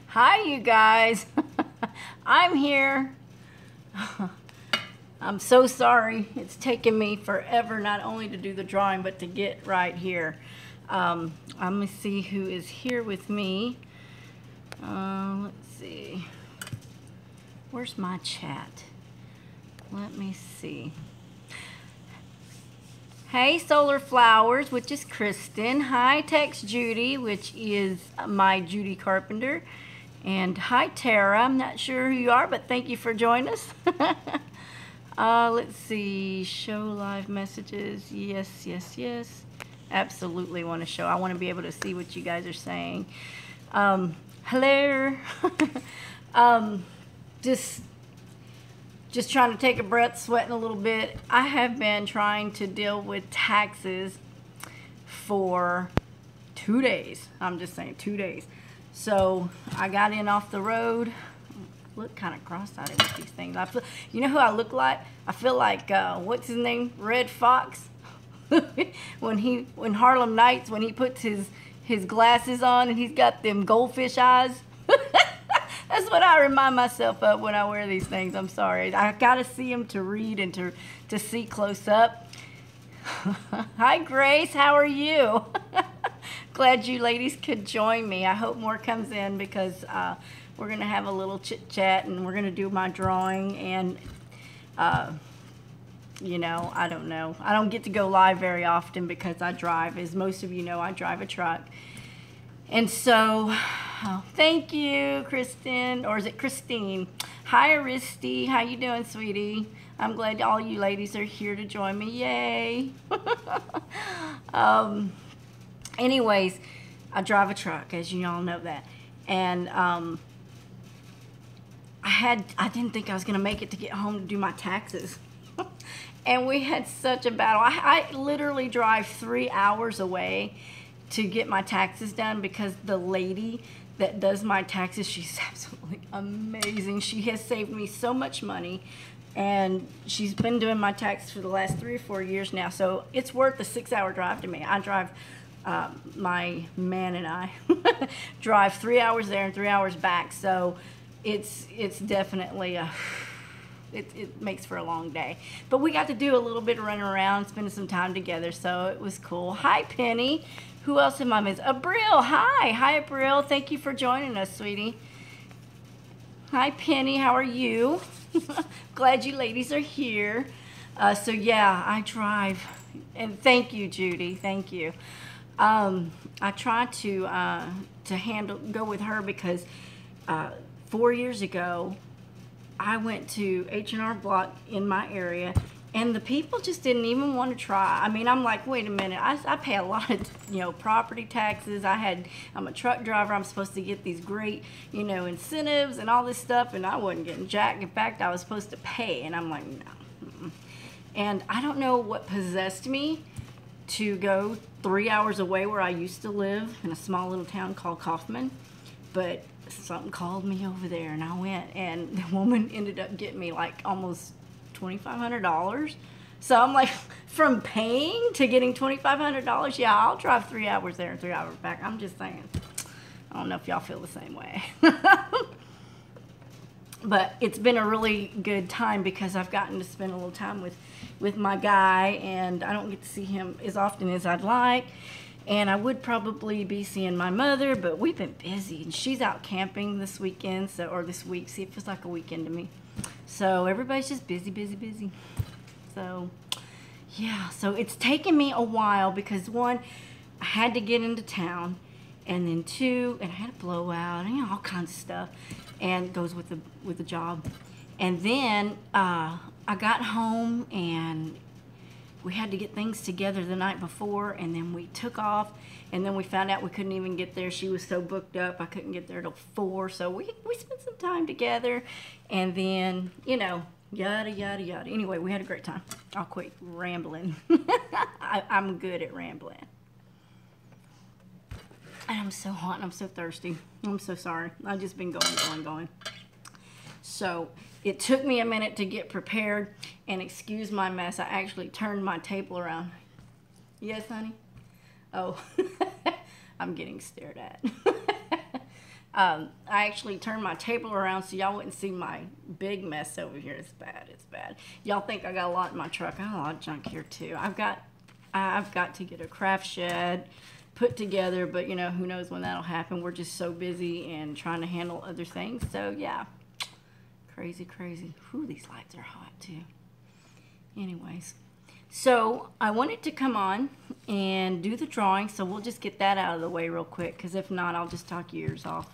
Hi, you guys. I'm here. I'm so sorry. It's taken me forever not only to do the drawing, but to get right here. I'm going to see who is here with me. Let's see. Where's my chat? Let me see. Hey, Solar Flowers, which is Kristen. Hi, Tex Judy, which is my Judy Carpenter. And hi, Tara. I'm not sure who you are, but thank you for joining us. Let's see. Show live messages. Yes, yes, yes. Absolutely want to show. I want to be able to see what you guys are saying. Hello. Just trying to take a breath, sweating a little bit. I have been trying to deal with taxes for 2 days. I'm just saying 2 days. So I got in off the road. Look kind of cross-eyed with these things. You know who I look like? I feel like, what's his name? Red Fox. when Harlem Nights, when he puts his glasses on and he's got them goldfish eyes. That's what I remind myself of when I wear these things. I'm sorry. I gotta see them to read and to see close up. Hi, Grace. How are you? Glad you ladies could join me. I hope more comes in because we're gonna have a little chit chat and we're gonna do my drawing and you know, I don't know. I don't get to go live very often because I drive. As most of you know, I drive a truck. And so, thank you, Kristen, or is it Christine? Hi, Aristi. How you doing, sweetie? I'm glad all you ladies are here to join me. Yay. Anyways, I drive a truck, as you all know that. And I didn't think I was going to make it to get home to do my taxes. And we had such a battle. I literally drive 3 hours away to get my taxes done because the lady that does my taxes, she's absolutely amazing. She has saved me so much money, and she's been doing my taxes for the last 3 or 4 years now, so it's worth the 6-hour drive to me. I drive, my man and I drive 3 hours there and 3 hours back, so it's definitely it makes for a long day. But we got to do a little bit of running around, spending some time together, so it was cool. Hi, Penny. Who else am I missing? Abril, hi. Hi, Abril. Thank you for joining us, sweetie. Hi, Penny. How are you? Glad you ladies are here. So, yeah, I drive. And thank you, Judy. Thank you. I try to go with her because 4 years ago, I went to H&R Block in my area, and the people just didn't even want to try. I mean, I'm like, wait a minute. I pay a lot of, property taxes. I'm a truck driver. I'm supposed to get these great, incentives and all this stuff, and I wasn't getting jack. In fact, I was supposed to pay, and I'm like, no. And I don't know what possessed me to go 3 hours away where I used to live in a small little town called Kaufman, but something called me over there, and I went, and the woman ended up getting me like almost $2,500. So I'm like, from paying to getting $2,500, yeah, I'll drive 3 hours there and 3 hours back. I'm just saying. I don't know if y'all feel the same way. But it's been a really good time because I've gotten to spend a little time with my guy, and I don't get to see him as often as I'd like. And I would probably be seeing my mother, but we've been busy, and she's out camping this weekend, or this week. See, it feels like a weekend to me. So everybody's just busy, busy, busy. So, yeah, so it's taken me a while because, one, I had to get into town, and then two, and I had a blowout, and all kinds of stuff, and it goes with the job. And then I got home, and we had to get things together the night before, and then we took off, and then we found out we couldn't even get there. She was so booked up, I couldn't get there till 4, so we spent some time together, and then, yada, yada, yada. Anyway, we had a great time. I'll quit rambling. I'm good at rambling. And I'm so hot, and I'm so thirsty. I'm so sorry. I've just been going. So it took me a minute to get prepared, and excuse my mess. I actually turned my table around. Yes, honey? Oh, I'm getting stared at. I actually turned my table around so y'all wouldn't see my big mess over here. It's bad. It's bad. Y'all think I got a lot in my truck. I got a lot of junk here too. I've got to get a craft shed put together, but you know, who knows when that'll happen. We're just so busy and trying to handle other things. So yeah, crazy. Whew, these lights are hot too. Anyways, so I wanted to come on and do the drawing, so we'll just get that out of the way real quick, because if not, I'll just talk your ears off.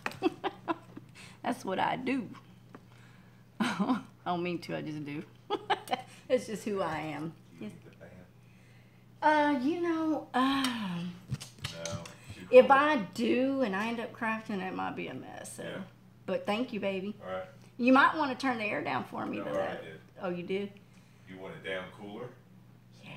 That's what I do. I don't mean to, I just do. It's just who I am. Yes. You know, if I do and I end up crafting, it might be a mess. So. Yeah. But thank you, baby. All right. You might want to turn the air down for me. No, though. I did. Oh, you did? You want it down cooler? Yeah.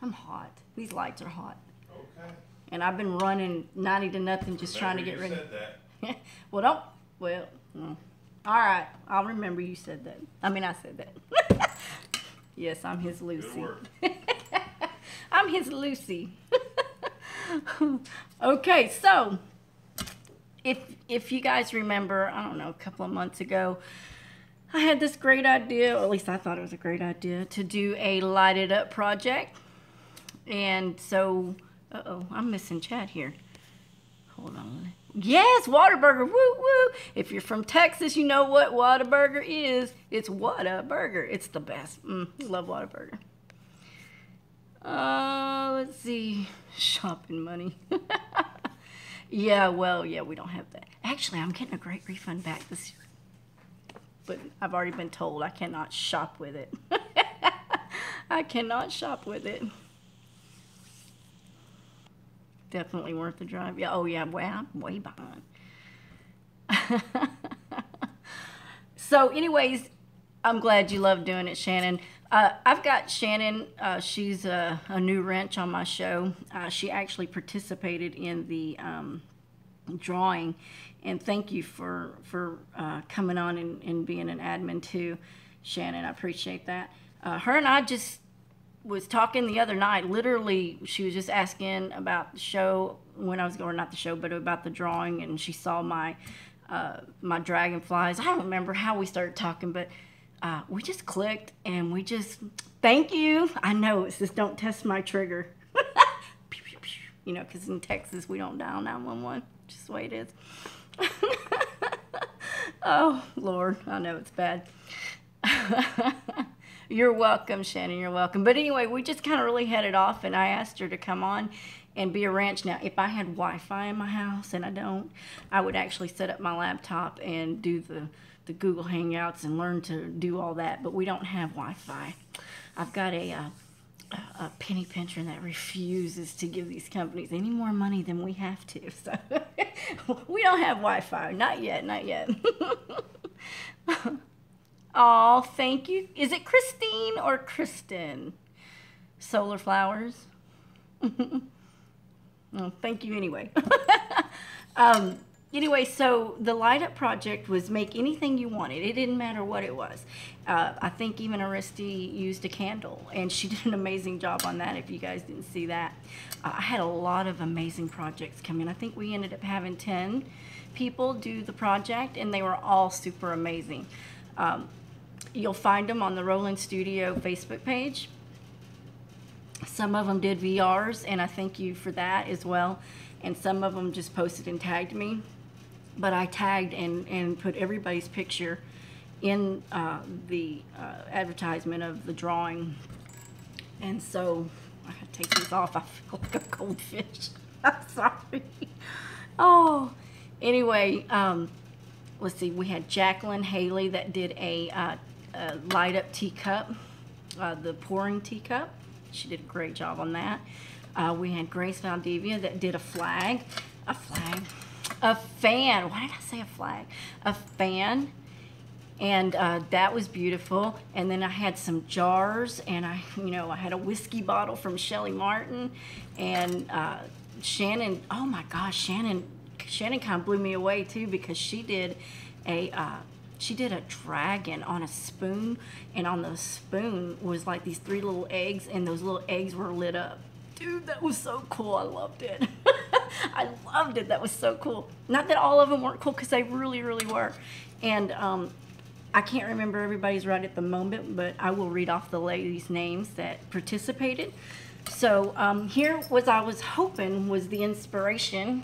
I'm hot. These lights are hot. Okay. And I've been running 90 to nothing just trying to get ready. Said that. Well, don't. Well, all right. I'll remember you said that. I mean, I said that. Yes, I'm his Lucy. Good work. I'm his Lucy. Okay, so if you guys remember, I don't know, a couple of months ago, I had this great idea, or at least I thought it was a great idea, to do a Light It Up project. And so, I'm missing chat here. Hold on. Yes, Whataburger, woo woo. If you're from Texas, you know what Whataburger is. It's Whataburger. It's the best. Love Whataburger. Let's see. Shopping money. Yeah, well, yeah, we don't have that. Actually, I'm getting a great refund back this year. But I've already been told I cannot shop with it. I cannot shop with it. Definitely worth the drive. Yeah, oh yeah, well, I'm way behind. So anyways, I'm glad you love doing it, Shannon. I've got Shannon. She's a new wrench on my show. She actually participated in the drawing, and thank you for coming on and being an admin too, Shannon. I appreciate that. Her and I just was talking the other night. Literally, she was just asking about the show when I was going, not the show, but about the drawing, and she saw my my dragonflies. I don't remember how we started talking, but we just clicked, and we just, thank you. I know, it's just don't test my trigger. You know, because in Texas, we don't dial 911. Just the way it is. Oh, Lord, I know it's bad. You're welcome, Shannon, you're welcome. But anyway, we just kind of really headed off, and I asked her to come on and be a wrench. Now, if I had Wi-Fi in my house, and I don't, I would actually set up my laptop and do the Google Hangouts and learn to do all that, but we don't have Wi-Fi. I've got a penny pincher that refuses to give these companies any more money than we have to, so we don't have Wi-Fi. Not yet, not yet. Oh, thank you. Is it Christine or Kristen? Solar Flowers. Oh, thank you anyway. Anyway, so the Light Up project was make anything you wanted. It didn't matter what it was. I think even Aristi used a candle, and she did an amazing job on that, if you guys didn't see that. I had a lot of amazing projects come in. I think we ended up having 10 people do the project, and they were all super amazing. You'll find them on the Roland Studio Facebook page. Some of them did VRs, and I thank you for that as well. And some of them just posted and tagged me. But I tagged and put everybody's picture in the advertisement of the drawing. And so, I gotta take these off. I feel like a goldfish. I'm sorry. Oh, anyway, let's see. We had Jacqueline Haley that did a light up teacup, the pouring teacup. She did a great job on that. We had Grace Valdivia that did a fan. Why did I say a flag? A fan. And that was beautiful. And then I had some jars, and I had a whiskey bottle from Shelly Martin. And Shannon, oh my gosh, Shannon kind of blew me away too, because she did a dragon on a spoon, and on the spoon was like these 3 little eggs, and those little eggs were lit up. Dude, that was so cool. I loved it. I loved it. That was so cool. Not that all of them weren't cool, because they really, really were. And I can't remember everybody's right at the moment, but I will read off the ladies' names that participated. So here was, I was hoping, was the inspiration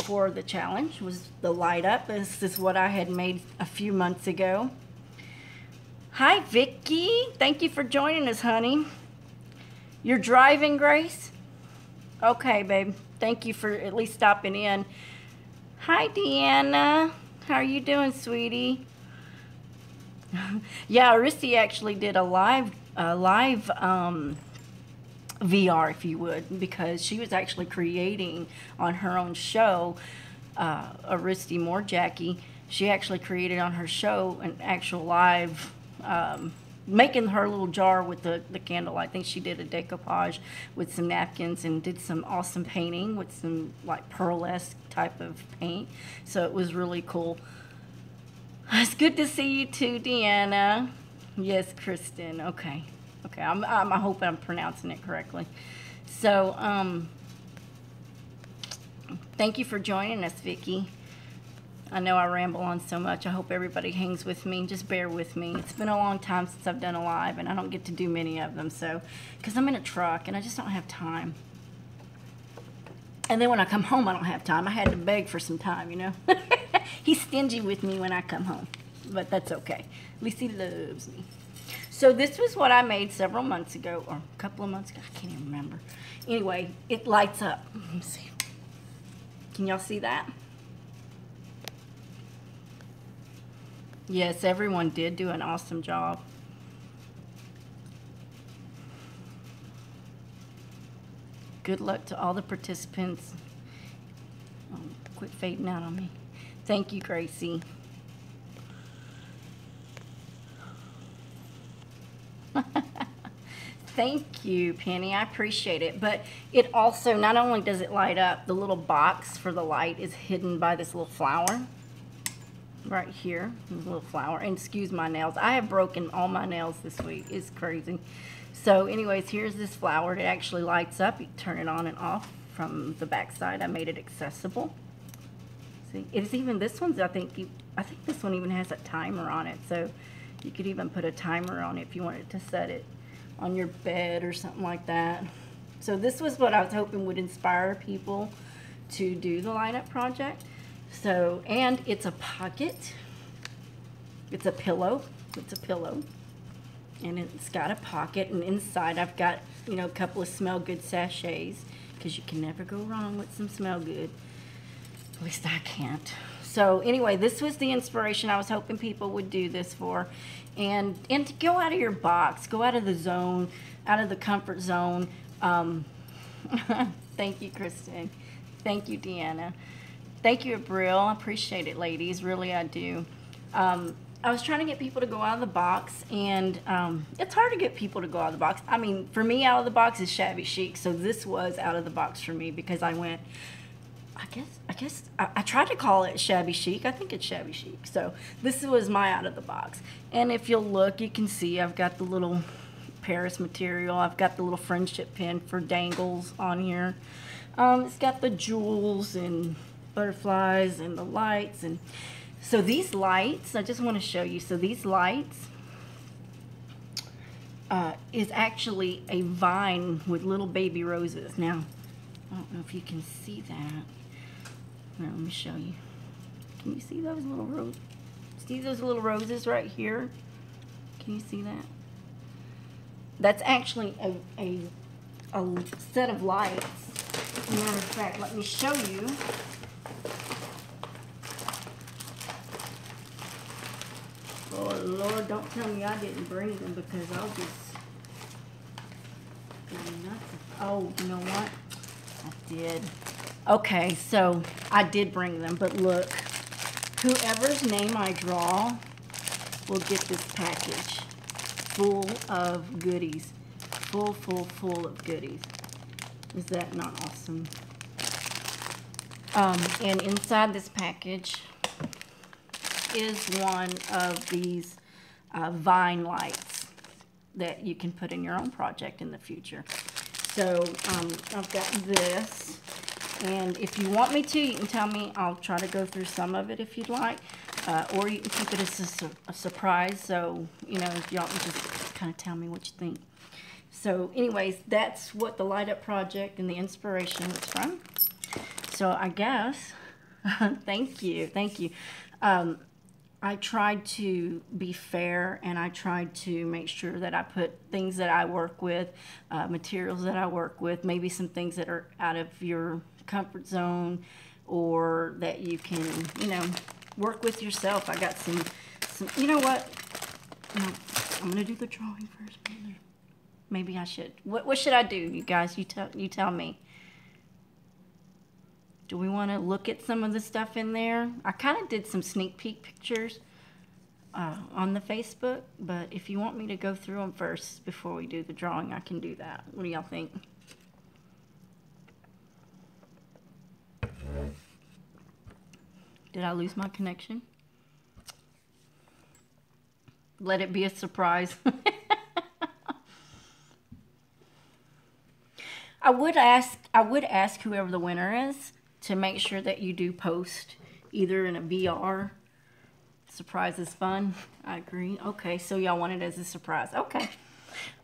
for the challenge, was the light up. This is what I had made a few months ago. Hi, Vicky. Thank you for joining us, honey. You're driving, Grace? Okay, babe. Thank you for at least stopping in. Hi, Deanna. How are you doing, sweetie? Yeah, Aristy actually did a live VR, if you would, because she was actually creating on her own show, Aristy Moore Jackie. She actually created on her show an actual live, making her little jar with the candle. I think she did a decoupage with some napkins and did some awesome painting with some like pearlesque type of paint. So it was really cool. It's good to see you too, Deanna. Yes, Kristen. Okay. Okay, I hope I'm pronouncing it correctly. So, thank you for joining us, Vicky. I know I ramble on so much. I hope everybody hangs with me. Just bear with me. It's been a long time since I've done a live, and I don't get to do many of them, so, because I'm in a truck, and I just don't have time. And then when I come home, I don't have time. I had to beg for some time, you know. He's stingy with me when I come home, but that's okay. At least he loves me. So this was what I made several months ago, or a couple of months ago. I can't even remember. Anyway, it lights up. Let me see. Can y'all see that? Yes, everyone did do an awesome job. Good luck to all the participants. Oh, quit fading out on me. Thank you, Gracie. Thank you, Penny. I appreciate it. But it also, not only does it light up, the little box for the light is hidden by this little flower. Right here, this little flower. And excuse my nails. I have broken all my nails this week. It's crazy. So anyways, here's this flower. It actually lights up. You turn it on and off from the back side. I made it accessible. See, it's even, this one's, I think this one even has a timer on it. So you could even put a timer on it if you wanted to set it on your bed or something like that. So this was what I was hoping would inspire people to do the light up project. So, and it's a pocket. It's a pillow. It's a pillow. And it's got a pocket, and inside I've got, you know, a couple of smell good sachets, because you can never go wrong with some smell good. At least I can't. So anyway, this was the inspiration I was hoping people would do this for. And to go out of your box, go out of the zone, out of the comfort zone. Thank you, Kristen. Thank you, Deanna. Thank you, Abril. I appreciate it, ladies. Really, I do. I was trying to get people to go out of the box, and it's hard to get people to go out of the box. I mean, for me, out of the box is shabby chic. So this was out of the box for me, because I went, I tried to call it shabby chic. I think it's shabby chic. So this was my out of the box. And if you'll look, you can see I've got the little Paris material. I've got the little friendship pin for dangles on here. It's got the jewels and butterflies and the lights. And so these lights, I just want to show you. So these lights is actually a vine with little baby roses. Now, I don't know if you can see that. Now, let me show you. Can you see those little roses? See those little roses right here? Can you see that? That's actually a set of lights. As a matter of fact, let me show you. Oh, Lord, don't tell me I didn't bring them, because I'll just go nuts. Oh, you know what? I did. Okay, so I did bring them, but look, whoever's name I draw will get this package full of goodies. Full of goodies. Is that not awesome? And inside this package is one of these vine lights that you can put in your own project in the future. So I've got this. And if you want me to, you can tell me. I'll try to go through some of it if you'd like. Or you can keep it as a surprise. So, you know, y'all can just kind of tell me what you think. So, anyways, that's what the Light Up project and the inspiration was from. So, I guess, thank you. I tried to be fair, and I tried to make sure that I put things that I work with, materials that I work with, maybe some things that are out of your comfort zone, or that you can, you know, work with yourself. I got some you know what? No, I'm gonna do the drawing first. Maybe I should. What should I do, you guys? You tell me. Do we want to look at some of the stuff in there? I kind of did some sneak peek pictures on the Facebook, but if you want me to go through them first before we do the drawing, I can do that. What do y'all think? Did I lose my connection? Let it be a surprise. I would ask whoever the winner is to make sure that you do post either in a VR. Surprise is fun. I agree. Okay, so y'all want it as a surprise. Okay.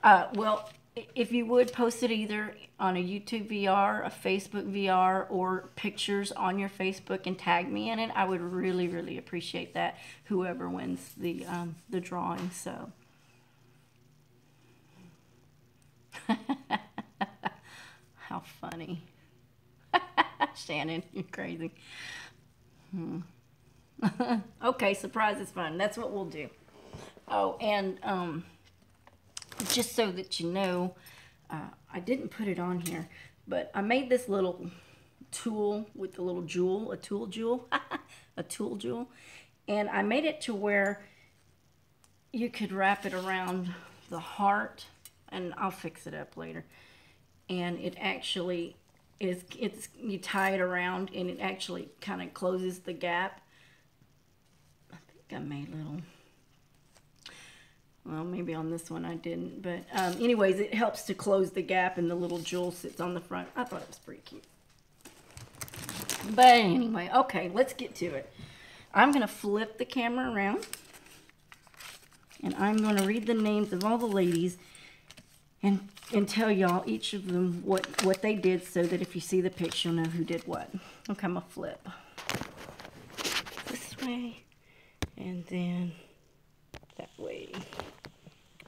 Well, if you would post it either on a YouTube VR, a Facebook VR, or pictures on your Facebook and tag me in it, I would really, really appreciate that. Whoever wins the drawing. So. How funny. Shannon, you're crazy. Okay, surprise is fun. That's what we'll do. Oh, and just so that you know, I didn't put it on here, but I made this little tool with the little jewel, a tool jewel, a tool jewel, and I made it to where you could wrap it around the heart, and I'll fix it up later. And it actually is, you tie it around and it actually kind of closes the gap. I think I made little, well, maybe on this one I didn't, but anyways, it helps to close the gap, and the little jewel sits on the front. I thought it was pretty cute. But anyway, okay, let's get to it. I'm going to flip the camera around, and I'm going to read the names of all the ladies and tell y'all each of them what they did, so that if you see the picture, you'll know who did what. Okay, I'm going to flip this way and then that way.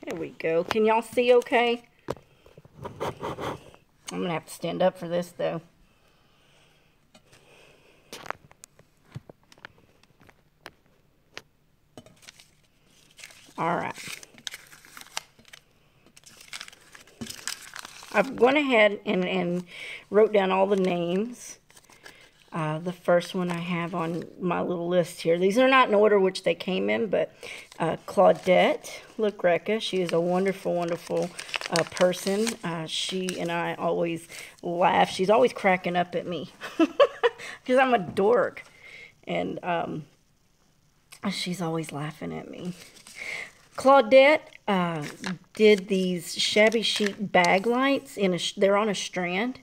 There we go. Can y'all see okay? I'm going to have to stand up for this, though. All right. I've gone ahead and wrote down all the names. The first one I have on my little list here. These are not in order which they came in, but Claudette LaGreca, she is a wonderful, wonderful person. She and I always laugh. She's always cracking up at me because I'm a dork. And she's always laughing at me. Claudette did these shabby chic bag lights. They're on a strand,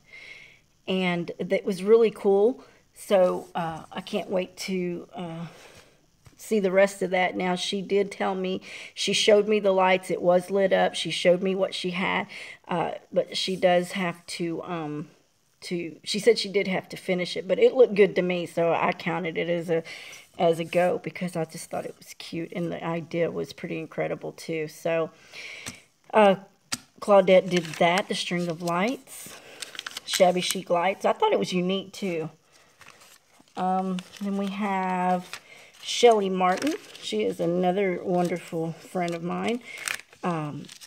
and that was really cool. So I can't wait to see the rest of that. Now, she did tell me, she showed me the lights. It was lit up. She showed me what she had, but she does have to she said she did have to finish it, but it looked good to me, so I counted it as a go, because I just thought it was cute, and the idea was pretty incredible too. So Claudette did that, the string of lights, shabby chic lights. I thought it was unique too. Then we have Shelly Martin. She is another wonderful friend of mine.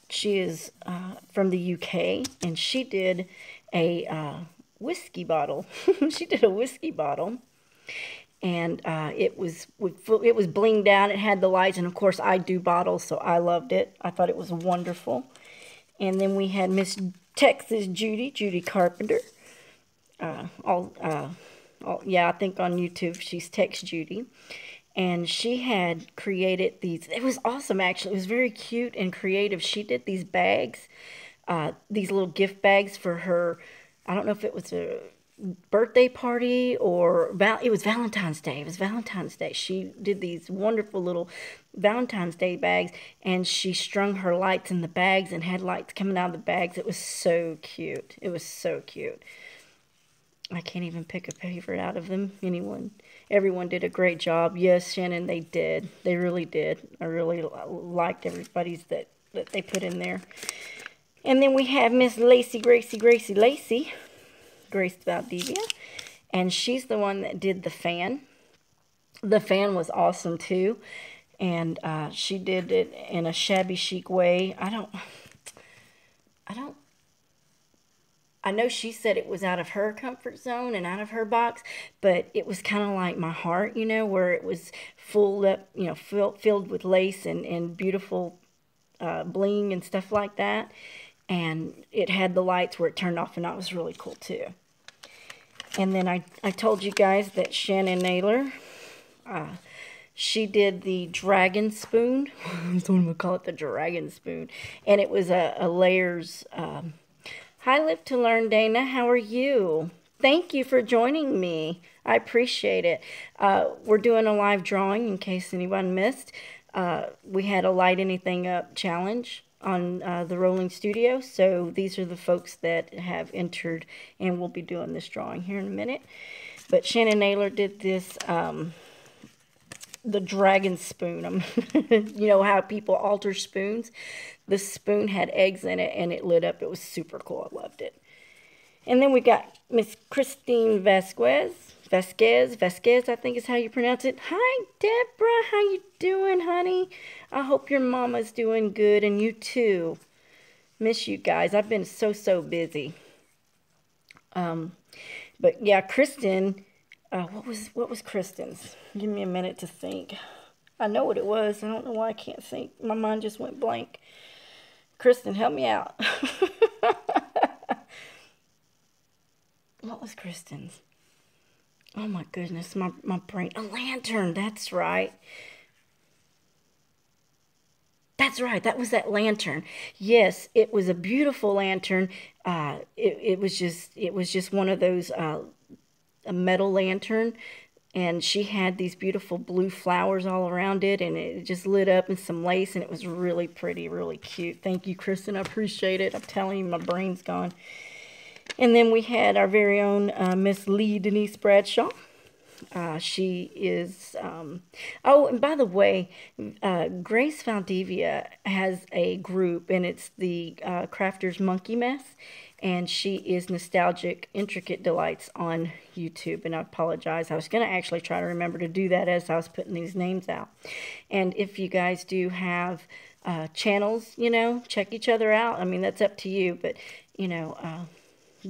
She is from the UK, and she did a whiskey bottle. She did a whiskey bottle, and it was blinged out. It had the lights, and of course I do bottles, so I loved it. I thought it was wonderful. And then we had Miss Texas Judy Carpenter. Yeah, I think on YouTube she's Tex Judy. And she had created these. It was awesome, actually. It was very cute and creative. She did these bags, these little gift bags for her. I don't know if it was birthday party, or it was Valentine's Day. It was Valentine's Day. She did these wonderful little Valentine's Day bags, and she strung her lights in the bags and had lights coming out of the bags. It was so cute. It was so cute. I can't even pick a favorite out of them. Everyone did a great job. Yes, Shannon, they did. They really did. I really liked everybody's that they put in there. And then we have Miss Gracie Grace Valdivia, and she's the one that did the fan. The fan was awesome too, and she did it in a shabby chic way. I know she said it was out of her comfort zone and out of her box, but it was kind of like my heart, where it was full up, filled with lace and beautiful bling and stuff like that. And it had the lights where it turned off, and that was really cool too. And then I told you guys that Shannon Naylor, she did the dragon spoon. I'm going to call it the dragon spoon. And it was a layers. Hi, Live to Learn, Dana. How are you? Thank you for joining me. I appreciate it. We're doing a live drawing in case anyone missed. We had a Light Anything Up challenge on the Rolling Studio. So these are the folks that have entered, and we'll be doing this drawing here in a minute. But Shannon Naylor did this, the dragon spoon. You know how people alter spoons? The spoon had eggs in it, and it lit up. It was super cool. I loved it. And then we got Miss Christine Vasquez, I think is how you pronounce it. Hi, Deborah. How you doing, honey? I hope your mama's doing good, and you too. Miss you guys. I've been so busy. But yeah, Kristen, what was Kristen's? Give me a minute to think. I know what it was. I don't know why I can't think. My mind just went blank. Kristen, help me out. What was Kristen's? Oh my goodness, my brain. A lantern, that's right. That's right, that was that lantern. Yes, it was a beautiful lantern. It was just one of those, a metal lantern. And she had these beautiful blue flowers all around it, and it just lit up in some lace, and it was really pretty, really cute. Thank you, Kristen. I appreciate it. I'm telling you, my brain's gone. And then we had our very own Miss Lee Denise Bradshaw. She is, oh, and by the way, Grace Valdivia has a group, and it's the Crafters Monkey Mess, and she is Nostalgic Intricate Delights on YouTube, and I apologize. I was going to actually try to remember to do that as I was putting these names out. And if you guys do have channels, check each other out. I mean, that's up to you, but,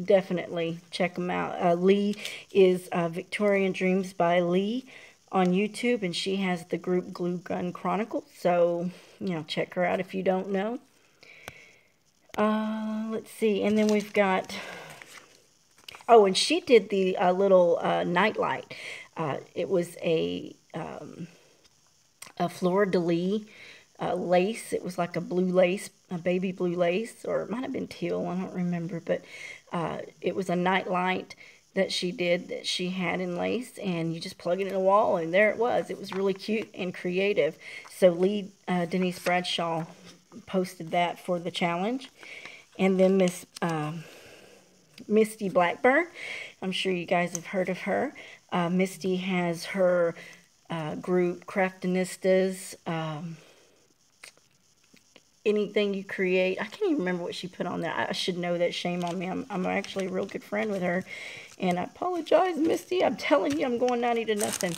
definitely check them out. Lee is Victorian Dreams by Lee on YouTube, and she has the group Glue Gun Chronicles. So, check her out if you don't know. Let's see, and then we've got, oh, and she did the little night light. It was a fleur-de-lis lace. It was like a blue lace, a baby blue lace, or it might have been teal, I don't remember, but it was a night light that she did, that she had in lace, and you just plug it in a wall, and there it was. It was really cute and creative. So Lee Denise Bradshaw posted that for the challenge. And then Miss Misty Blackburn, I'm sure you guys have heard of her. Misty has her group Craftinistas, anything you create. I can't even remember what she put on there. I should know that. Shame on me. I'm actually a real good friend with her. And I apologize, Misty. I'm telling you, I'm going 90 to nothing.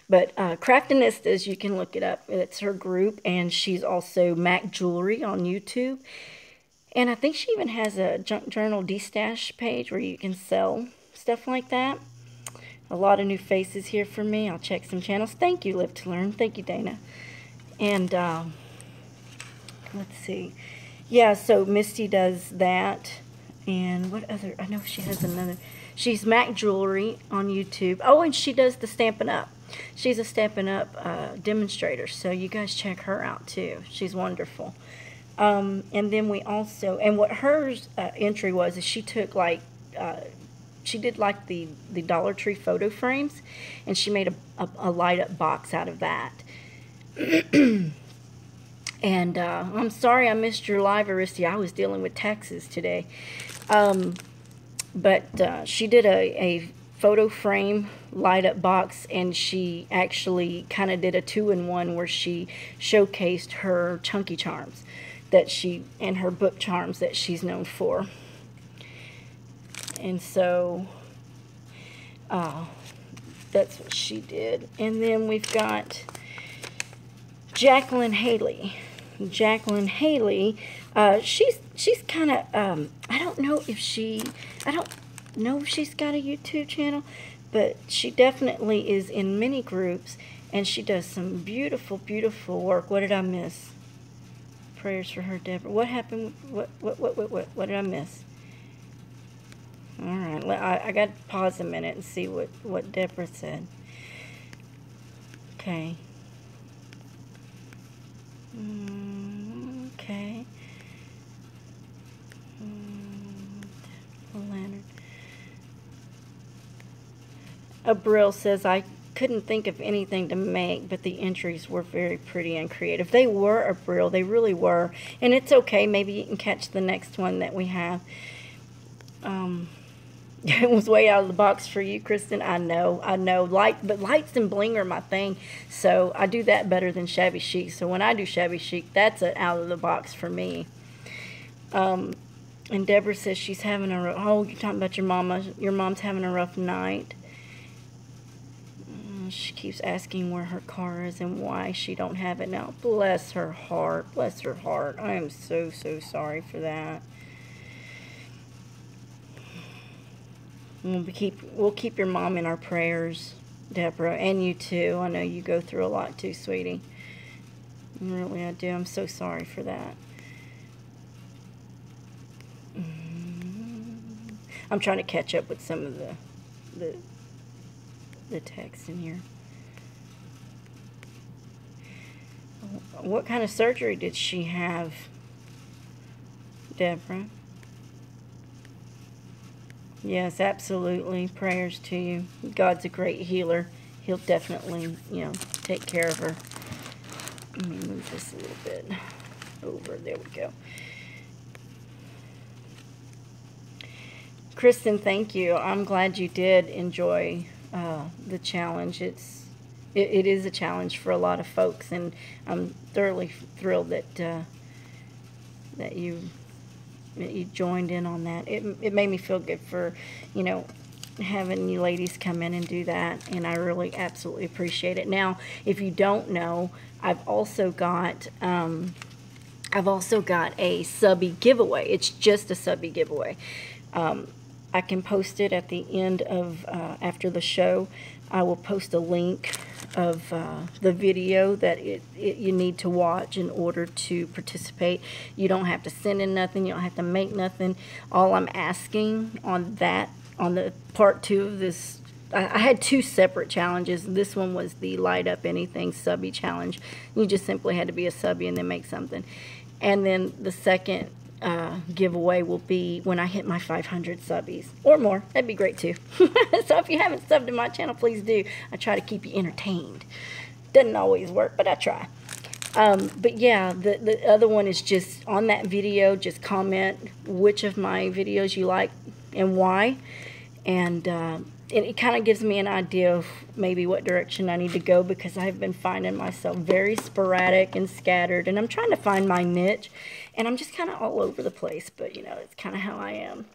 But Craftinistas, you can look it up. It's her group. And she's also Mac Jewelry on YouTube. And I think she even has a Junk Journal D-Stash page where you can sell stuff like that. A lot of new faces here for me. I'll check some channels. Thank you, Live to Learn. Thank you, Dana. And let's see. Yeah, so Misty does that. And what other? I know she has another. She's Mac Jewelry on YouTube. Oh, and she does the Stampin' Up. She's a Stampin' Up demonstrator. So you guys check her out too. She's wonderful. And then we also, and what her entry was, is she took like she did like the Dollar Tree photo frames, and she made a light up box out of that. And I'm sorry I missed your live, Aristia. I was dealing with taxes today. But she did a photo frame light up box, and she actually kind of did a 2-in-1 where she showcased her chunky charms that she, and her book charms that she's known for. And so that's what she did. And then we've got Jacqueline Haley. Jacqueline Haley, she's kind of, I don't know if she's got a YouTube channel, but she definitely is in many groups, and she does some beautiful, beautiful work. What did I miss? Prayers for her, Deborah. What happened? What did I miss? All right, I got to pause a minute and see what Deborah said. Okay. Okay. Lantern. Abril says, I couldn't think of anything to make, but the entries were very pretty and creative. They were, Abril. They really were. And it's okay. Maybe you can catch the next one that we have. It was way out of the box for you, Kristen. I know. But lights and bling are my thing, so I do that better than shabby chic. So when I do shabby chic, that's an out of the box for me. And Deborah says she's having a oh, you're talking about your mama. Your mom's having a rough night. She keeps asking where her car is and why she don't have it now. Bless her heart. Bless her heart. I am so sorry for that. We'll keep your mom in our prayers, Deborah, and you too. I know you go through a lot too, sweetie. Really, I do. I'm so sorry for that. I'm trying to catch up with some of the text in here. What kind of surgery did she have, Deborah? Yes, absolutely. Prayers to you. God's a great healer. He'll definitely, take care of her. Let me move this a little bit over. There we go. Kristen, thank you. I'm glad you did enjoy the challenge. It is a challenge for a lot of folks, and I'm thoroughly thrilled that you joined in on that. It made me feel good for, having you ladies come in and do that, and I really absolutely appreciate it. Now, if you don't know, I've also got a subby giveaway. It's just a subby giveaway. I can post it at the end of after the show. I will post a link of the video that you need to watch in order to participate. You don't have to send in nothing. You don't have to make nothing. All I'm asking on the part 2 of this, I had 2 separate challenges. This one was the Light Up Anything Subby challenge. You just simply had to be a subby and then make something. And then the second giveaway will be when I hit my 500 subbies or more. That'd be great too. So if you haven't subbed to my channel, please do. I try to keep you entertained. Doesn't always work, but I try. But yeah, the other one is just on that video. Just comment which of my videos you like and why, and it kind of gives me an idea of maybe what direction I need to go, because I've been finding myself very sporadic and scattered, and I'm trying to find my niche, and I'm just kind of all over the place, but it's kind of how I am.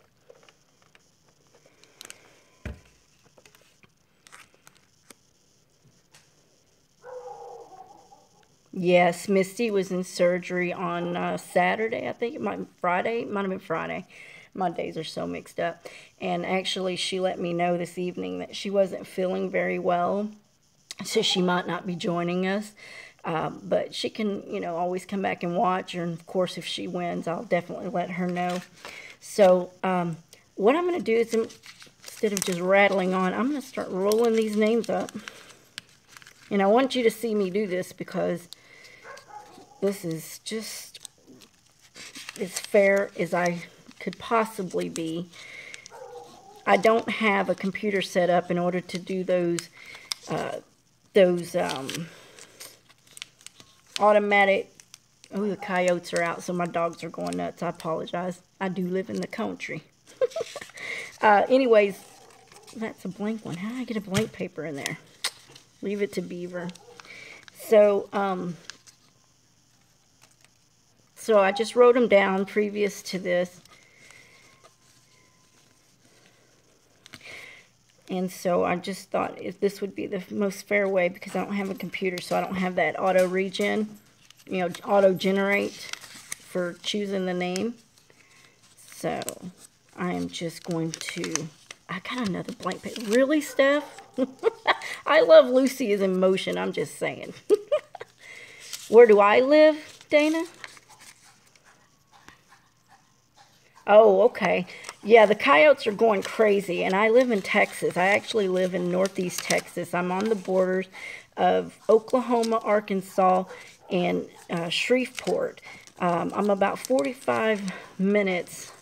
Yes, Misty was in surgery on Saturday, I think. It might have been Friday. My days are so mixed up. And actually, she let me know this evening that she wasn't feeling very well, so she might not be joining us. But she can, always come back and watch. And, of course, if she wins, I'll definitely let her know. So what I'm going to do is, instead of just rattling on, I'm going to start rolling these names up. And I want you to see me do this, because this is just as fair as I could possibly be. I don't have a computer set up in order to do those automatic. Oh, the coyotes are out, so my dogs are going nuts. I apologize. I do live in the country. Anyways, that's a blank one. How did I get a blank paper in there? Leave it to Beaver. So, so I just wrote them down previous to this. And so I just thought if this would be the most fair way, because I don't have a computer, so I don't have that auto regen, you know, auto generate for choosing the name. So I am just going to, I got another blank page. Really, Steph? I love Lucy is in motion, I'm just saying. Where do I live, Dana? Oh, okay. Yeah, the coyotes are going crazy, and I live in Texas. I actually live in northeast Texas. I'm on the borders of Oklahoma, Arkansas, and Shreveport. I'm about 45 minutes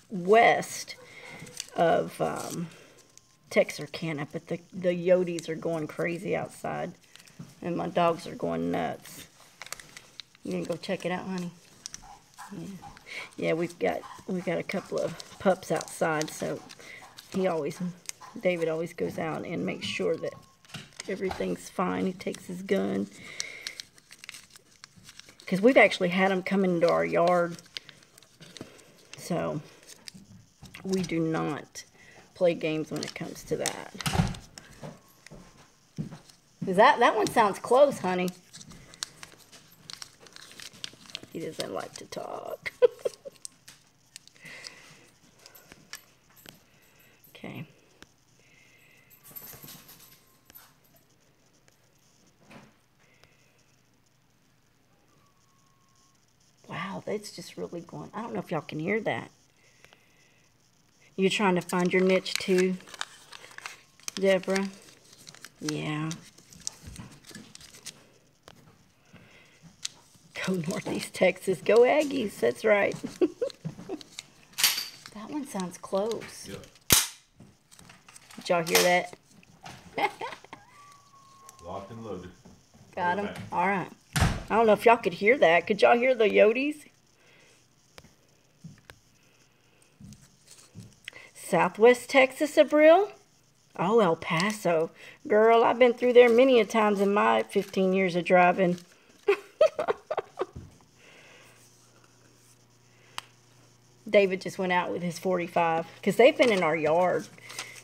west of Texarkana, but the Yotes are going crazy outside, and my dogs are going nuts. You gonna go check it out, honey? Yeah. Yeah, we've got a couple of pups outside, so David always goes out and makes sure that everything's fine. He takes his gun, because we've actually had them come into our yard, so we do not play games when it comes to that. Cause that one sounds close, honey. He doesn't like to talk. Okay. Wow, that's just really going. I don't know if y'all can hear that. You're trying to find your niche too, Deborah? Yeah. Go Northeast Texas. Go Aggies. That's right. That one sounds close. Yep. Did y'all hear that? Locked and loaded. Got him? All right. I don't know if y'all could hear that. Could y'all hear the Yotes? Southwest Texas, Abril? Oh, El Paso. Girl, I've been through there many a times in my 15 years of driving. David just went out with his 45 because they've been in our yard.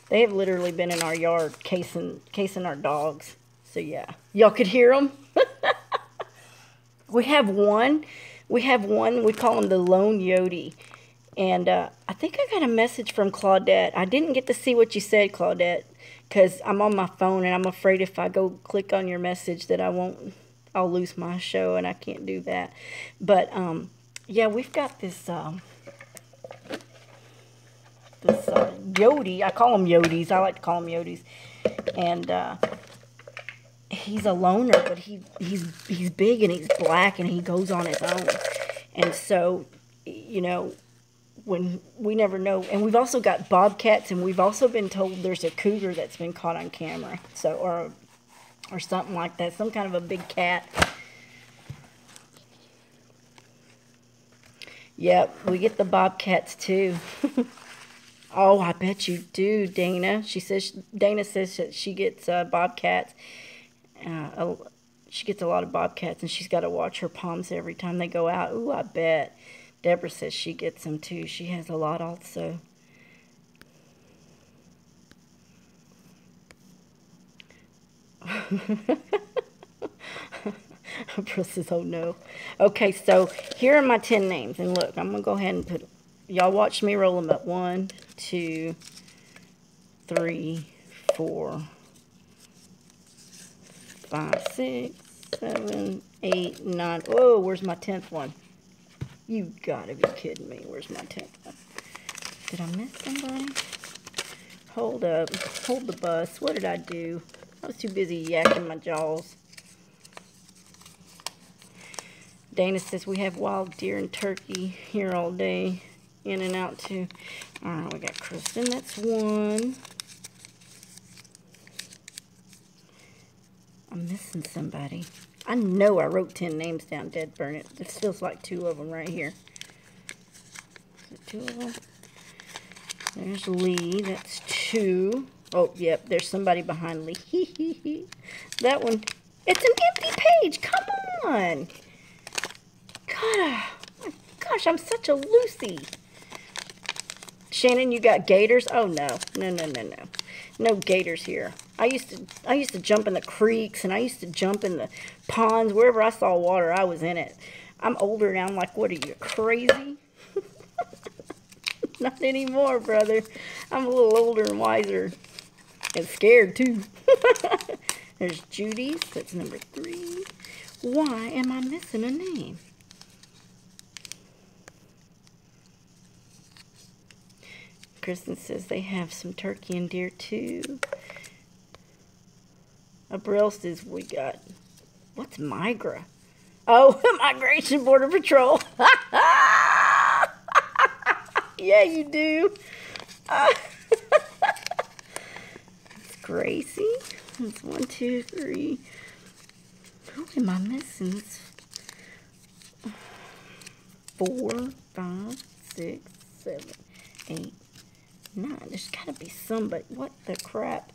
They have literally been in our yard casing our dogs. So yeah, y'all could hear them. We have one. We call him the lone Yote. And I think I got a message from Claudette. I didn't get to see what you said, Claudette, because I'm on my phone and I'm afraid if I go click on your message that I'll lose my show, and I can't do that. But yeah, we've got this Yote. I call them Yotes. I like to call them Yotes. And he's a loner, but he's big and he's black and he goes on his own. And so, you know, when we never know. And we've also got bobcats, and we've also been told there's a cougar that's been caught on camera. So or something like that, some kind of a big cat. Yep, we get the bobcats too. Oh, I bet you do, Dana. Dana says that she gets bobcats. She gets a lot of bobcats, and she's got to watch her palms every time they go out. Ooh, I bet. Deborah says she gets them too. She has a lot also. April says, oh no. Okay, so here are my 10 names. And look, I'm going to go ahead and put, y'all watch me roll them up. 1, 2, 3, 4, 5, 6, 7, 8, 9. Oh, where's my 10th one? You gotta be kidding me. Where's my 10th one? Did I miss somebody? Hold up. Hold the bus. What did I do? I was too busy yakking my jaws. Dana says we have wild deer and turkey here all day in and out too. All right, we got Kristen. That's one. I'm missing somebody. I know I wrote 10 names down, dead burn it. This feels like 2 of them right here. Is it 2 of them? There's Lee. That's 2. Oh, yep. There's somebody behind Lee. That one. It's an empty page. Come on. God, my gosh, I'm such a Lucy. Shannon, you got gators? Oh no. No gators here. I used to jump in the creeks, and I used to jump in the ponds. Wherever I saw water, I was in it. I'm older now. I'm like, what are you, crazy? Not anymore, brother. I'm a little older and wiser. And scared, too. There's Judy's. That's number 3. Why am I missing a name? Kristen says they have some turkey and deer, too. Abril says we got... What's migra? Oh, Migration Border Patrol. Yeah, you do. It's Gracie. That's 1, 2, 3. Who am I missing? It's 4, 5, 6, 7, 8, 9. There's got to be somebody. What the crap?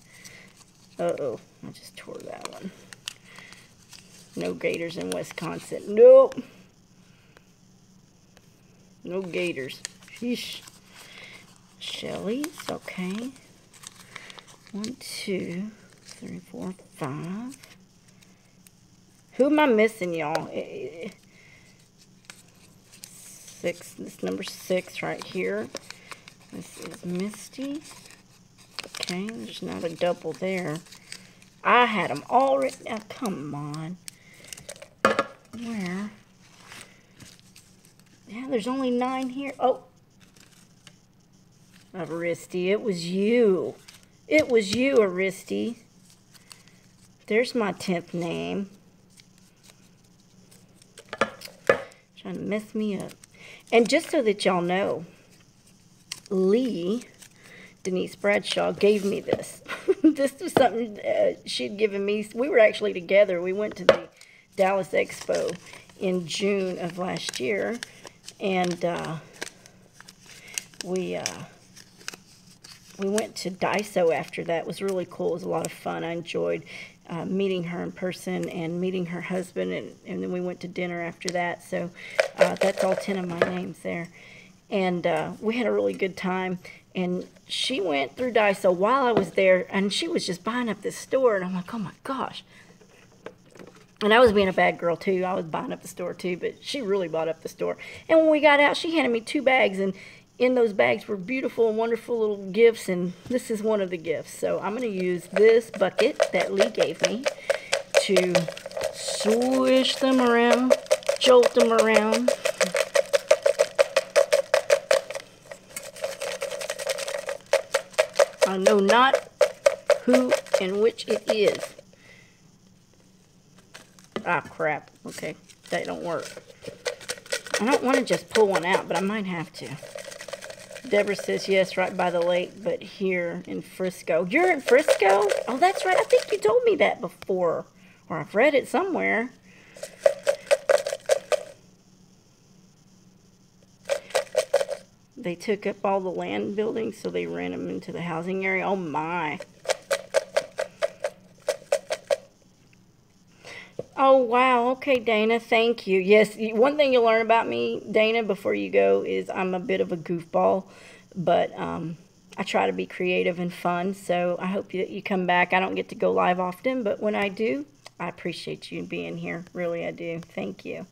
Uh-oh. I just tore that one. No gators in Wisconsin. Nope. No gators. Sheesh. Shelly's. Okay. 1, 2, 3, 4, 5. Who am I missing, y'all? 6. This number 6 right here. This is Misty. Okay, there's not a double there. I had them all written down. Come on. Where? Yeah, there's only 9 here. Oh. Aristi, it was you. It was you, Aristi. There's my 10th name. Trying to mess me up. And just so that y'all know, Lee, Denise Bradshaw, gave me this. This was something she'd given me. We were actually together. We went to the Dallas Expo in June of last year. And we went to Daiso after that. It was really cool. It was a lot of fun. I enjoyed meeting her in person and meeting her husband. And then we went to dinner after that. So that's all 10 of my names there. And we had a really good time. And she went through Daiso while I was there, and she was just buying up this store. And I'm like, oh my gosh. And I was being a bad girl too. I was buying up the store too, but she really bought up the store. And when we got out, she handed me 2 bags, and in those bags were beautiful and wonderful little gifts, and this is one of the gifts. So I'm going to use this bucket that Lee gave me to swish them around, jolt them around. I know not who and which it is. Ah, crap. Okay, that don't work. I don't want to just pull one out, but I might have to. Deborah says, yes, right by the lake, but here in Frisco. You're in Frisco? Oh, that's right. I think you told me that before. Or I've read it somewhere. They took up all the land buildings, so they ran them into the housing area. Oh, my. Oh, wow. Okay, Dana, thank you. Yes, one thing you'll learn about me, Dana, before you go is I'm a bit of a goofball, but I try to be creative and fun, so I hope that you come back. I don't get to go live often, but when I do, I appreciate you being here. Really, I do. Thank you.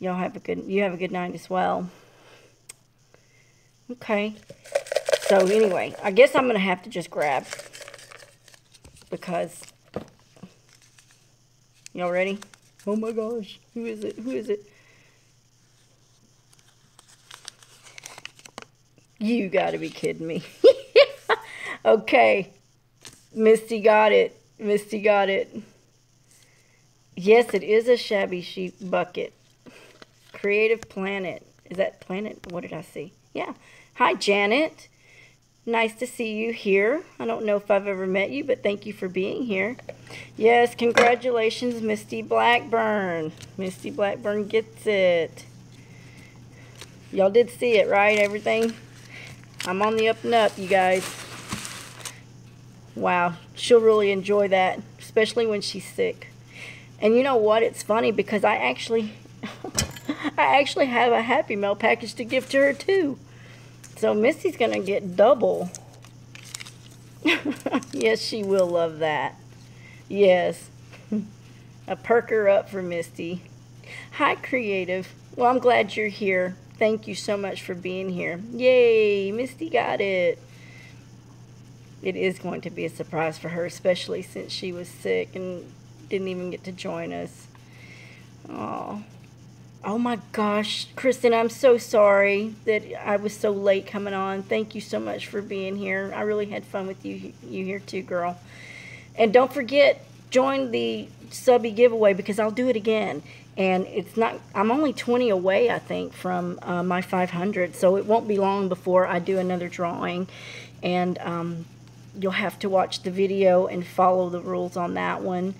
Y'all have a good night as well. Okay. So anyway, I guess I'm going to have to just grab because... Y'all ready? Oh my gosh. Who is it? Who is it? You gotta be kidding me. Okay. Misty got it. Misty got it. Yes, it is a shabby chic bucket. Creative Planet. Is that Planet? What did I see? Yeah. Hi, Janet. Nice to see you here. I don't know if I've ever met you, but thank you for being here. Yes, congratulations, Misty Blackburn. Misty Blackburn gets it. Y'all did see it, right? Everything? I'm on the up and up, you guys. Wow, she'll really enjoy that, especially when she's sick. And you know what? It's funny because I actually have a Happy Meal package to give to her too. So Misty's gonna get double. Yes, she will love that. Yes. A perker up for Misty. Hi, Creative. Well, I'm glad you're here. Thank you so much for being here. Yay, Misty got it. It is going to be a surprise for her, especially since she was sick and didn't even get to join us. Oh my gosh, Kristen, I'm so sorry that I was so late coming on. Thank you so much for being here. I really had fun with you here too, girl. And don't forget, join the Subbie giveaway because I'll do it again. And it's not, I'm only 20 away, I think, from my 500. So it won't be long before I do another drawing. And you'll have to watch the video and follow the rules on that one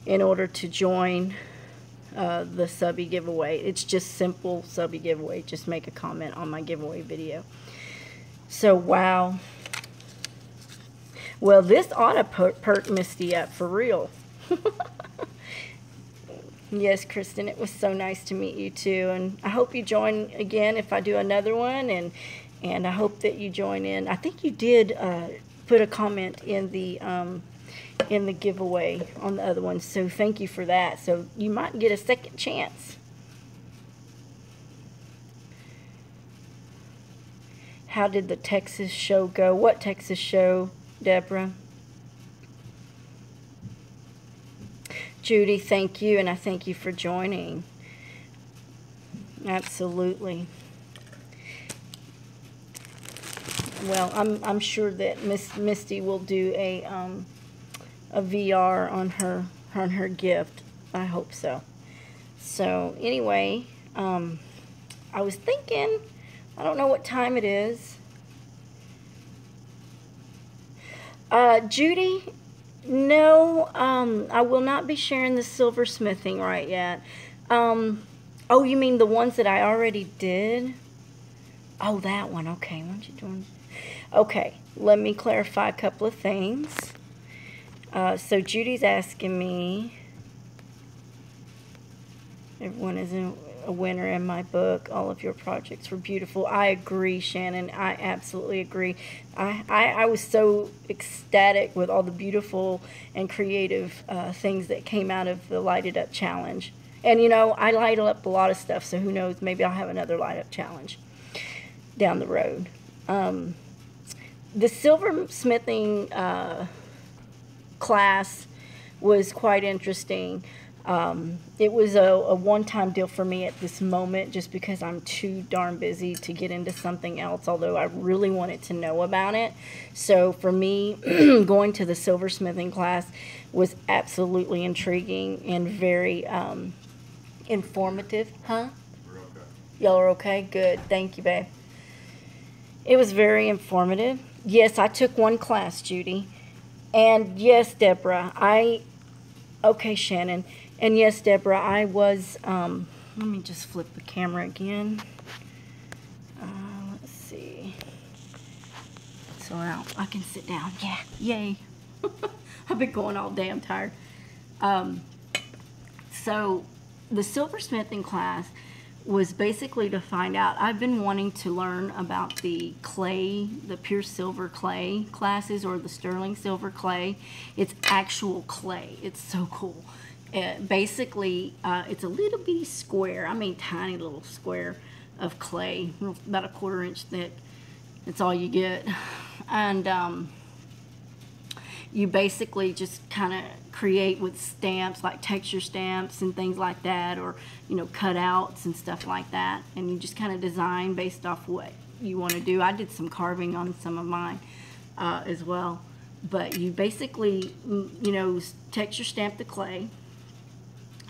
in order to join the Subbie giveaway. It's just simple Subbie giveaway. Just make a comment on my giveaway video. So, wow. Well, this ought to perk Misty up for real. Yes, Kristen, it was so nice to meet you too. And I hope you join again if I do another one. And I hope that you join in. I think you did put a comment in the giveaway on the other one, so thank you for that. So you might get a second chance. How did the Texas show go? What Texas show, Deborah? Judy, thank you, and I thank you for joining. Absolutely. Well, I'm sure that Misty will do a VR on her gift. I hope so. So anyway, I was thinking, I don't know what time it is. Judy, no, I will not be sharing the silversmithing right yet. Oh, you mean the ones that I already did? Oh, that one. Okay, what you doing? Okay, let me clarify a couple of things. So Judy's asking me, everyone is a winner in my book. All of your projects were beautiful. I agree, Shannon. I absolutely agree. I was so ecstatic with all the beautiful and creative things that came out of the Light It Up challenge. And you know, I light up a lot of stuff, so who knows, maybe I'll have another Light Up challenge down the road. The silversmithing class was quite interesting. It was a one-time deal for me at this moment just because I'm too darn busy to get into something else, although I really wanted to know about it. So for me, going to the silversmithing class was absolutely intriguing and very informative. Huh? We're okay. Y'all are okay? Good. Thank you, babe. It was very informative. Yes, I took one class, Judy. And yes, Deborah, okay, Shannon. And yes, Deborah, I was, let me just flip the camera again. Let's see. So now I can sit down. Yeah, yay. I've been going all day, I'm tired. So the silversmithing class was basically to find out, I've been wanting to learn about the clay, the pure silver clay classes or the sterling silver clay. It's actual clay. It's so cool. Basically, it's a little bitty square, I mean tiny little square of clay, about a 1/4 inch thick. That's all you get. And you basically just kind of create with stamps, like texture stamps and things like that, or you know, cutouts and stuff like that, and you just kind of design based off what you want to do. I did some carving on some of mine as well, but you basically, you know, texture stamp the clay,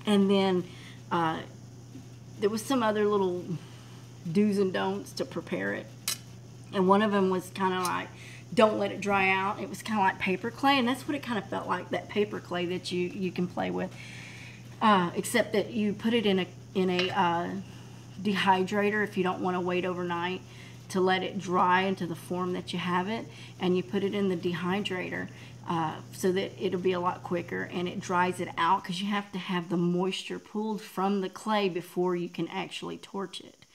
and then there was some other little do's and don'ts to prepare it. And one of them was kind of like, don't let it dry out. It was kind of like paper clay, and that's what it kind of felt like, that paper clay that you can play with. Except that you put it in a dehydrator if you don't want to wait overnight to let it dry into the form that you have it, and you put it in the dehydrator so that it'll be a lot quicker, and it dries it out because you have to have the moisture pulled from the clay before you can actually torch it.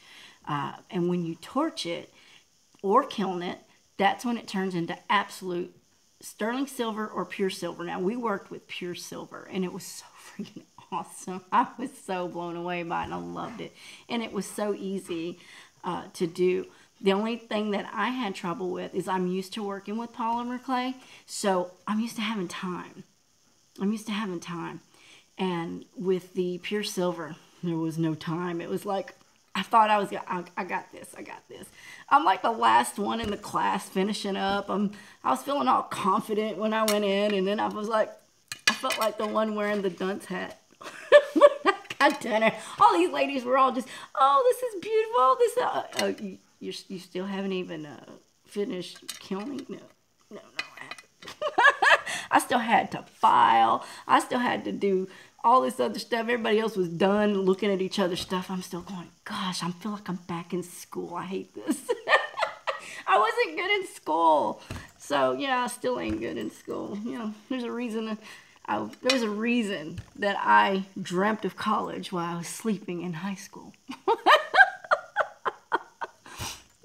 And when you torch it or kiln it, that's when it turns into absolute sterling silver or pure silver. Now, we worked with pure silver, and it was so freaking awesome. I was so blown away by it, and I loved it. And it was so easy to do. The only thing that I had trouble with is I'm used to working with polymer clay, so I'm used to having time. And with the pure silver, there was no time. It was like, I thought I got this. I'm like the last one in the class finishing up. I was feeling all confident when I went in, and then I felt like the one wearing the dunce hat. When I got done, all these ladies were all just, oh, this is beautiful. You still haven't even finished kilning? No, I haven't. I still had to file. I still had to do all this other stuff. Everybody else was done looking at each other's stuff. I'm still going, gosh, I feel like I'm back in school. I hate this. I wasn't good in school. So, yeah, I still ain't good in school. You know, there's a reason that I dreamt of college while I was sleeping in high school.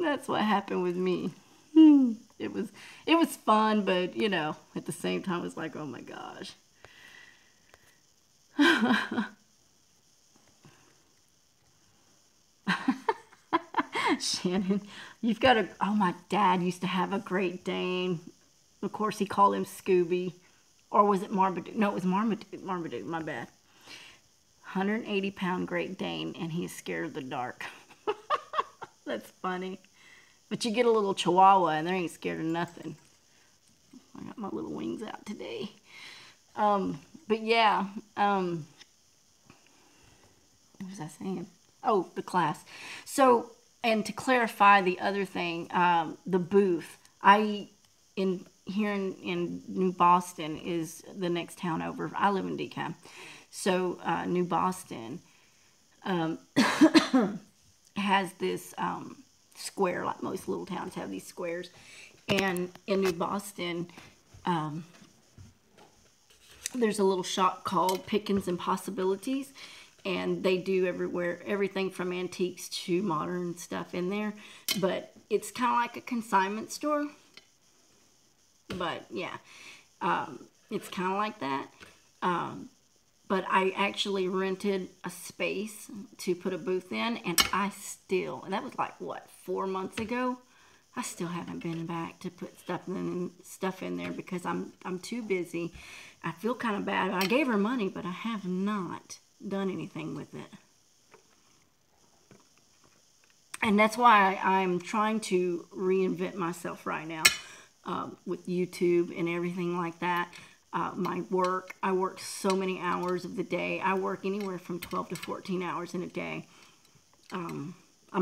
That's what happened with me. It was fun, but, you know, at the same time, it was like, oh my gosh. Shannon, you've got oh, my dad used to have a Great Dane. Of course, he called him Scooby. Or was it Marmaduke? No, it was Marmaduke. Marmaduke, my bad. 180-pound Great Dane, and he's scared of the dark. That's funny. But you get a little Chihuahua, and they ain't scared of nothing. I got my little wings out today. But yeah, what was I saying? Oh, the class. So, and to clarify the other thing, the booth. Here in New Boston is the next town over. I live in DeKalb. So, New Boston has this square, like most little towns have these squares. And in New Boston, there's a little shop called Pickens and Possibilities, and they do everything from antiques to modern stuff in there. But it's kind of like a consignment store. But yeah, it's kind of like that. But I actually rented a space to put a booth in, and and that was like, what, 4 months ago? I still haven't been back to put stuff in there because I'm too busy. I feel kind of bad. I gave her money, but I have not done anything with it. And that's why I'm trying to reinvent myself right now with YouTube and everything like that. My work, I work so many hours of the day. I work anywhere from 12 to 14 hours in a day. I'm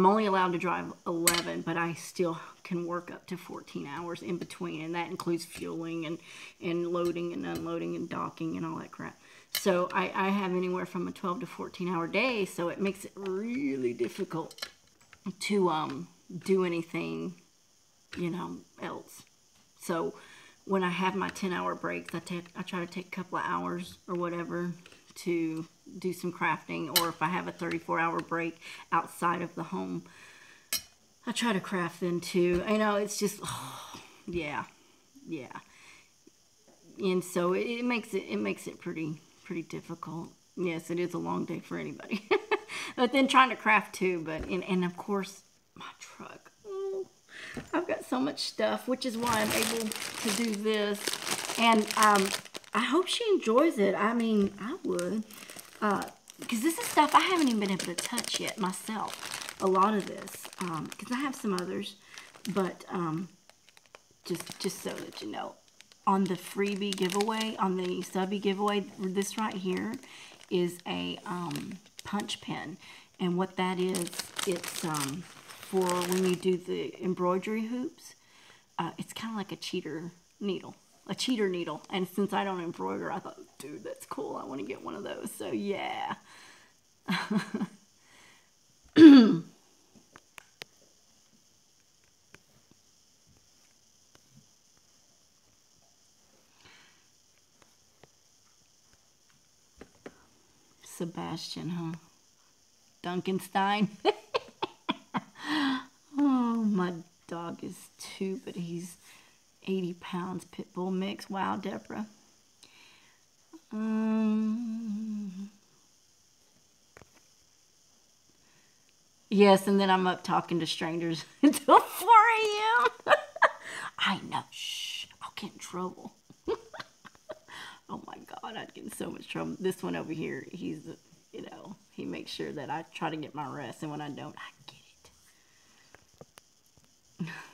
only allowed to drive 11, but I still can work up to 14 hours in between, and that includes fueling and loading and unloading and docking and all that crap. So I have anywhere from a 12 to 14 hour day, so it makes it really difficult to do anything, you know, else. So when I have my 10-hour breaks, I try to take a couple of hours or whatever to do some crafting, or if I have a 34-hour break outside of the home, I try to craft then too. You know, it's just, yeah. And so it makes it pretty difficult. Yes, it is a long day for anybody. But then trying to craft too, and of course my truck. I've got so much stuff, which is why I'm able to do this. And I hope she enjoys it. I mean, I would. Because this is stuff I haven't even been able to touch yet myself. A lot of this. Because I have some others. But just so that you know. On the freebie giveaway, on the subby giveaway, this right here is a punch pen. And what that is, it's for when you do the embroidery hoops. It's kind of like a cheater needle. And since I don't embroider, I thought, dude, that's cool. I want to get one of those. So yeah. Sebastian, huh? Duncanstein. Oh, my dog is 2, but he's 80 pounds, pit bull mix. Wow, Deborah. Yes, and then I'm up talking to strangers until 4 a.m. I know. Shh, I'll get in trouble. Oh my God, I'd get in so much trouble. This one over here, he's, you know, he makes sure that I try to get my rest, and when I don't, I get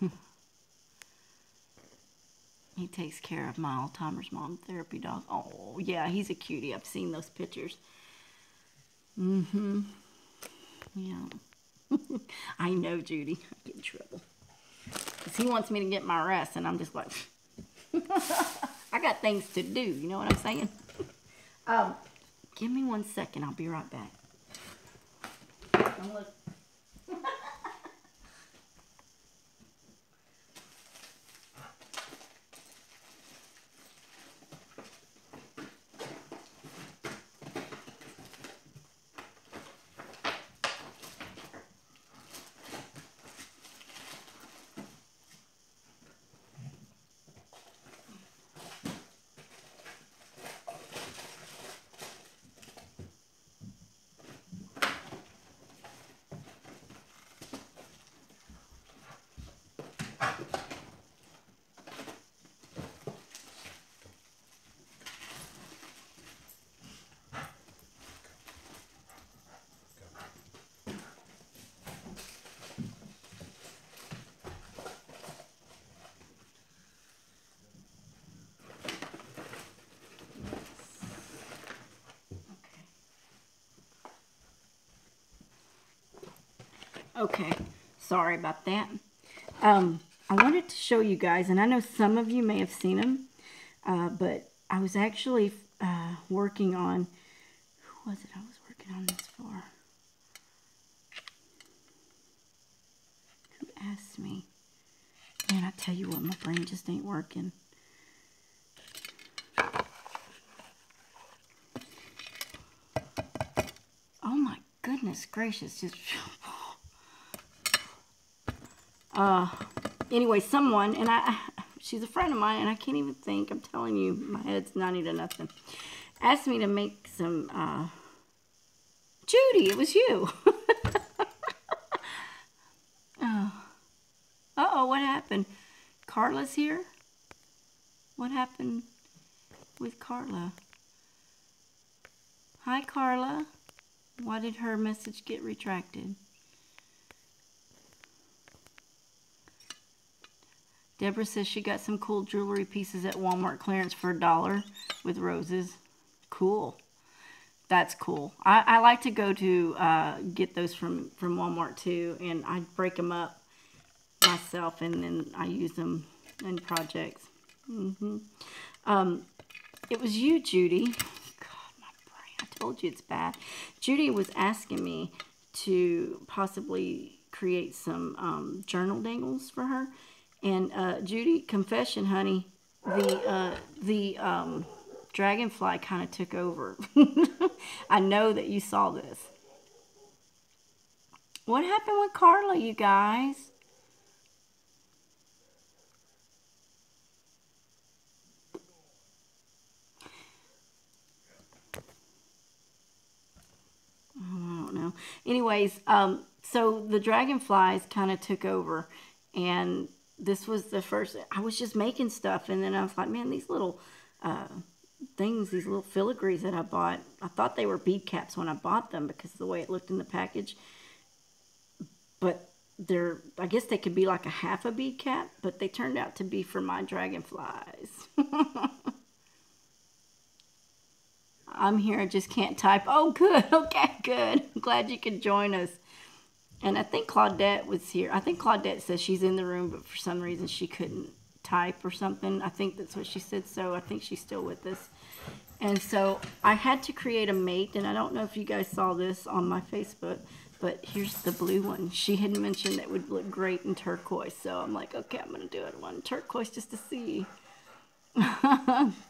it. He takes care of my Alzheimer's mom therapy dog. Oh, yeah, he's a cutie. I've seen those pictures. Yeah. I know, Judy. I get in trouble. Because he wants me to get my rest, and I'm just like, I got things to do. You know what I'm saying? Give me 1 second. I'll be right back. Don't look. Okay, sorry about that. I wanted to show you guys, and I know some of you may have seen them, but I was actually working on, who was it I was working on this for? Who asked me? Man, I tell you what, my brain just ain't working. Oh my goodness gracious, just... Anyway, someone, and she's a friend of mine, and I can't even think, I'm telling you, my head's 90 to nothing, asked me to make some, Judy, it was you. Uh-oh, what happened? Carla's here? What happened with Carla? Hi, Carla. Why did her message get retracted? Deborah says she got some cool jewelry pieces at Walmart clearance for $1 with roses. Cool. That's cool. I like to go to get those from Walmart too, and I break them up myself, and then I use them in projects. It was you, Judy. God, my brain. I told you it's bad. Judy was asking me to possibly create some journal dangles for her. And Judy, confession, honey, the dragonfly kind of took over. I know that you saw this. What happened with Carla, you guys? I don't know. Anyways, so the dragonflies kind of took over, and this was the first, I was just making stuff, and then I was like, man, these little things, these little filigrees that I bought, I thought they were bead caps when I bought them because of the way it looked in the package, but they're, I guess they could be like a half a bead cap, but they turned out to be for my dragonflies. I'm here, I just can't type. Oh, good. Okay, good. I'm glad you could join us. And I think Claudette was here. I think Claudette says she's in the room, but for some reason she couldn't type or something. I think that's what she said, so I think she's still with us. And so I had to create a mate, and I don't know if you guys saw this on my Facebook, but here's the blue one. She had mentioned it would look great in turquoise, so I'm like, okay, I'm going to do it one turquoise just to see.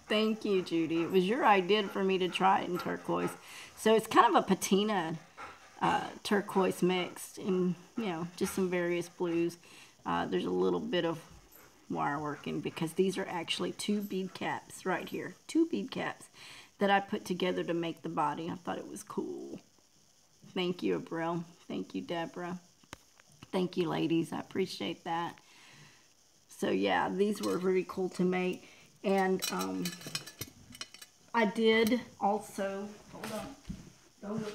Thank you, Judy. It was your idea for me to try it in turquoise. So it's kind of a patina turquoise mixed in, you know, just some various blues. There's a little bit of wire working because these are actually 2 bead caps right here. 2 bead caps that I put together to make the body. I thought it was cool. Thank you, Abril. Thank you, Deborah. Thank you, ladies. I appreciate that. So yeah, these were really cool to make. And I did also, hold on, don't look.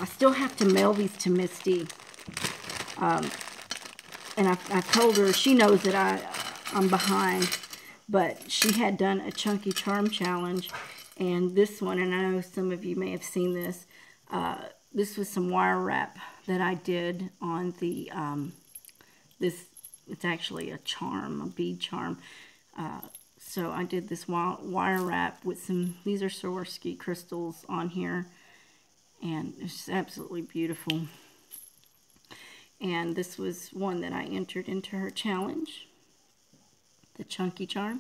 I still have to mail these to Misty. And I told her, she knows that I'm behind, but she had done a Chunky Charm Challenge, and this one, and I know some of you may have seen this, this was some wire wrap that I did on the, it's actually a charm, a bead charm. So I did this wire wrap with some, these are Swarovski crystals on here, and it's absolutely beautiful. And this was one that I entered into her challenge, the Chunky Charm.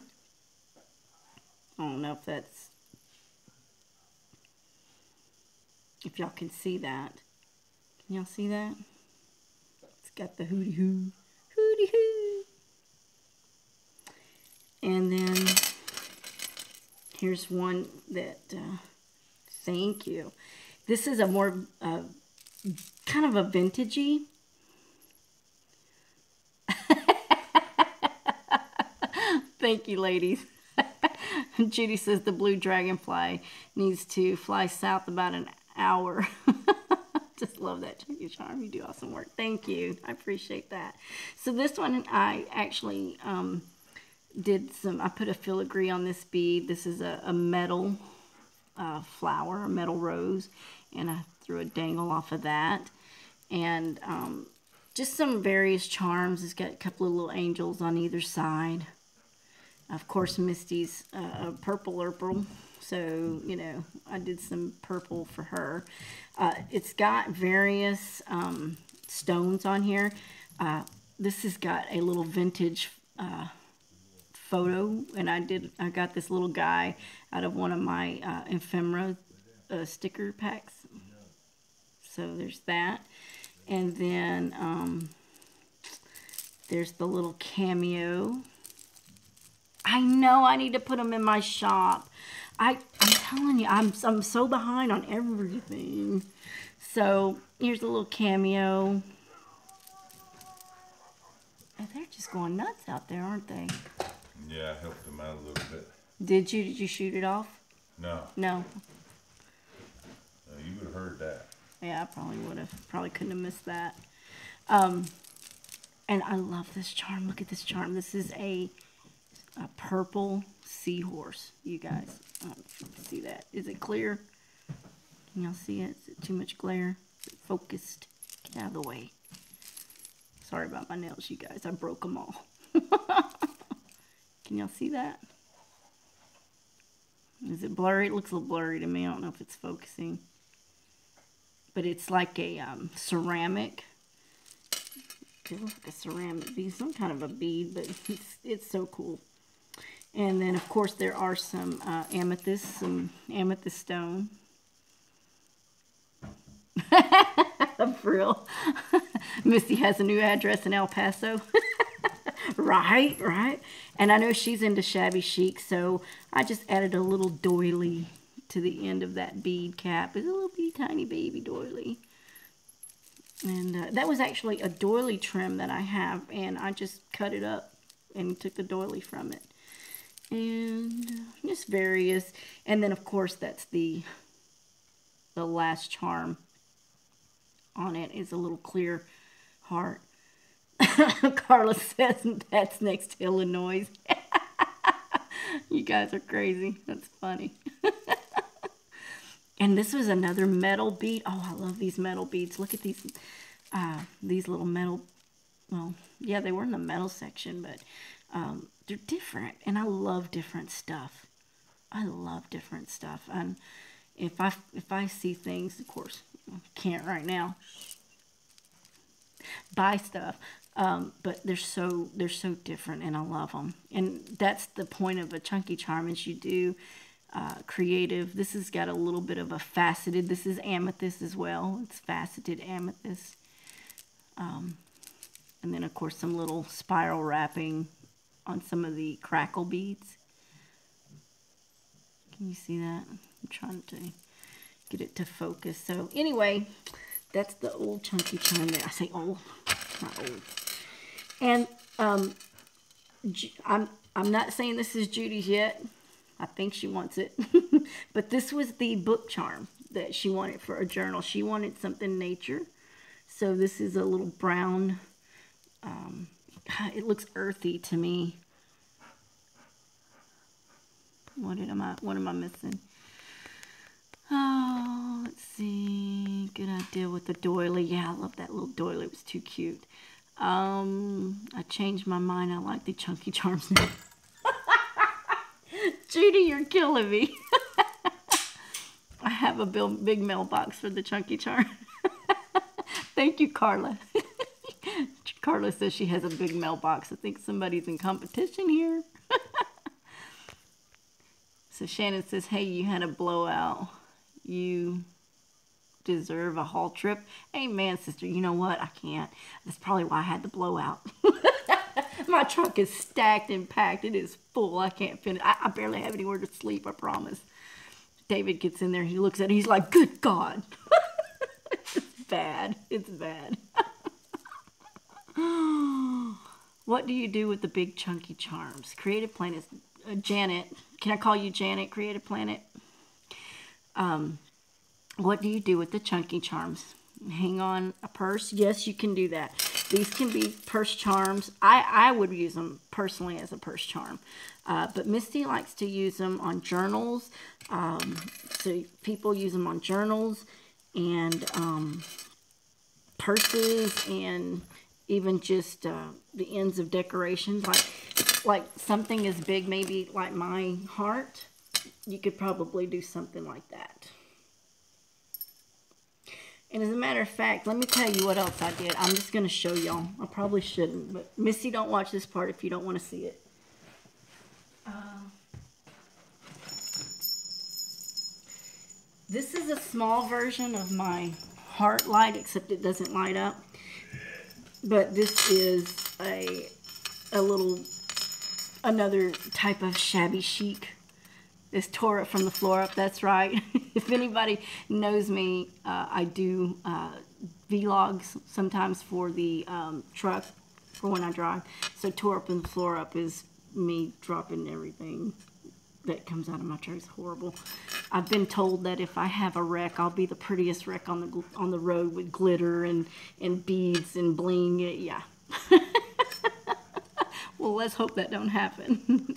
I don't know if y'all can see that. Can y'all see that? It's got the hooty hoo, hooty hoo. And then here's one that, thank you. This is a more, kind of a vintagey. Thank you, ladies. Judy says the blue dragonfly needs to fly south about an hour. Just love that Chunky Charm. You do awesome work. Thank you. I appreciate that. So this one I actually did some, I put a filigree on this bead. This is a metal flower, a metal rose, and I threw a dangle off of that. And just some various charms. It's got a couple of little angels on either side. Of course, Misty's purple, so, you know, I did some purple for her. It's got various stones on here. This has got a little vintage photo, and I got this little guy out of one of my ephemera sticker packs. So there's that. And then there's the little cameo. I know I need to put them in my shop. I'm telling you, I'm so behind on everything. So here's a little cameo. And they're just going nuts out there, aren't they? Yeah, I helped them out a little bit. Did you? Did you shoot it off? No. No. You would have heard that. Yeah, I probably would have. Probably couldn't have missed that. And I love this charm. Look at this charm. This is a purple seahorse, you guys. I don't know if you can see that. Is it clear? Can y'all see it? Is it too much glare? Is it focused? Get out of the way. Sorry about my nails, you guys. I broke them all. Can y'all see that? Is it blurry? It looks a little blurry to me. I don't know if it's focusing. But it's like a ceramic. It looks like a ceramic bead. Some kind of a bead, but it's so cool. And then, of course, there are some amethyst stone. For real. Missy has a new address in El Paso. Right. And I know she's into shabby chic, so I just added a little doily to the end of that bead cap. It's a little bitty tiny baby doily. And that was actually a doily trim that I have, and I just cut it up and took the doily from it. And just various. And then, of course, that's the last charm on it is a little clear heart. Carla says that's next to Illinois. You guys are crazy. That's funny. And this was another metal bead. Oh, I love these metal beads. Look at these little metal. Well, yeah, they were in the metal section, but they're different. And I love different stuff. I love different stuff. And if I see things, of course, I can't right now buy stuff. But they're so different, and I love them. And that's the point of a chunky charm, is you do creative. This has got a little bit of a faceted. This is amethyst as well. It's faceted amethyst. And then, of course, some little spiral wrapping on some of the crackle beads. Can you see that? I'm trying to get it to focus. So anyway, that's the old chunky charm there. I say old, not old. And I'm not saying this is Judy's yet. I think she wants it. But this was the book charm that she wanted for a journal. She wanted something nature. So this is a little brown. It looks earthy to me. What am I missing? Oh, let's see. Good idea with the doily. Yeah, I love that little doily. It was too cute. I changed my mind. I like the chunky charms now. Judy, you're killing me. I have a big mailbox for the chunky charm. Thank you, Carla. Carla says she has a big mailbox. I think somebody's in competition here. So Shannon says, hey, you had a blowout. You deserve a haul trip. Amen, sister. You know what? I can't. That's probably why I had the blowout. My trunk is stacked and packed. It is full. I can't finish. I barely have anywhere to sleep, I promise. David gets in there. He looks at it. He's like, good God. It's bad. It's bad. What do you do with the big chunky charms? Creative Planet. Janet. Can I call you Janet, Creative Planet? What do you do with the chunky charms? Hang on a purse? Yes, you can do that. These can be purse charms. I would use them personally as a purse charm. But Misty likes to use them on journals. So people use them on journals and purses, and even just the ends of decorations. Like something as big, maybe like my heart. You could probably do something like that. And as a matter of fact, let me tell you what else I did. I'm just going to show y'all. I probably shouldn't, but Missy, don't watch this part if you don't want to see it. This is a small version of my heart light, except it doesn't light up. But this is another type of shabby chic. This tore it from the floor up, that's right. If anybody knows me, I do vlogs sometimes for the truck, for when I drive. So tore up and the floor up is me dropping everything that comes out of my truck. It's horrible. I've been told that if I have a wreck, I'll be the prettiest wreck on the road with glitter and beads and bling. Yeah. Well, let's hope that don't happen.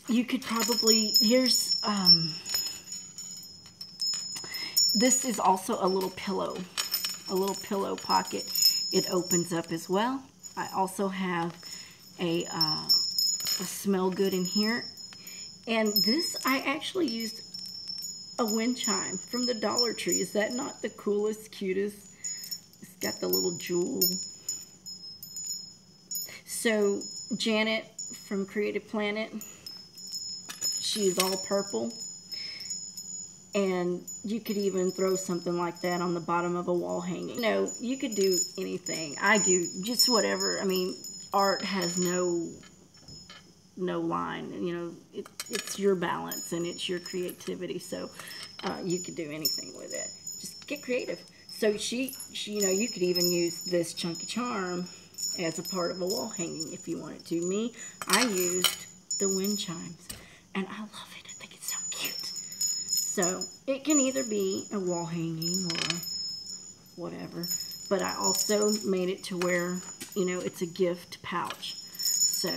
You could probably, here's, this is also a little pillow pocket. It opens up as well. I also have a smell good in here. And this, I actually used a wind chime from the Dollar Tree. Is that not the coolest, cutest? It's got the little jewel. So, Janet from Creative Planet, she's all purple. And you could even throw something like that on the bottom of a wall hanging. You know, you could do anything. I do just whatever. I mean, art has no line. You know, it's your balance and it's your creativity. So you could do anything with it. Just get creative. So she, you know, you could even use this chunky charm as a part of a wall hanging if you wanted to. Me, I used the wind chimes, and I love it. I think it's so cute. So it can either be a wall hanging or whatever, but I also made it to where, you know, it's a gift pouch. So,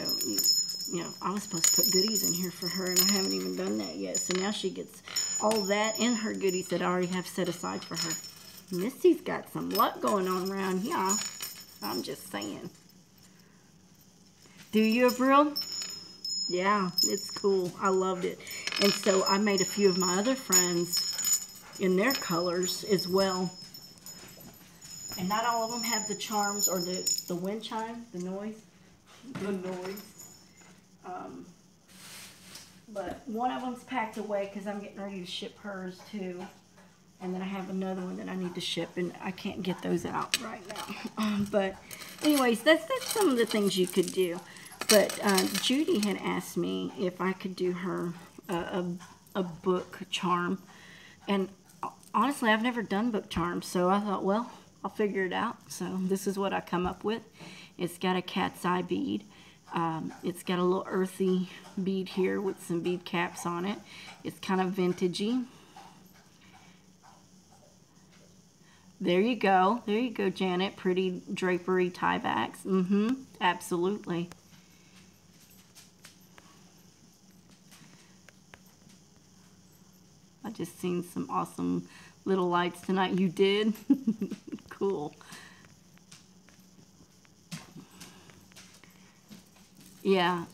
you know, I was supposed to put goodies in here for her, and I haven't even done that yet. So now she gets all that and her goodies that I already have set aside for her. Missy's got some luck going on around here. I'm just saying. Do you, Avril? Yeah, it's cool. I loved it. And so I made a few of my other friends in their colors as well. And not all of them have the charms or the wind chime, the noise. But one of them's packed away because I'm getting ready to ship hers too. And then I have another one that I need to ship, and I can't get those out right now. But anyways, that's some of the things you could do. But Judy had asked me if I could do her a book charm. And honestly, I've never done book charms, so I thought, well, I'll figure it out. So this is what I come up with. It's got a cat's eye bead. It's got a little earthy bead here with some bead caps on it. It's kind of vintagey. There you go. There you go, Janet. Pretty drapery tie backs. Absolutely. I just seen some awesome little lights tonight. You did? Cool. Yeah.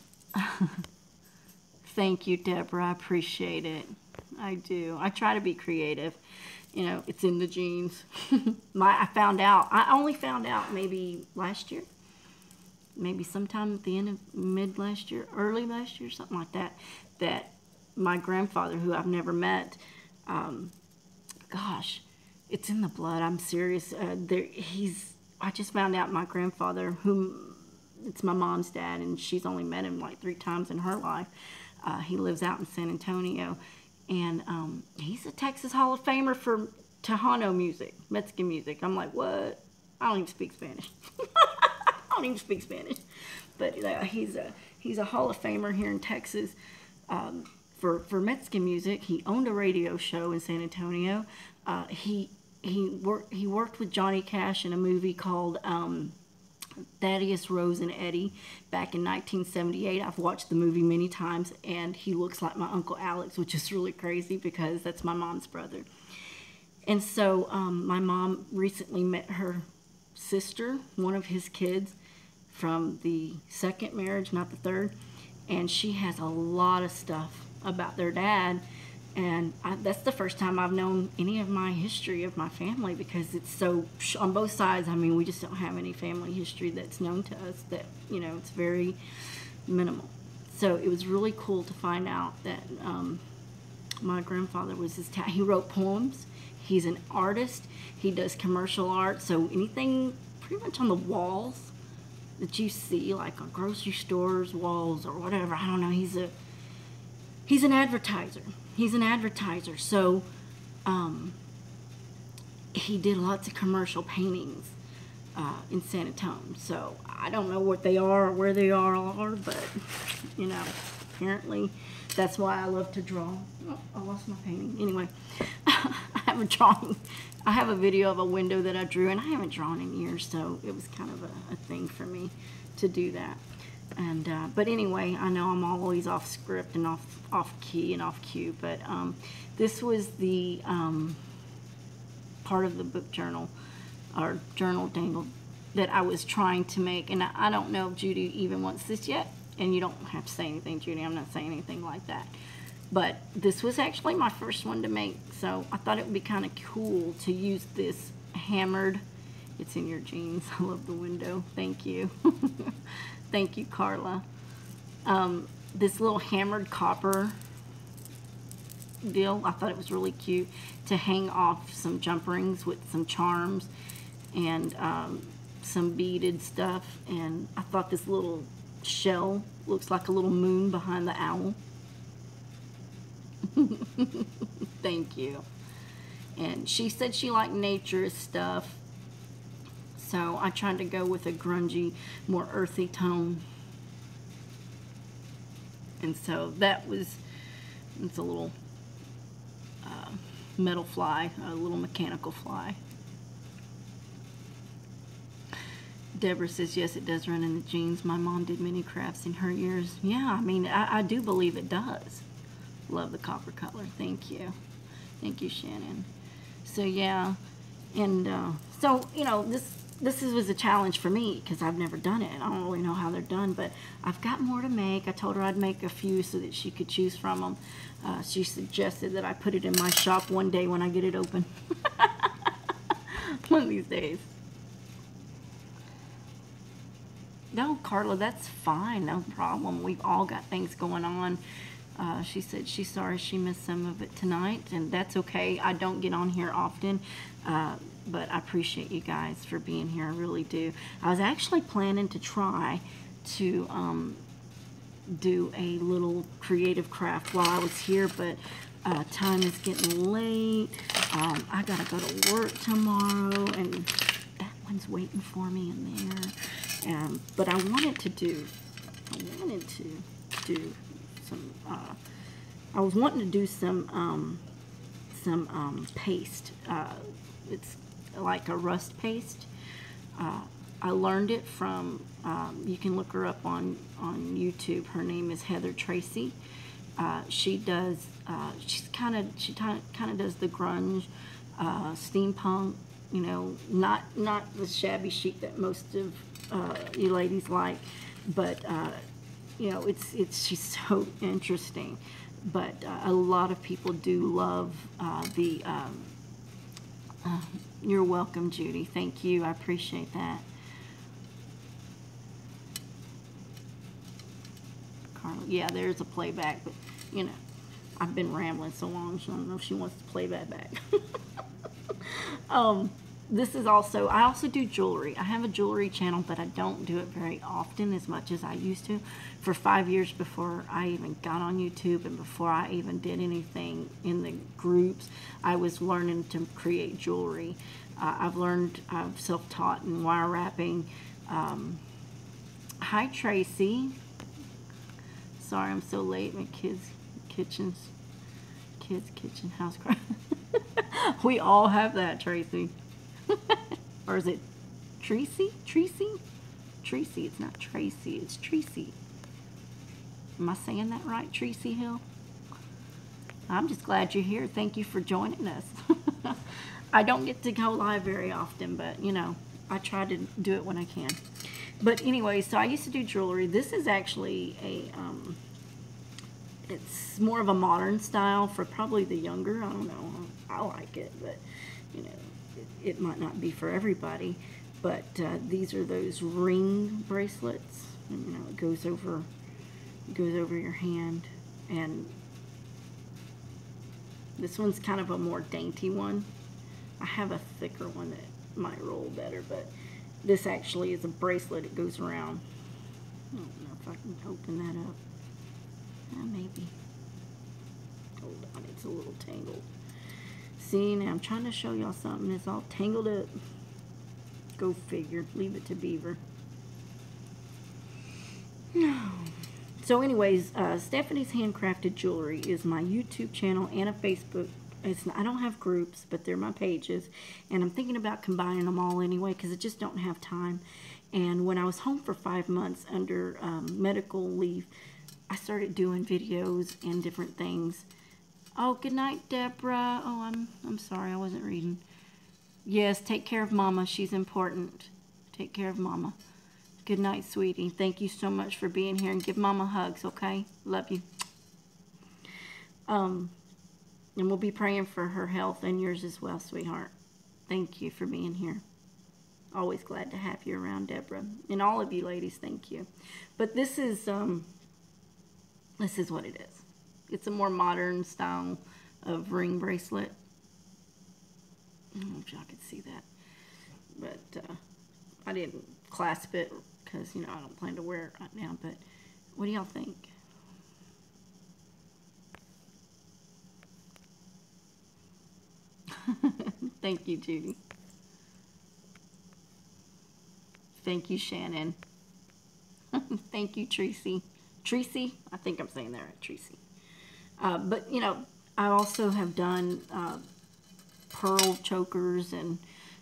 Thank you, Deborah. I appreciate it. I do. I try to be creative. You know, it's in the genes. I only found out maybe last year, maybe sometime at the end of mid last year, early last year, something like that, that my grandfather, who I've never met, gosh, it's in the blood. I'm serious. I just found out my grandfather, whom it's my mom's dad, and she's only met him like 3 times in her life. He lives out in San Antonio. And he's a Texas Hall of Famer for Tejano music, Mexican music. I'm like, what? I don't even speak Spanish. I don't even speak Spanish. But he's a Hall of Famer here in Texas for Mexican music. He owned a radio show in San Antonio. He worked with Johnny Cash in a movie called Thaddeus, Rose, and Eddie back in 1978. I've watched the movie many times, and he looks like my Uncle Alex, which is really crazy because that's my mom's brother. And so my mom recently met her sister, one of his kids, from the second marriage, not the third, and she has a lot of stuff about their dad. And that's the first time I've known any of my history of my family, because it's so, on both sides, I mean, we just don't have any family history that's known to us, that, you know, it's very minimal. So it was really cool to find out that my grandfather was he wrote poems. He's an artist. He does commercial art. So anything pretty much on the walls that you see, like on grocery stores, walls, or whatever, I don't know, he's an advertiser. He's an advertiser, so he did lots of commercial paintings in San Antonio. So I don't know what they are or where they are, but, you know, apparently that's why I love to draw. Oh, I lost my painting. Anyway, I have a drawing. I have a video of a window that I drew, and I haven't drawn in years, so it was kind of a thing for me to do that. And but anyway, I know I'm always off script and off key and off cue, but this was the part of the book journal, or journal dangle, that I was trying to make. And I don't know if Judy even wants this yet, and you don't have to say anything, Judy. I'm not saying anything like that. But this was actually my first one to make, so I thought it would be kind of cool to use this hammered. It's in your jeans. I love the window. Thank you. Thank you, Carla. This little hammered copper deal, I thought it was really cute to hang off some jump rings with some charms and some beaded stuff. And I thought this little shell looks like a little moon behind the owl. Thank you. And she said she liked nature stuff. so I tried to go with a grungy, more earthy tone. And so it's a little metal fly, a little mechanical fly. Deborah says, yes, it does run in the genes. My mom did many crafts in her years. Yeah, I mean, I do believe it does. Love the copper color. Thank you. Thank you, Shannon. So, yeah. And so, you know, this was a challenge for me because I've never done it. I don't really know how they're done, but I've got more to make. I told her I'd make a few so that she could choose from them. She suggested that I put it in my shop one day when I get it open. One of these days. No, Carla, that's fine. No problem. We've all got things going on. She said she's sorry she missed some of it tonight, and that's okay. I don't get on here often, but I appreciate you guys for being here. I really do. I was actually planning to try to do a little creative craft while I was here, but time is getting late. I gotta go to work tomorrow, and that one's waiting for me in there. But I wanted to do some, I was wanting to do some paste. It's like a rust paste. I learned it from, you can look her up on YouTube. Her name is Heather Tracy. She does, she kind of does the grunge, steampunk, you know, not the shabby chic that most of you ladies like, but you know, she's so interesting. But a lot of people do love the. You're welcome, Judy. Thank you. I appreciate that. Carla, yeah, there's a playback, but you know, I've been rambling so long, so I don't know if she wants to play that back. This is also, I also do jewelry. I have a jewelry channel, but I don't do it very often as much as I used to. For 5 years before I even got on YouTube and before I even did anything in the groups, I was learning to create jewelry. I've self-taught in wire wrapping. Hi, Tracy. Sorry I'm so late. My kids' kitchen house craft. We all have that, Tracy. Or is it Tracy? Tracy? Tracy. It's not Tracy. It's Tracy. Am I saying that right, Tracy Hill? I'm just glad you're here. Thank you for joining us. I don't get to go live very often, but, you know, I try to do it when I can. But anyway, so I used to do jewelry. This is actually a, it's more of a modern style for probably the younger. I don't know. I like it, but, you know, it might not be for everybody. But these are those ring bracelets. And, you know, it goes over your hand. And this one's kind of a more dainty one. I have a thicker one that might roll better, but this actually is a bracelet. It goes around. I don't know if I can open that up. Maybe. Hold on, it's a little tangled. See, now I'm trying to show y'all something. It's all tangled up. Go figure. Leave it to Beaver. So anyways, Stephanie's Handcrafted Jewelry is my YouTube channel and a Facebook. I don't have groups, but they're my pages. And I'm thinking about combining them all anyway because I just don't have time. And when I was home for 5 months under medical leave, I started doing videos and different things. Oh, good night, Deborah. Oh, I'm sorry, I wasn't reading. Yes, take care of Mama. She's important. Take care of Mama. Good night, sweetie. Thank you so much for being here, and give Mama hugs, okay? Love you. And we'll be praying for her health and yours as well, sweetheart. Thank you for being here. Always glad to have you around, Deborah. And all of you ladies, thank you. But this is what it is. It's a more modern style of ring bracelet. I don't know if y'all could see that. But I didn't clasp it because, you know, I don't plan to wear it right now. But what do y'all think? Thank you, Judy. Thank you, Shannon. Thank you, Tracy. Tracy? I think I'm saying that right, Tracy. But, you know, I also have done pearl chokers and,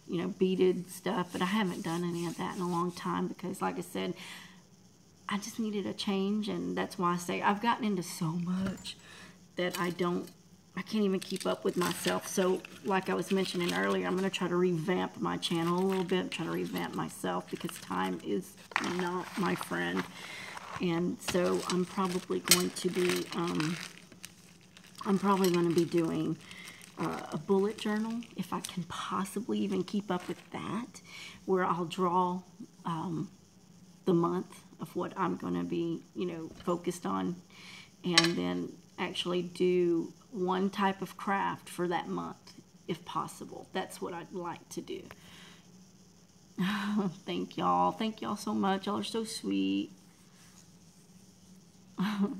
you know, beaded stuff, but I haven't done any of that in a long time because, like I said, I just needed a change, and that's why I say I've gotten into so much that I can't even keep up with myself. So, like I was mentioning earlier, I'm going to try to revamp my channel a little bit, try to revamp myself because time is not my friend. And so I'm probably going to be, doing a bullet journal, if I can possibly even keep up with that, where I'll draw the month of what I'm going to be, you know, focused on, and then actually do one type of craft for that month, if possible. That's what I'd like to do. Thank y'all. Thank y'all so much. Y'all are so sweet.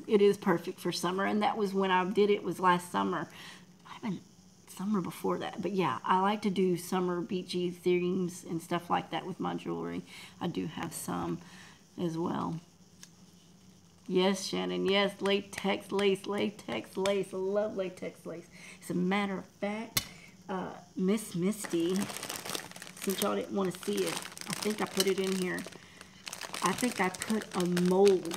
It is perfect for summer, and that was when I did it, was last summer. Might have been summer before that, but yeah, I like to do summer beachy themes and stuff like that with my jewelry. I do have some as well. Yes, Shannon, yes, latex lace, latex lace. I love latex lace. As a matter of fact, Miss Misty, since y'all didn't want to see it, I think I put it in here. I think I put a mold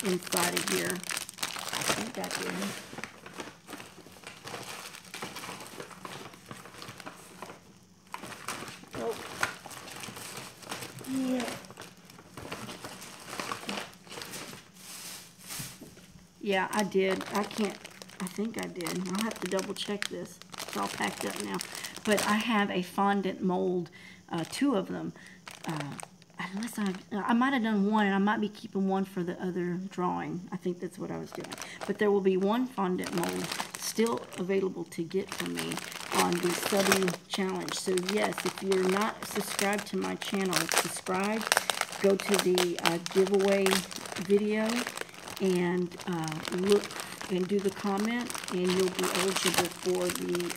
inside of here. I think I did. Oh. Yeah. Yeah, I did. I think I did. I'll have to double check this. It's all packed up now. But I have a fondant mold, 2 of them. Unless I might have done one, and I might be keeping one for the other drawing. I think that's what I was doing. But there will be one fondant mold still available to get from me on the Subbie challenge. So yes, if you're not subscribed to my channel, subscribe. Go to the giveaway video and look and do the comment, and you'll be eligible for the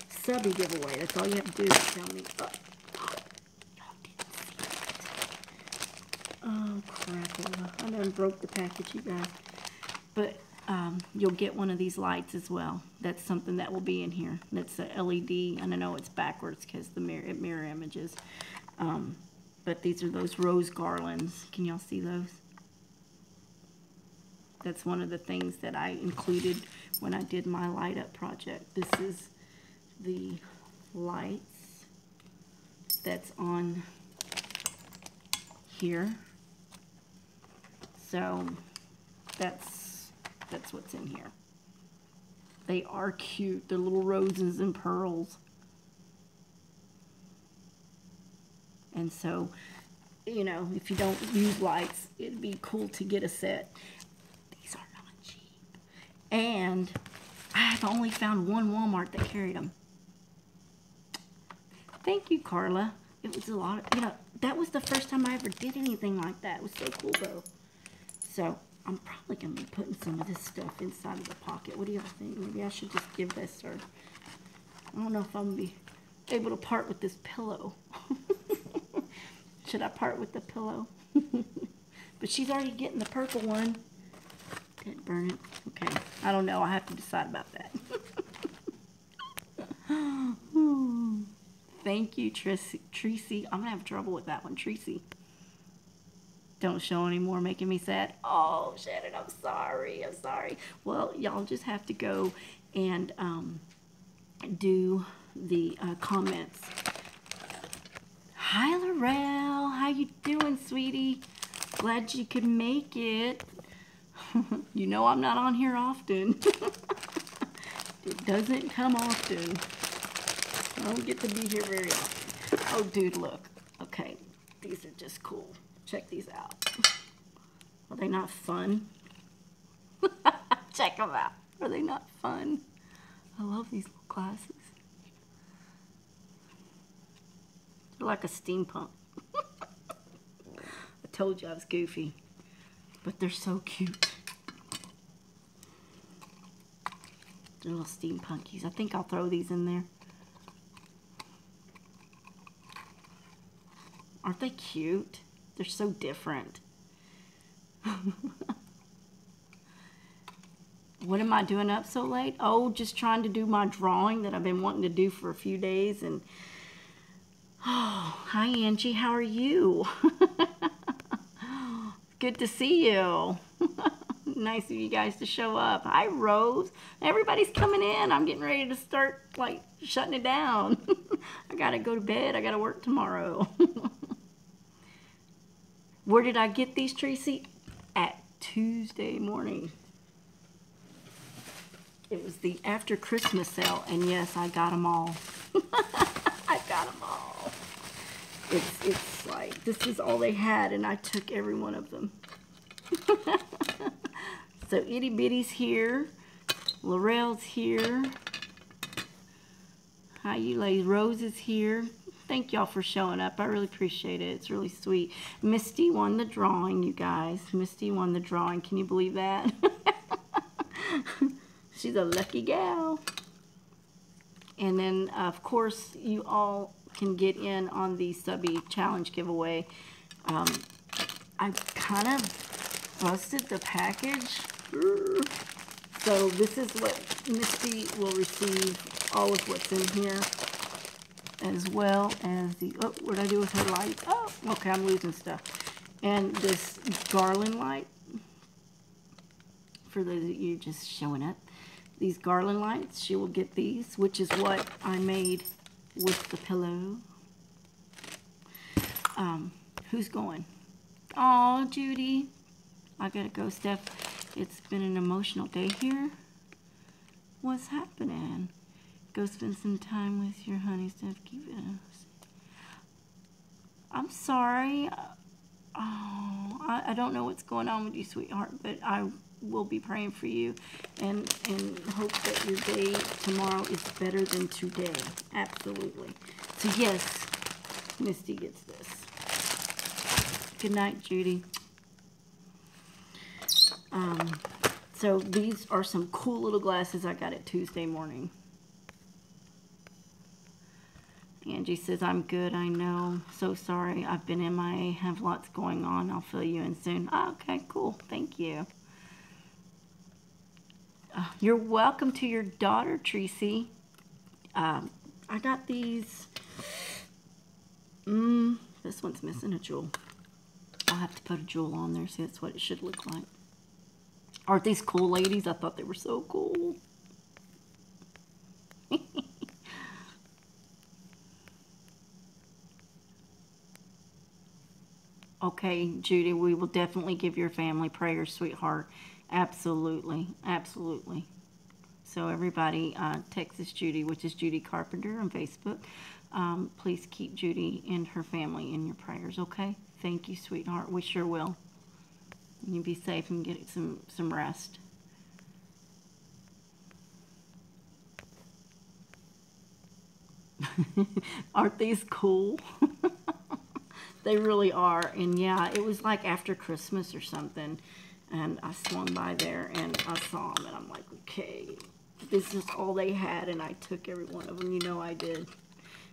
Subbie giveaway. That's all you have to do is tell me. Oh, crap. I done broke the package, you guys. But you'll get one of these lights as well. That's something that will be in here. That's a LED. And I know it's backwards because it mirror images. But these are those rose garlands. Can y'all see those? That's one of the things that I included when I did my light up project. This is the lights that's on here. So that's what's in here. They are cute. They're little roses and pearls. And so, you know, if you don't use lights, it'd be cool to get a set. These are not cheap. And I have only found one Walmart that carried them. Thank you, Carla. It was a lot of, you know, that was the first time I ever did anything like that. It was so cool, though. So, I'm probably going to be putting some of this stuff inside of the pocket. What do y'all think? Maybe I should just give this her. I don't know if I'm going to be able to part with this pillow. Should I part with the pillow? But she's already getting the purple one. Didn't burn it. Okay. I don't know. I have to decide about that. Thank you, Tracy. I'm going to have trouble with that one, Tracy. Don't show anymore, making me sad. Oh, Shannon, I'm sorry. I'm sorry. Well, y'all just have to go and do the comments. Hi, Laurel. How you doing, sweetie? Glad you could make it. You know I'm not on here often. It doesn't come often. I don't get to be here very often. Oh, dude, look. Okay, these are just cool. Check these out. Are they not fun? Check them out. Are they not fun? I love these little glasses. They're like a steampunk. I told you I was goofy. But they're so cute. They're little steampunkies. I think I'll throw these in there. Aren't they cute? They're so different. What am I doing up so late? Oh, just trying to do my drawing that I've been wanting to do for a few days. And oh, hi Angie, how are you? Good to see you. Nice of you guys to show up. Hi Rose. Everybody's coming in. I'm getting ready to start like shutting it down. I gotta go to bed. I gotta work tomorrow. Where did I get these, Tracy? At Tuesday morning. It was the after Christmas sale, and yes, I got them all. I got them all. It's like, this is all they had, and I took every one of them. So Itty Bitty's here. Laurel's here. Hi, you ladies. Rose is here. Thank y'all for showing up. I really appreciate it. It's really sweet. Misty won the drawing, you guys. Misty won the drawing. Can you believe that? She's a lucky gal. And then, of course, you all can get in on the Subbie challenge giveaway. I kind of busted the package. So this is what Misty will receive, all of what's in here, as well as the, oh, what did I do with her light? Oh, okay, I'm losing stuff. And this garland light, for those of you just showing up. These garland lights, she will get these, which is what I made with the pillow. Who's going? Oh, Judy. I gotta go, Steph. It's been an emotional day here. What's happening? Go spend some time with your honey, Steph. Keep it. I'm sorry. Oh, I don't know what's going on with you, sweetheart, but I will be praying for you and hope that your day tomorrow is better than today. Absolutely. So yes, Misty gets this. Good night, Judy. So these are some cool little glasses I got at Tuesday morning. Angie says, I'm good, I know. So sorry, I've been MIA, have lots going on. I'll fill you in soon. Oh, okay, cool. Thank you. You're welcome to your daughter, Tracy. I got these. This one's missing a jewel. I'll have to put a jewel on there, so that's what it should look like. Aren't these cool, ladies? I thought they were so cool. Okay, Judy, we will definitely give your family prayers, sweetheart. Absolutely, absolutely. So everybody, Texas Judy, which is Judy Carpenter on Facebook, please keep Judy and her family in your prayers, okay? Thank you, sweetheart. We sure will. You be safe and get some rest. Aren't these cool? They really are. And yeah, it was like after Christmas or something, and I swung by there and I saw them, and I'm like, okay, this is all they had, and I took every one of them. You know I did,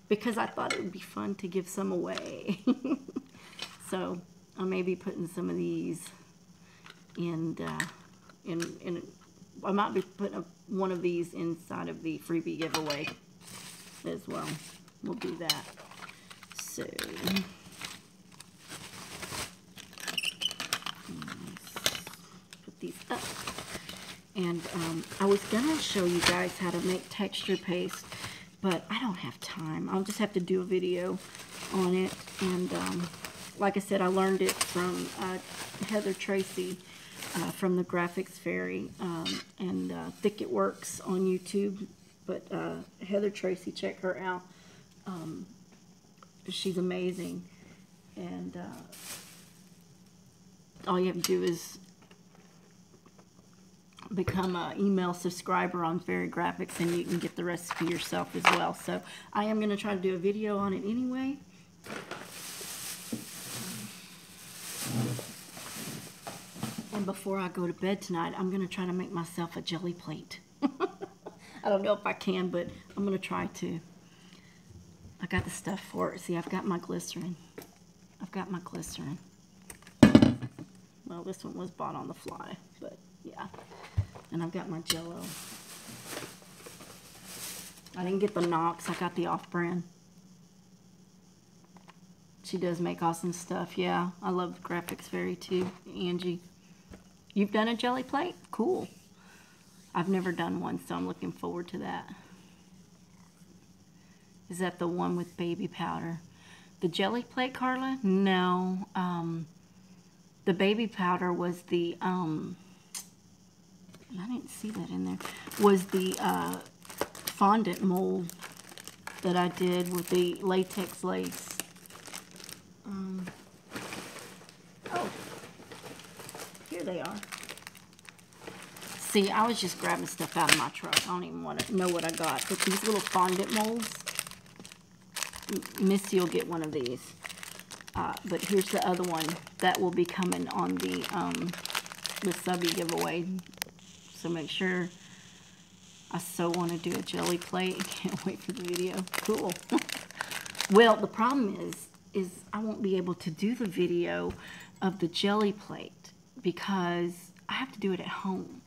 because I thought it would be fun to give some away. So I may be putting some of these in I might be putting one of these inside of the freebie giveaway as well. We'll do that. So put these up. And I was gonna show you guys how to make texture paste, but I don't have time. I'll just have to do a video on it. And like I said, I learned it from Heather Tracy from the Graphics Fairy, and Thick It Works on YouTube. But Heather Tracy, check her out. She's amazing. And all you have to do is become an email subscriber on Fairy Graphics, and you can get the recipe yourself as well. So I am going to try to do a video on it anyway. And before I go to bed tonight, I'm going to try to make myself a jelly plate. I don't know if I can, but I'm going to try to. I got the stuff for it. See, I've got my glycerin. I've got my glycerin. Well, this one was bought on the fly, but yeah. And I've got my Jell-O. I didn't get the Knox, I got the off-brand. She does make awesome stuff, yeah. I love Graphics Fairy too, Angie. You've done a jelly plate? Cool. I've never done one, so I'm looking forward to that. Is that the one with baby powder? The jelly plate, Carla? No. The baby powder was the, I didn't see that in there, was the fondant mold that I did with the latex lace. Oh, here they are. See, I was just grabbing stuff out of my truck. I don't even want to know what I got. But these little fondant molds, Missy will get one of these. But here's the other one that will be coming on the Subbie giveaway. So make sure. I so want to do a jelly plate. I can't wait for the video. Cool. Well, the problem is I won't be able to do the video of the jelly plate because I have to do it at home.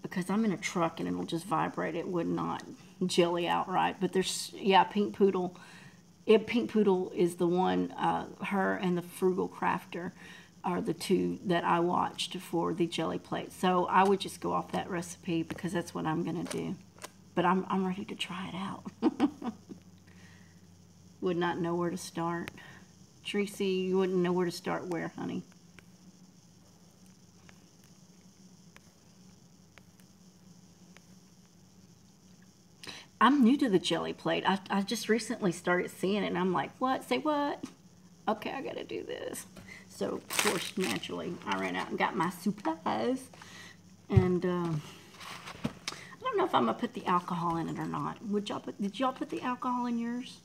Because I'm in a truck and it'll just vibrate. It would not jelly out right. But there's, yeah, Pink Poodle. Pink Poodle is the one, her and the Frugal Crafter are the two that I watched for the jelly plate. So I would just go off that recipe because that's what I'm going to do. But I'm ready to try it out. Would not know where to start. Tracy, you wouldn't know where to start where, honey? I'm new to the jelly plate. I just recently started seeing it, and I'm like, what? Say what? Okay, I got to do this. So, of course, naturally, I ran out and got my supplies. And I don't know if I'm going to put the alcohol in it or not. Did y'all put the alcohol in yours?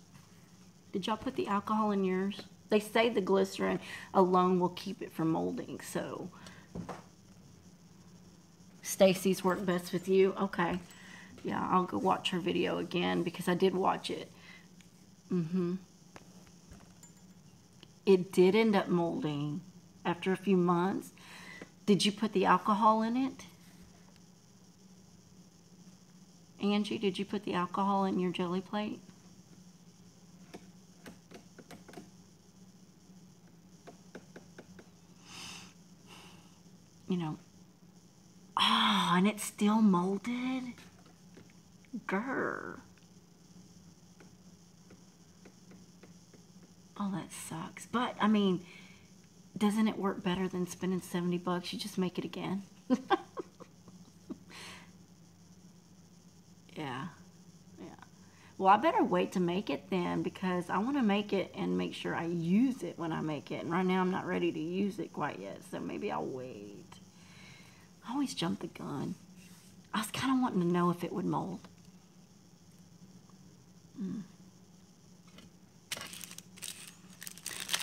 Did y'all put the alcohol in yours? They say the glycerin alone will keep it from molding, so. Stacy's worked best with you? Okay. Yeah, I'll go watch her video again because I did watch it. It did end up molding after a few months. Did you put the alcohol in it? Angie, did you put the alcohol in your jelly plate? You know. Oh, and it's still molded? Grr. Oh, that sucks. But, I mean, doesn't it work better than spending 70 bucks? You just make it again. Yeah. Yeah. Well, I better wait to make it then because I want to make it and make sure I use it when I make it. And right now I'm not ready to use it quite yet, so maybe I'll wait. I always jump the gun. I was kind of wanting to know if it would mold.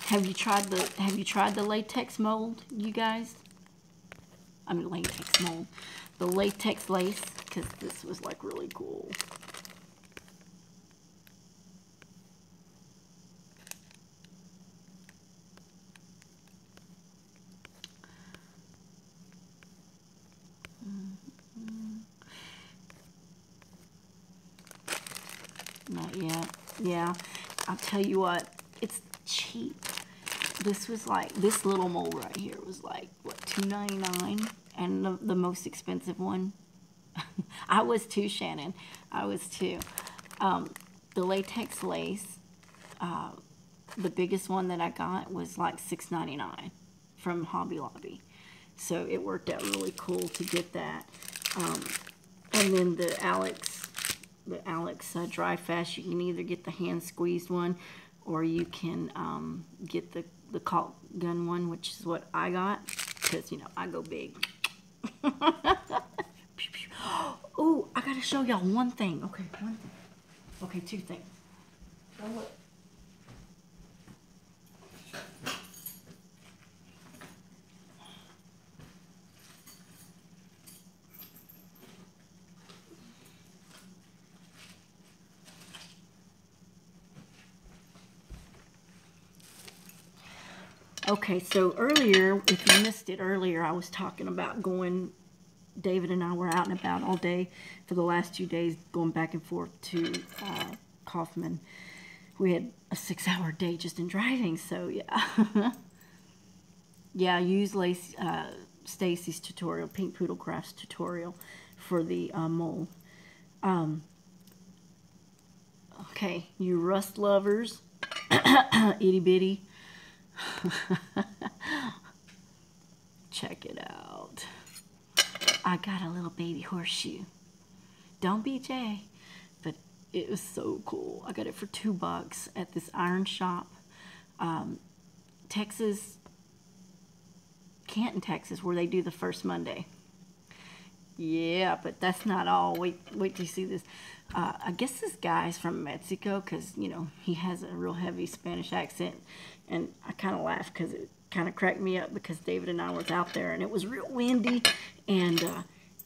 Have you tried the latex mold, you guys? I mean latex mold. The latex lace, because this was like really cool. Not yet. Yeah, I'll tell you what, it's cheap. This was like, this little mold right here was like, what, $2.99? And the most expensive one, I was too, Shannon. I was too. The latex lace, the biggest one that I got was like $6.99 from Hobby Lobby. So it worked out really cool to get that. And then the Alex Dry Fast, you can either get the hand squeezed one or you can get the caulk gun one, which is what I got because, you know, I go big. Oh, I gotta show y'all one thing. Okay, one thing. Okay, two things. Oh, look. Okay, so earlier, if you missed it earlier, I was talking about going, David and I were out and about all day for the last 2 days, going back and forth to Kaufman. We had a 6-hour day just in driving, so yeah. Yeah, I used Stacy's tutorial, Pink Poodle Crafts tutorial for the mold. Okay, you rust lovers, itty bitty. Check it out. I got a little baby horseshoe. Don't be Jay, but it was so cool. I got it for $2 at this iron shop, Canton, Texas, where they do the first Monday. Yeah, but that's not all. Wait till you see this. I guess this guy's from Mexico because, you know, he has a real heavy Spanish accent. And I kind of laughed because it kind of cracked me up because David and I was out there and it was real windy. And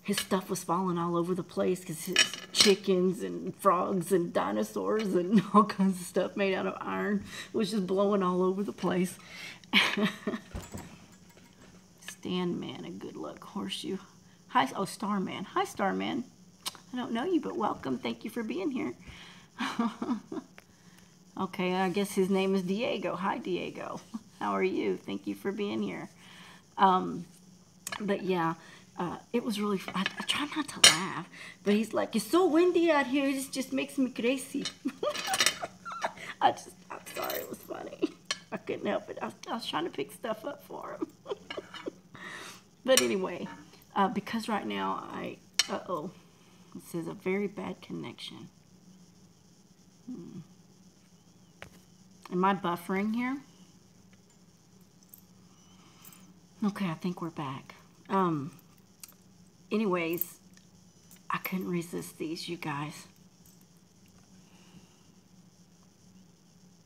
his stuff was falling all over the place because his chickens and frogs and dinosaurs and all kinds of stuff made out of iron was just blowing all over the place. Stand man, a good luck horseshoe. Hi, oh, Starman. Hi, Starman. I don't know you, but welcome. Thank you for being here. Okay, I guess his name is Diego. Hi, Diego. How are you? Thank you for being here. But yeah, it was really fun. I try not to laugh, but he's like, it's so windy out here. It just makes me crazy. I'm sorry. It was funny. I couldn't help it. I was trying to pick stuff up for him. But anyway, because right now uh-oh, it says a very bad connection. Am I buffering here? Okay, I think we're back. Anyways, I couldn't resist these, you guys.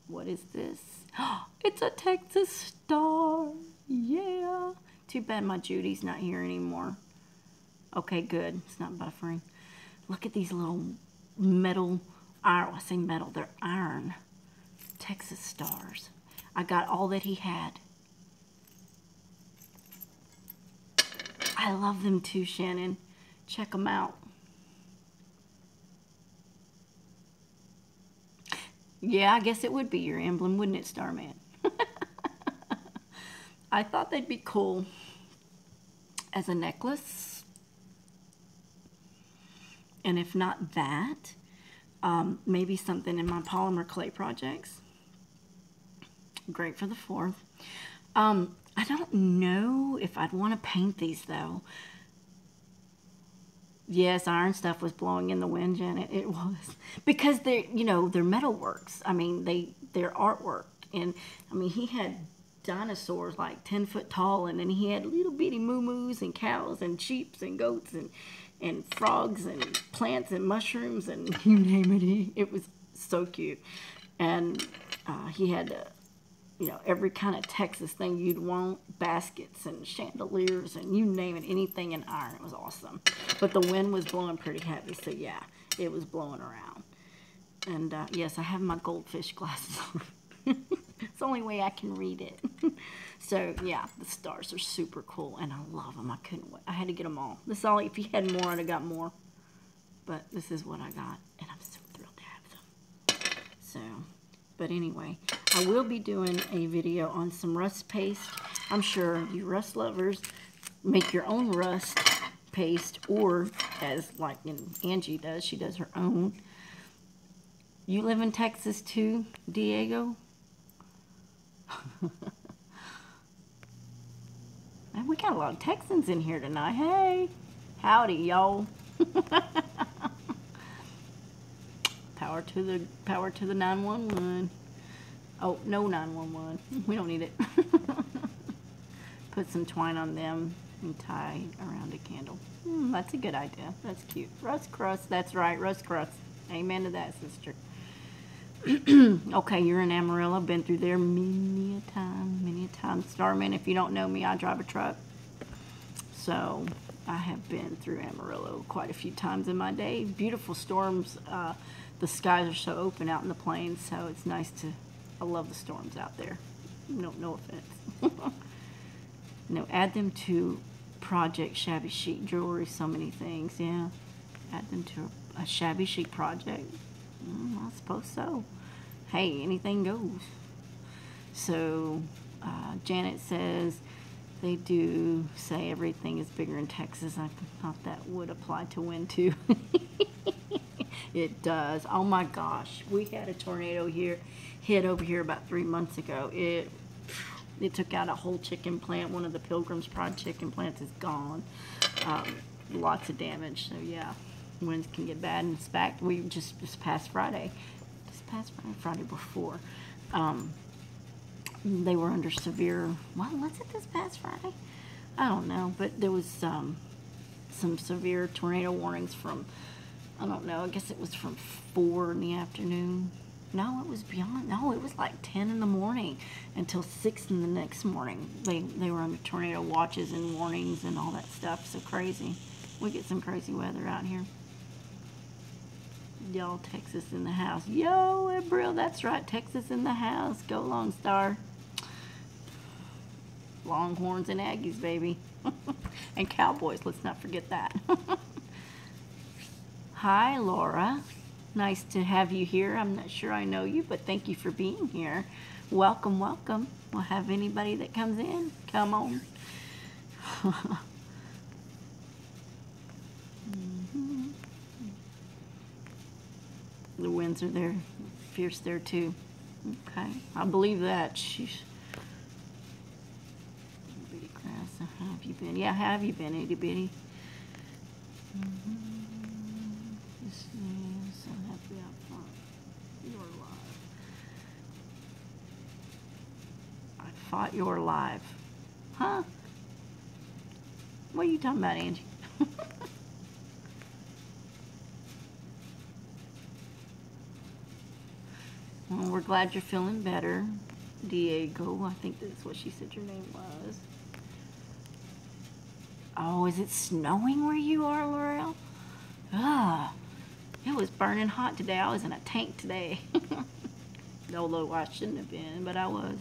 What is this? It's a Texas star. Yeah. Too bad my Judy's not here anymore. Okay, good. It's not buffering. Look at these little metal, I say metal, they're iron Texas stars. I got all that he had. I love them too, Shannon. Check them out. Yeah, I guess it would be your emblem, wouldn't it, Starman? I thought they'd be cool as a necklace. And if not that, maybe something in my polymer clay projects. Great for the 4th. I don't know if I'd want to paint these though. Yes, iron stuff was blowing in the wind, Janet. It was. Because they're, you know, they're metalworks. I mean, they're artwork. And, I mean, he had dinosaurs like 10 foot tall, and then he had little bitty moo-moos and cows and sheep and goats and frogs and plants and mushrooms and you name it. It was so cute. And he had, you know, every kind of Texas thing you'd want, baskets and chandeliers and you name it, anything in iron. It was awesome. But the wind was blowing pretty heavy, so yeah, it was blowing around. And yes, I have my goldfish glasses on. It's the only way I can read it. So yeah, the stars are super cool and I love them. I couldn't wait. I had to get them all. This is all. If he had more, I'd have got more. But this is what I got and I'm so thrilled to have them. So, but anyway, I will be doing a video on some rust paste. I'm sure you rust lovers make your own rust paste, or as like Angie does, she does her own. You live in Texas too, Diego? Man, we got a lot of Texans in here tonight. Hey, howdy, y'all. Power to the 911. Oh, no 911. We don't need it. Put some twine on them and tie around a candle. That's a good idea. That's cute. Rust crust. That's right, rust crust. Amen to that, sister. Okay, you're in Amarillo. Been through there many a time. Starman, if you don't know me, I drive a truck. So I have been through Amarillo quite a few times in my day. Beautiful storms. The skies are so open out in the plains, so it's nice to, I love the storms out there. No offense. No, add them to project shabby chic jewelry. So many things. Yeah, add them to a shabby chic project. I suppose so. Hey, anything goes. So Janet says they do say everything is bigger in Texas. I thought that would apply to wind too. It does. Oh my gosh, we had a tornado here, hit over here about 3 months ago. It took out a whole chicken plant. One of the Pilgrim's Pride chicken plants is gone. Lots of damage. So yeah, winds can get bad. In fact, we just this past Friday, Friday before, they were under severe. Well, was it this past Friday? I don't know, but there was some severe tornado warnings from. I don't know. I guess it was from 4 in the afternoon. No, it was beyond. No, it was like 10 in the morning until 6 in the next morning. They were under tornado watches and warnings and all that stuff. So crazy. We get some crazy weather out here. Y'all, Texas in the house. Yo, April, that's right. Texas in the house. Go Long Star. Longhorns and Aggies, baby. And Cowboys. Let's not forget that. Hi, Laura. Nice to have you here. I'm not sure I know you, but thank you for being here. Welcome, welcome. We'll have anybody that comes in. Come on. The winds are there, fierce there too. Okay, I believe that. Sheesh. Bitty grass. How have you been? Yeah, how have you been, itty bitty? So happy out front. You're alive. I fought you're alive. Huh? What are you talking about, Angie? Well, we're glad you're feeling better. Diego, I think that's what she said your name was. Oh, is it snowing where you are, Laurel? Ah, it was burning hot today. I was in a tank today. Although I shouldn't have been, but I was.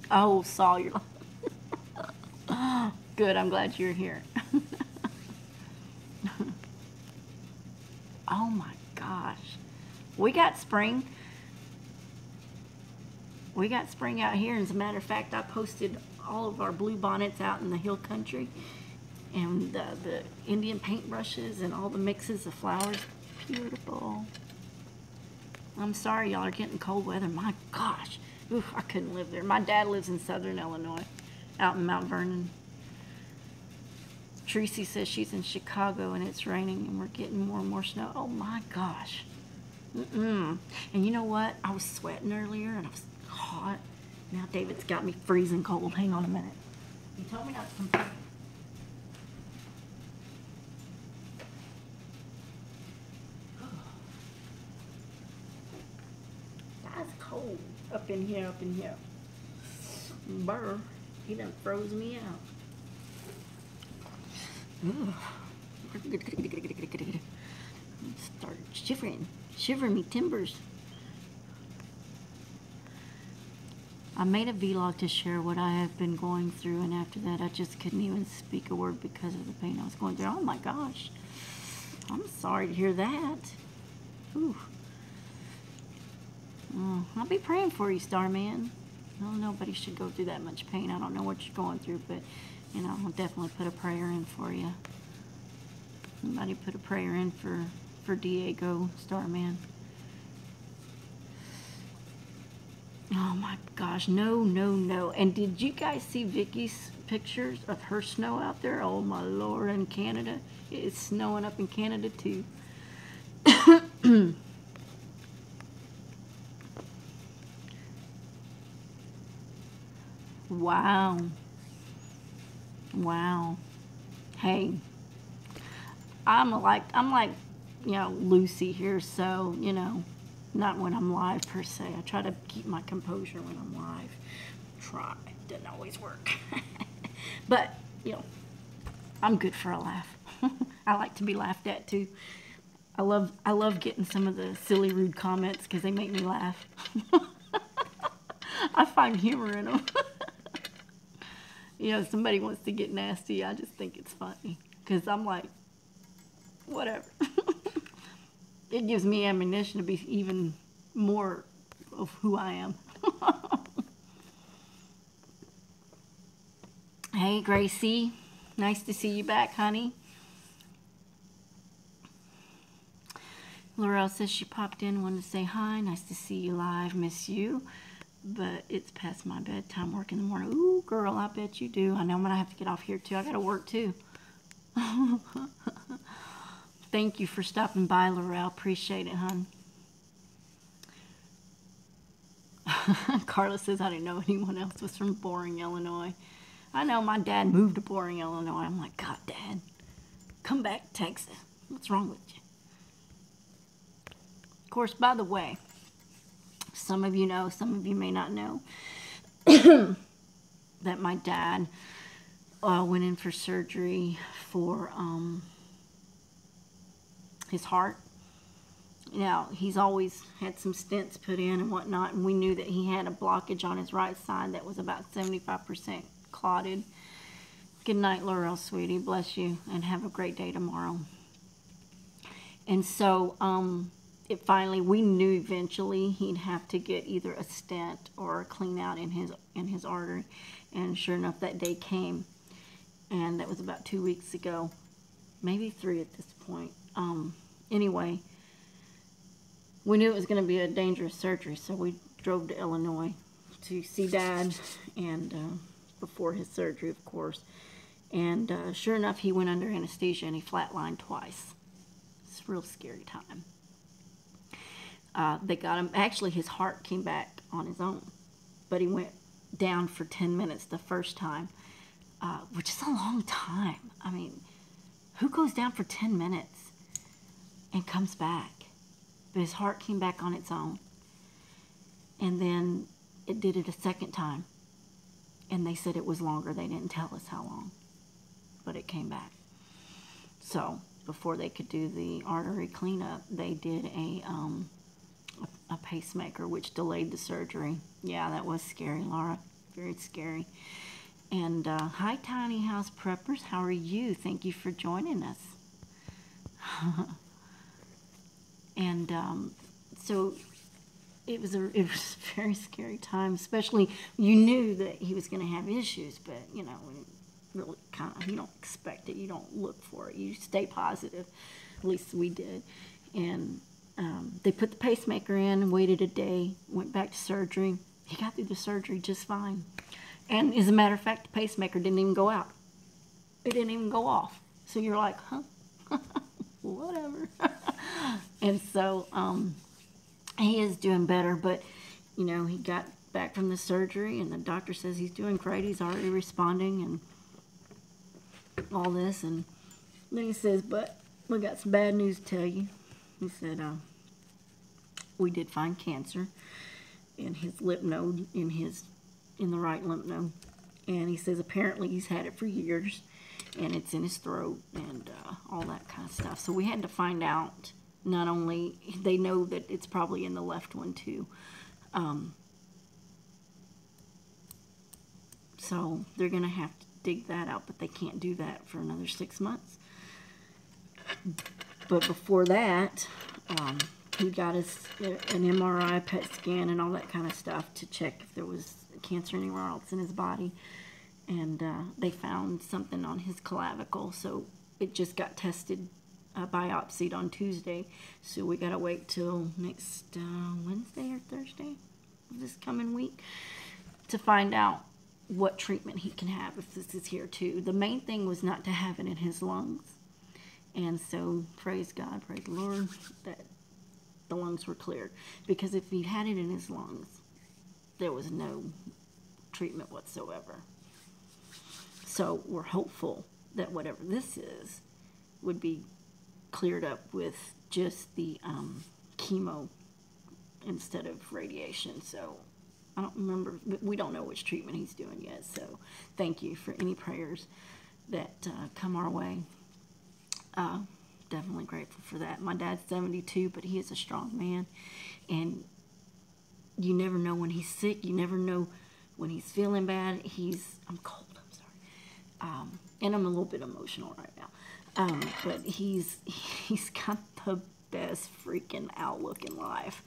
Oh, saw your. Good, I'm glad you're here. Oh my gosh. We got spring. We got spring out here. As a matter of fact, I posted all of our blue bonnets out in the hill country. And the Indian paintbrushes and all the mixes of flowers. Beautiful. I'm sorry y'all are getting cold weather. My gosh. Oof, I couldn't live there. My dad lives in southern Illinois, out in Mount Vernon. Tracy says she's in Chicago and it's raining and we're getting more and more snow. Oh my gosh. And you know what? I was sweating earlier and I was hot. Now David's got me freezing cold. Hang on a minute. He told me not to complain. That's cold up in here, up in here. Burr, he done froze me out. Start shivering me timbers. I made a vlog to share what I have been going through, and after that I just couldn't even speak a word because of the pain I was going through. Oh my gosh, I'm sorry to hear that. Ooh. I'll be praying for you, Starman. No, nobody should go through that much pain. I don't know what you're going through, but you know, I'll definitely put a prayer in for you. Somebody put a prayer in for Diego, Starman. Oh my gosh, no, no, no. And did you guys see Vicky's pictures of her snow out there? Oh my Lord, in Canada. It's snowing up in Canada too. Wow. Wow. Hey, I'm like, you know, Lucy here, so, you know, not when I'm live per se. I try to keep my composure when I'm live. Try. Doesn't always work. But, you know, I'm good for a laugh. I like to be laughed at too. I love getting some of the silly, rude comments because they make me laugh. I find humor in them. You know, somebody wants to get nasty, I just think it's funny because I'm like, whatever. It gives me ammunition to be even more of who I am. Hey, Gracie. Nice to see you back, honey. Laurel says she popped in, wanted to say hi. Nice to see you live. Miss you. But it's past my bedtime, work in the morning. Ooh, girl, I bet you do. I know I'm going to have to get off here, too. I got to work, too. Thank you for stopping by, Laurel. Appreciate it, hon. Carla says, I didn't know anyone else was from Boring, Illinois. I know my dad moved to Boring, Illinois. I'm like, God, Dad, come back to Texas. What's wrong with you? Of course, by the way, some of you know, some of you may not know, that my dad went in for surgery for his heart. Now, he's always had some stents put in and whatnot, and we knew that he had a blockage on his right side that was about 75% clotted. Good night, Laurel, sweetie. Bless you, and have a great day tomorrow. And so, we knew eventually he'd have to get either a stent or a clean out in his artery. And sure enough, that day came, and that was about 2 weeks ago, maybe 3 at this point. Anyway, we knew it was going to be a dangerous surgery, so we drove to Illinois to see Dad, and before his surgery, of course. And sure enough, he went under anesthesia and he flatlined twice. It's a real scary time. They got him. Actually, his heart came back on his own, but he went down for 10 minutes the first time, which is a long time. I mean, who goes down for 10 minutes and comes back? But his heart came back on its own. And then it did it a second time. And they said it was longer. They didn't tell us how long, but it came back. So before they could do the artery cleanup, they did a pacemaker, which delayed the surgery. Yeah, that was scary, Laura. Very scary. And hi, Tiny House Preppers. How are you? Thank you for joining us. And so it was a very scary time, especially you knew that he was going to have issues, but you know, really kind of, you don't expect it, you don't look for it, you stay positive. At least we did. And they put the pacemaker in, waited a day, went back to surgery. He got through the surgery just fine. And as a matter of fact, the pacemaker didn't even go out. It didn't even go off. So you're like, huh? Whatever. And so he is doing better, but you know, he got back from the surgery and the doctor says he's doing great. He's already responding and all this. And then he says, but we got some bad news to tell you. He said, we did find cancer in his lymph node, in the right lymph node. And he says apparently he's had it for years, and it's in his throat and all that kind of stuff. So we had to find out, not only, they know that it's probably in the left one too. So they're going to have to dig that out, but they can't do that for another 6 months. But before that, he got us an MRI, PET scan, and all that kind of stuff to check if there was cancer anywhere else in his body. And they found something on his clavicle, so it just got tested, biopsied on Tuesday. So we got to wait till next Wednesday or Thursday of this coming week to find out what treatment he can have if this is here too. The main thing was not to have it in his lungs. And so, praise God, praise the Lord, that the lungs were cleared. Because if he'd had it in his lungs, there was no treatment whatsoever. So, we're hopeful that whatever this is would be cleared up with just the chemo instead of radiation. So, I don't remember, we don't know which treatment he's doing yet. So, thank you for any prayers that come our way. definitely grateful for that. My dad's 72, but he is a strong man. And you never know when he's sick. You never know when he's feeling bad. I'm cold, I'm sorry. And I'm a little bit emotional right now. But he's got the best freaking outlook in life.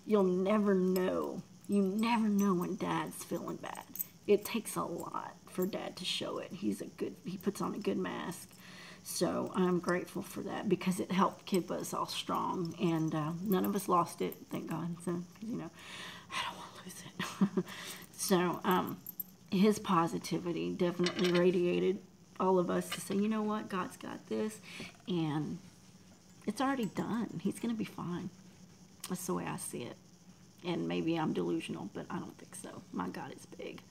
You'll never know. You never know when Dad's feeling bad. It takes a lot for Dad to show it. He puts on a good mask. So I'm grateful for that because it helped keep us all strong, and none of us lost it, thank God. So, 'cause, you know, I don't want to lose it. So his positivity definitely radiated all of us to say, you know what, God's got this, and it's already done. He's going to be fine. That's the way I see it. And maybe I'm delusional, but I don't think so. My God is big.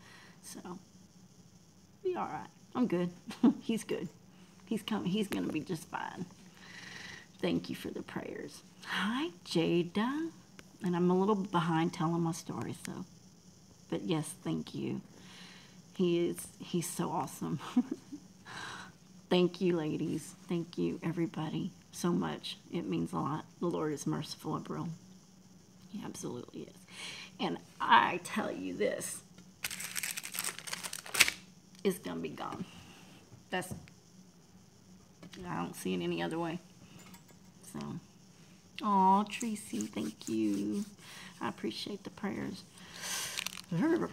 So, be all right. I'm good. He's good. He's coming. He's going to be just fine. Thank you for the prayers. Hi, Jada. And I'm a little behind telling my story, so. But yes, thank you. He's so awesome. Thank you, ladies. Thank you, everybody, so much. It means a lot. The Lord is merciful, April. He absolutely is. And I tell you this, it's going to be gone. I don't see it any other way. So, aw, Tracy, thank you. I appreciate the prayers. That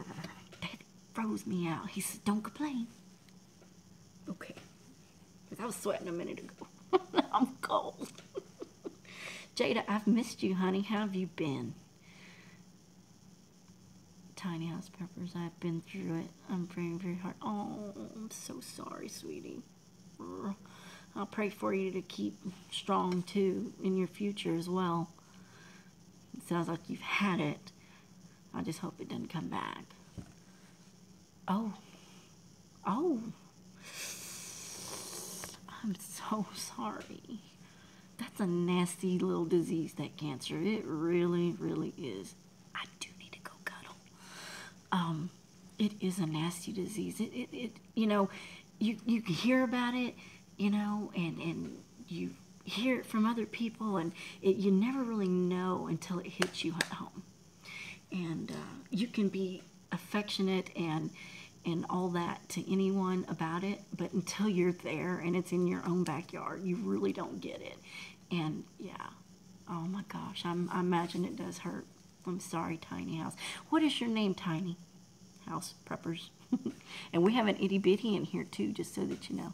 froze me out. He said, don't complain. Okay. Because I was sweating a minute ago. I'm cold. Jada, I've missed you, honey. How have you been? Tiny House Peppers, I've been through it. I'm praying very hard. Oh, I'm so sorry, sweetie. I'll pray for you to keep strong, too, in your future as well. It sounds like you've had it. I just hope it doesn't come back. Oh. I'm so sorry. That's a nasty little disease, that cancer. It really, really is. I do need to go cuddle. It is a nasty disease. It you know, you hear about it, you know, and you hear it from other people, and you never really know until it hits you at home. And you can be affectionate and all that to anyone about it, but until you're there and it's in your own backyard, you really don't get it. And yeah, oh my gosh, I imagine it does hurt. I'm sorry, Tiny House. What is your name, Tiny House Preppers? And we have an itty bitty in here too, just so that you know.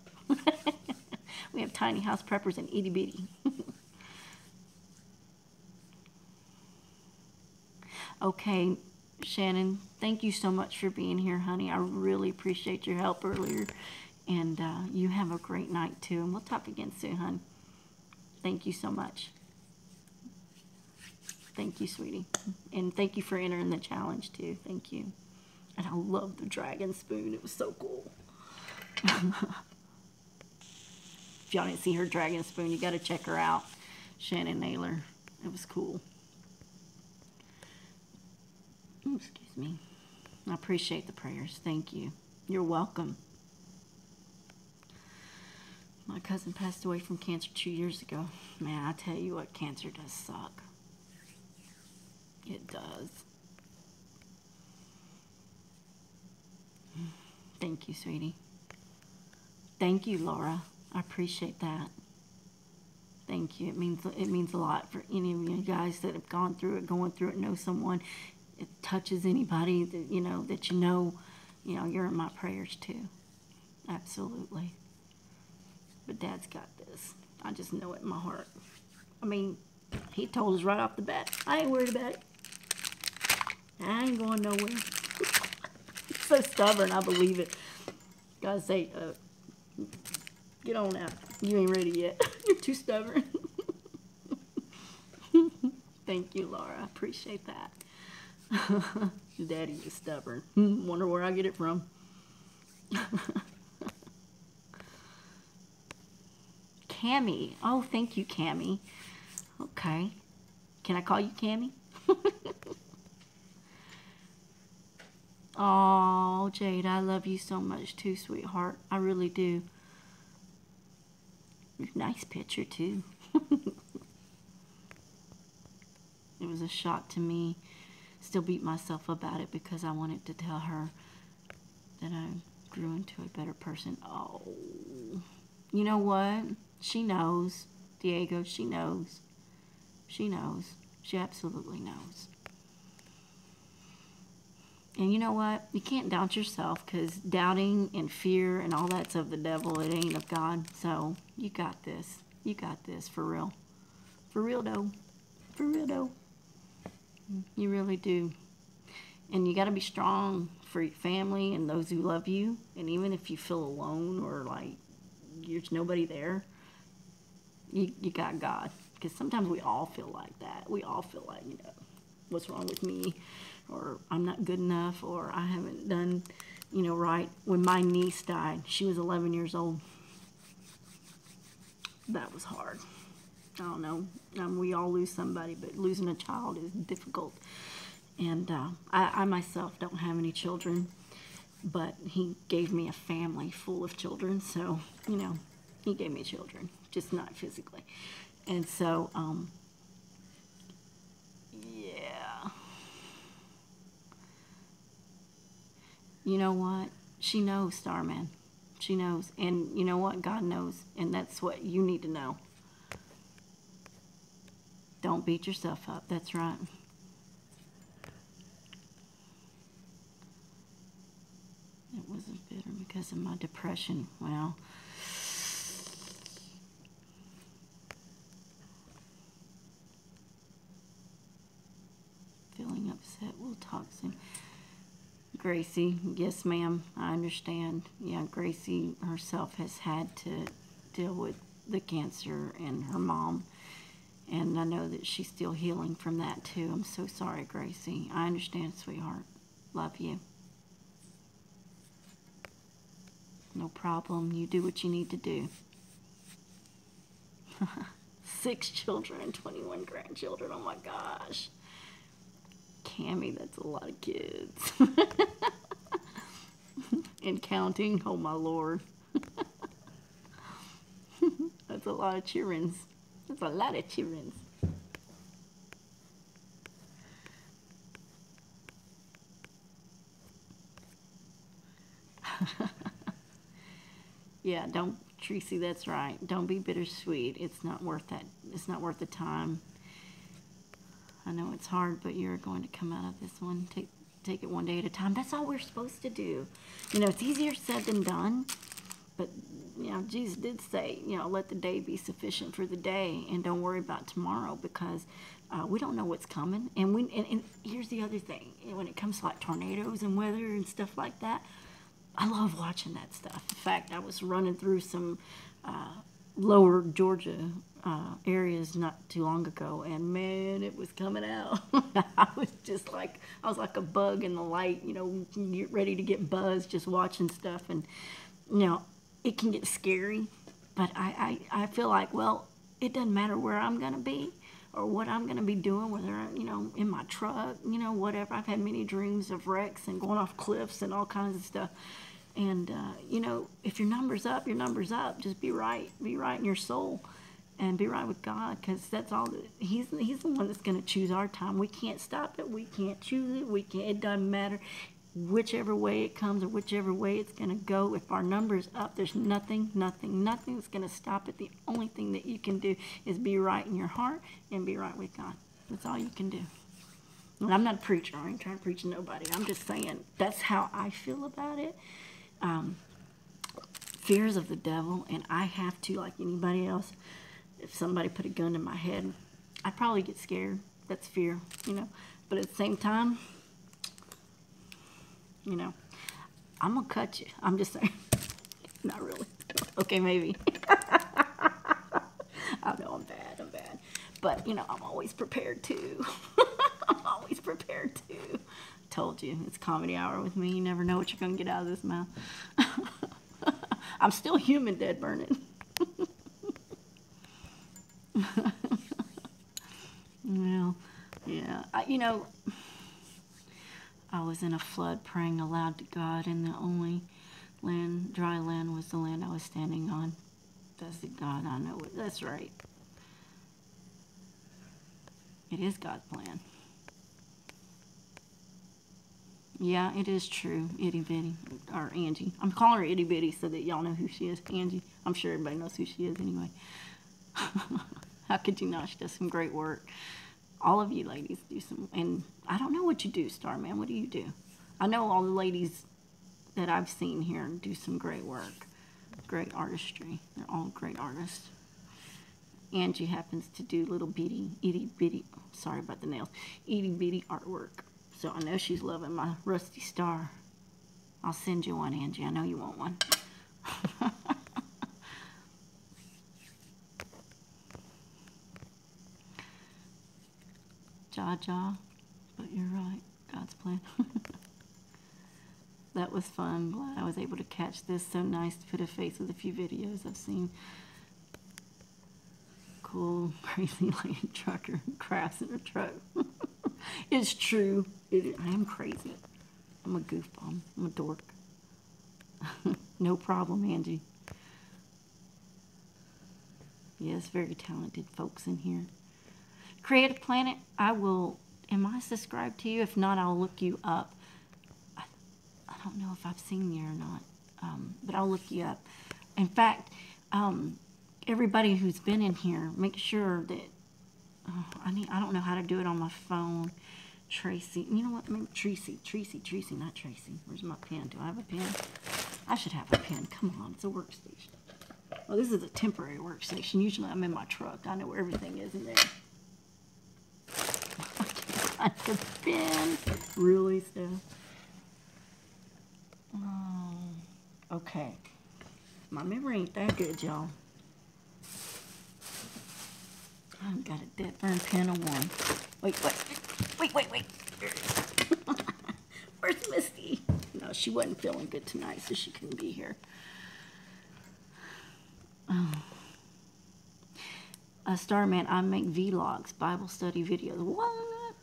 We have Tiny House Preppers and itty bitty. Okay, Shannon, thank you so much for being here, honey. I really appreciate your help earlier. And you have a great night, too. And we'll talk again soon, hon. Thank you so much. Thank you, sweetie. And thank you for entering the challenge, too. Thank you. And I love the dragon spoon. It was so cool. If y'all didn't see her dragon spoon, you got to check her out. Shannon Naylor. It was cool. Oh, excuse me. I appreciate the prayers. Thank you. You're welcome. My cousin passed away from cancer 2 years ago. Man, I tell you what, cancer does suck. It does. Thank you, sweetie. Thank you, Laura. I appreciate that. Thank you. It means a lot for any of you guys that have gone through it, going through it, know someone. It touches anybody that you know, you're in my prayers too. Absolutely. But Dad's got this. I just know it in my heart. I mean, he told us right off the bat, I ain't worried about it. I ain't going nowhere. He's so stubborn, I believe it. Gotta say, get on out. You ain't ready yet. You're too stubborn. Thank you, Laura. I appreciate that. Daddy is stubborn. Wonder where I get it from. Cammy. Oh, thank you, Cammy. Okay. Can I call you Cammy? Oh, Jade, I love you so much too, sweetheart. I really do. Nice picture, too. It was a shock to me. Still beat myself about it because I wanted to tell her that I grew into a better person. Oh, you know what? She knows, Diego. She knows. She knows. She absolutely knows. And you know what? You can't doubt yourself, because doubting and fear and all that's of the devil. It ain't of God. So you got this. You got this, for real. For real, though. For real, though. You really do. And you got to be strong for your family and those who love you. And even if you feel alone or like there's nobody there, you got God. Because sometimes we all feel like that. We all feel like, what's wrong with me? Or I'm not good enough, or I haven't done, right. When my niece died, she was 11 years old. That was hard. I don't know. We all lose somebody, but losing a child is difficult. And I myself don't have any children, but he gave me a family full of children. So, he gave me children, just not physically. And so, yeah. You know what? She knows, Starman. She knows. And you know what? God knows. And that's what you need to know. Don't beat yourself up. That's right. It wasn't bitter because of my depression. Well, feeling upset. We'll talk soon. Gracie, yes, ma'am. I understand. Yeah, Gracie herself has had to deal with the cancer and her mom. And I know that she's still healing from that, too. I'm so sorry, Gracie. I understand, sweetheart. Love you. No problem. You do what you need to do. 6 children and 21 grandchildren. Oh, my gosh. Cammy, that's a lot of kids. And counting. Oh, my Lord. That's a lot of children. That's a lot of children. Yeah, don't, Tracy, that's right. Don't be bittersweet. It's not worth that. It's not worth the time. I know it's hard, but you're going to come out of this one. Take it one day at a time. That's all we're supposed to do. It's easier said than done. But, Jesus did say, let the day be sufficient for the day, and don't worry about tomorrow, because we don't know what's coming. And here's the other thing. When it comes to like tornadoes and weather and stuff like that, I love watching that stuff. In fact, I was running through some lower Georgia areas not too long ago, and man, it was coming out. I was like a bug in the light, get ready to get buzzed just watching stuff. And, it can get scary, but I feel like, well, it doesn't matter where I'm going to be or what I'm going to be doing, whether I'm, in my truck, whatever. I've had many dreams of wrecks and going off cliffs and all kinds of stuff. And, if your number's up, your number's up. Just be right. Be right in your soul and be right with God, because that's all. He's the one that's going to choose our time. We can't stop it. We can't choose it. It doesn't matter. Whichever way it comes or whichever way it's going to go, if our number's up, there's nothing that's going to stop it. The only thing that you can do is be right in your heart and be right with God. That's all you can do. And I'm not a preacher. I ain't trying to preach to nobody. I'm just saying that's how I feel about it. Fears of the devil, and I have to, like anybody else, if somebody put a gun in my head, I'd probably get scared. That's fear, But at the same time, I'm going to cut you. I'm just saying. Not really. Okay, maybe. I know I'm bad. But, I'm always prepared to. I'm always prepared to. Told you, it's comedy hour with me. You never know what you're going to get out of this mouth. I'm still human, dead burning. Well, yeah. I was in a flood praying aloud to God, and the only dry land was the land I was standing on. That's the God, I know it. That's right. It is God's plan. Yeah, it is true. Itty Bitty, or Angie. I'm calling her Itty Bitty so that y'all know who she is. Angie. I'm sure everybody knows who she is anyway. How could you not? She does some great work. All of you ladies do some, and I don't know what you do, Starman. What do you do? I know all the ladies that I've seen here do some great work. Great artistry. They're all great artists. Angie happens to do little bitty, itty bitty, sorry about the nails, itty bitty artwork. So I know she's loving my rusty star. I'll send you one, Angie. I know you want one. Ja, but you're right. God's plan. That was fun. Glad I was able to catch this. So nice to put a face with a few videos I've seen. Cool, crazy lady trucker crafts in her truck. It's true. I am crazy. I'm a goofball. I'm a dork. No problem, Angie. Yes, very talented folks in here. Creative Planet, I will, am I subscribed to you? If not, I'll look you up. I don't know if I've seen you or not, but I'll look you up. In fact, everybody who's been in here, make sure that, I don't know how to do it on my phone. Tracy, you know what, maybe Tracy, not Tracy. Where's my pen? Do I have a pen? I should have a pen. Come on, it's a workstation. Well, this is a temporary workstation. Usually I'm in my truck. I know where everything is in there. I can't find the pen. Really, Steph? Oh, okay. My memory ain't that good, y'all. I've got a dead burn pen of one. Wait. Where's Misty? No, she wasn't feeling good tonight, so she couldn't be here. Starman, I make vlogs, Bible study videos. What?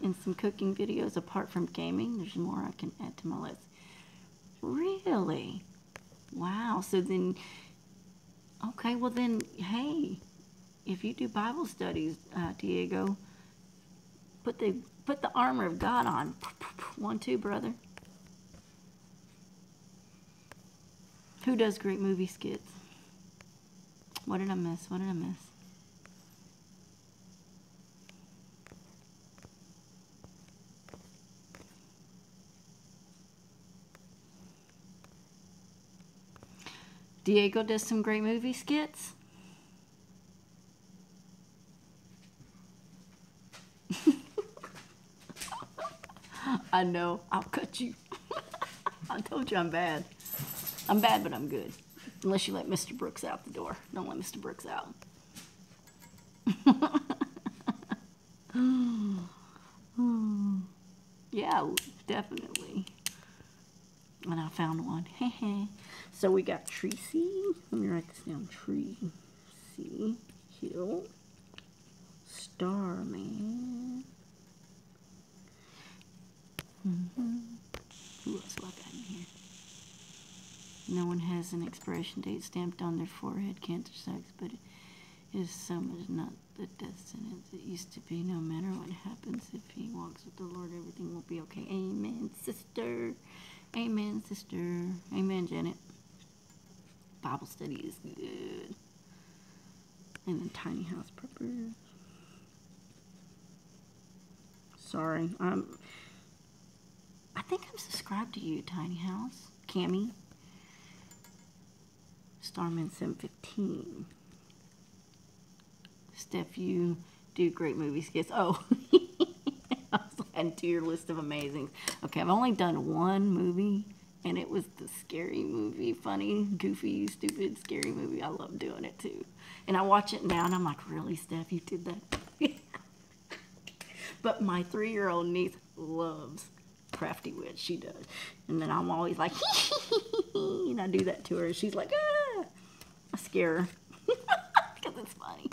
And some cooking videos apart from gaming. There's more I can add to my list. Really? Wow. So then, okay, well then, hey, if you do Bible studies, Diego, put the armor of God on. 1, 2, brother. Who does great movie skits? What did I miss? Diego does some great movie skits. I know. I'll cut you. I told you I'm bad. I'm bad, but I'm good. Unless you let Mr. Brooks out the door. Don't let Mr. Brooks out. Yeah, definitely. And I found one. So we got Tracy. Let me write this down. Tracy Hill. Starman. Who else do I got in here? No one has an expiration date stamped on their forehead. Cancer sucks, but it is so much not the death sentence it used to be. No matter what happens, if he walks with the Lord, everything will be okay. Amen, sister. Amen, sister. Amen, Janet. Bible study is good. And then tiny house preppers. Sorry, I think I'm subscribed to you, Tiny House. Cammy. Starman 715. Steph, you do great movie skits. Oh, I was adding to your list of amazing. Okay, I've only done one movie, and it was the scary movie. Funny, goofy, stupid, scary movie. I love doing it, too. And I watch it now, and I'm like, really, Steph, you did that? But my 3-year-old niece loves Crafty Witch. She does. And then I'm always like, and I do that to her. She's like, ah. I scare her because it's funny.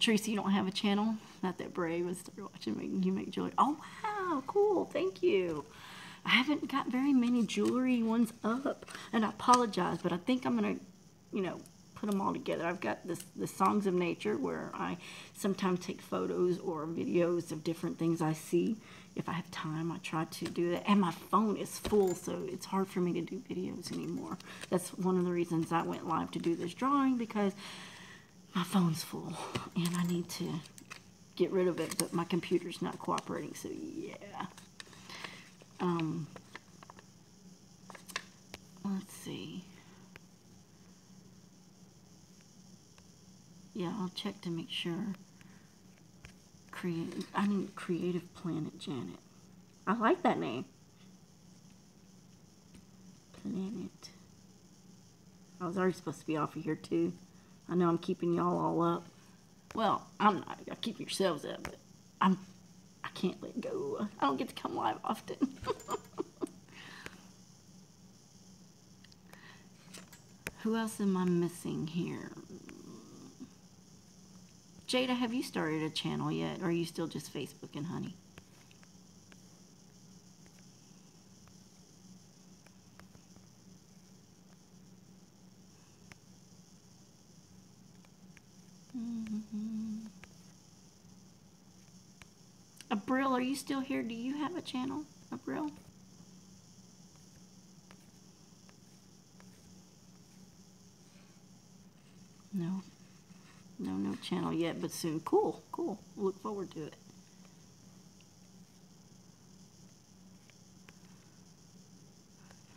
Tracy, you don't have a channel? Not that brave. I started watching You Make Joy. Oh, wow. Cool. Thank you. I haven't got very many jewelry ones up, and I apologize, but I think I'm going to, you know, put them all together. I've got the Songs of Nature, where I sometimes take photos or videos of different things I see. If I have time, I try to do that. And my phone is full, so it's hard for me to do videos anymore. That's one of the reasons I went live to do this drawing, because my phone's full, and I need to get rid of it, but my computer's not cooperating, so yeah. Let's see. Yeah, I'll check to make sure. I need Creative Planet Janet. I like that name. Planet. I was already supposed to be off of here too. I know I'm keeping y'all all up. Well, I'm not. Y'all keep yourselves up, but I can't let go. I don't get to come live often. Who else am I missing here? Jada, have you started a channel yet, or are you still just Facebooking, honey? Abril, are you still here? Do you have a channel, Abril? No. No channel yet, but soon. Cool. Look forward to it.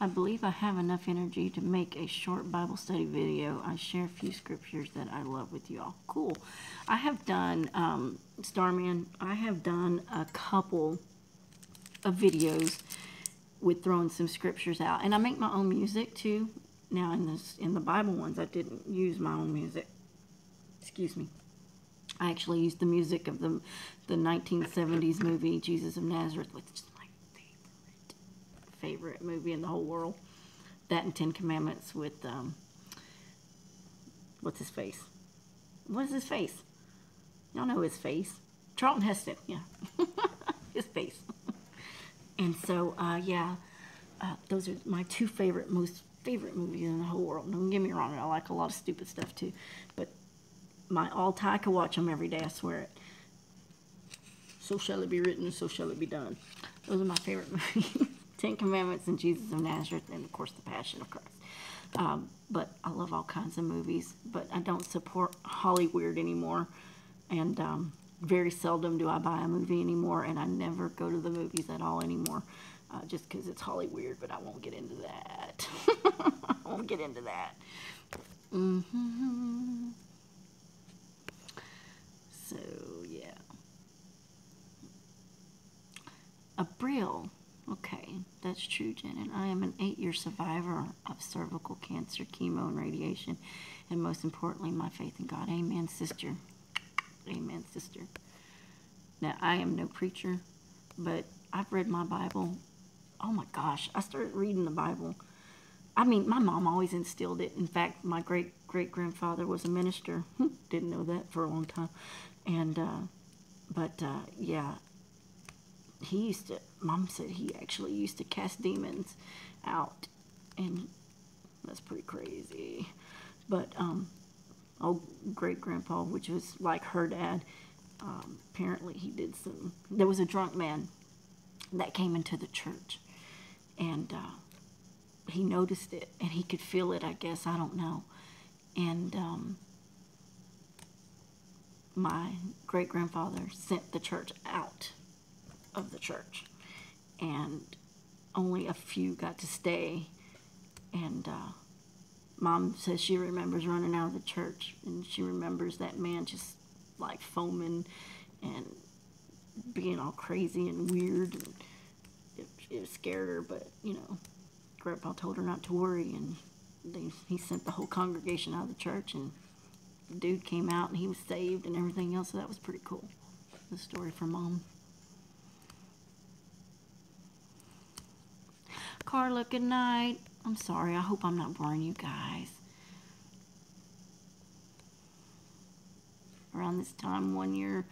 I believe I have enough energy to make a short Bible study video. I share a few scriptures that I love with y'all. Cool. I have done, Starman, I have done a couple of videos with throwing some scriptures out. And I make my own music too. Now in the Bible ones, I didn't use my own music. Excuse me. I actually used the music of the 1970s movie Jesus of Nazareth, which is my favorite movie in the whole world. That and 10 Commandments with what's his face? What is his face? Y'all know his face. Charlton Heston, yeah. His face. And so yeah, those are my two most favorite movies in the whole world. Don't get me wrong, I like a lot of stupid stuff too, but my all-time, I could watch them every day, I swear it. So shall it be written, so shall it be done. Those are my favorite movies. 10 Commandments and Jesus of Nazareth, and of course the Passion of Christ. But I love all kinds of movies, but I don't support Hollywood anymore, and very seldom do I buy a movie anymore, and I never go to the movies at all anymore, just because it's Hollywood, but I won't get into that. I won't get into that. So, yeah. Abril. Okay, that's true, Janet. I am an 8-year survivor of cervical cancer, chemo, and radiation, and most importantly, my faith in God. Amen, sister. Amen, sister. Now, I am no preacher, but I've read my Bible. Oh my gosh, I started reading the Bible. I mean, my mom always instilled it. In fact, my great-great-grandfather was a minister. Didn't know that for a long time. And, yeah, Mom said he actually used to cast demons out. And that's pretty crazy. But, old great-grandpa, which was like her dad, apparently he did there was a drunk man that came into the church. And, he noticed it, and he could feel it, I guess, I don't know. And my great-grandfather sent the church out of the church, and only a few got to stay. And Mom says she remembers running out of the church, and she remembers that man just like foaming and being all crazy and weird, and it scared her, but you know, Grandpa told her not to worry, and he sent the whole congregation out of the church, and the dude came out and he was saved and everything else, so that was pretty cool. The story from Mom. Carla, good night. I'm sorry, I hope I'm not boring you guys. Around this time, 1 year,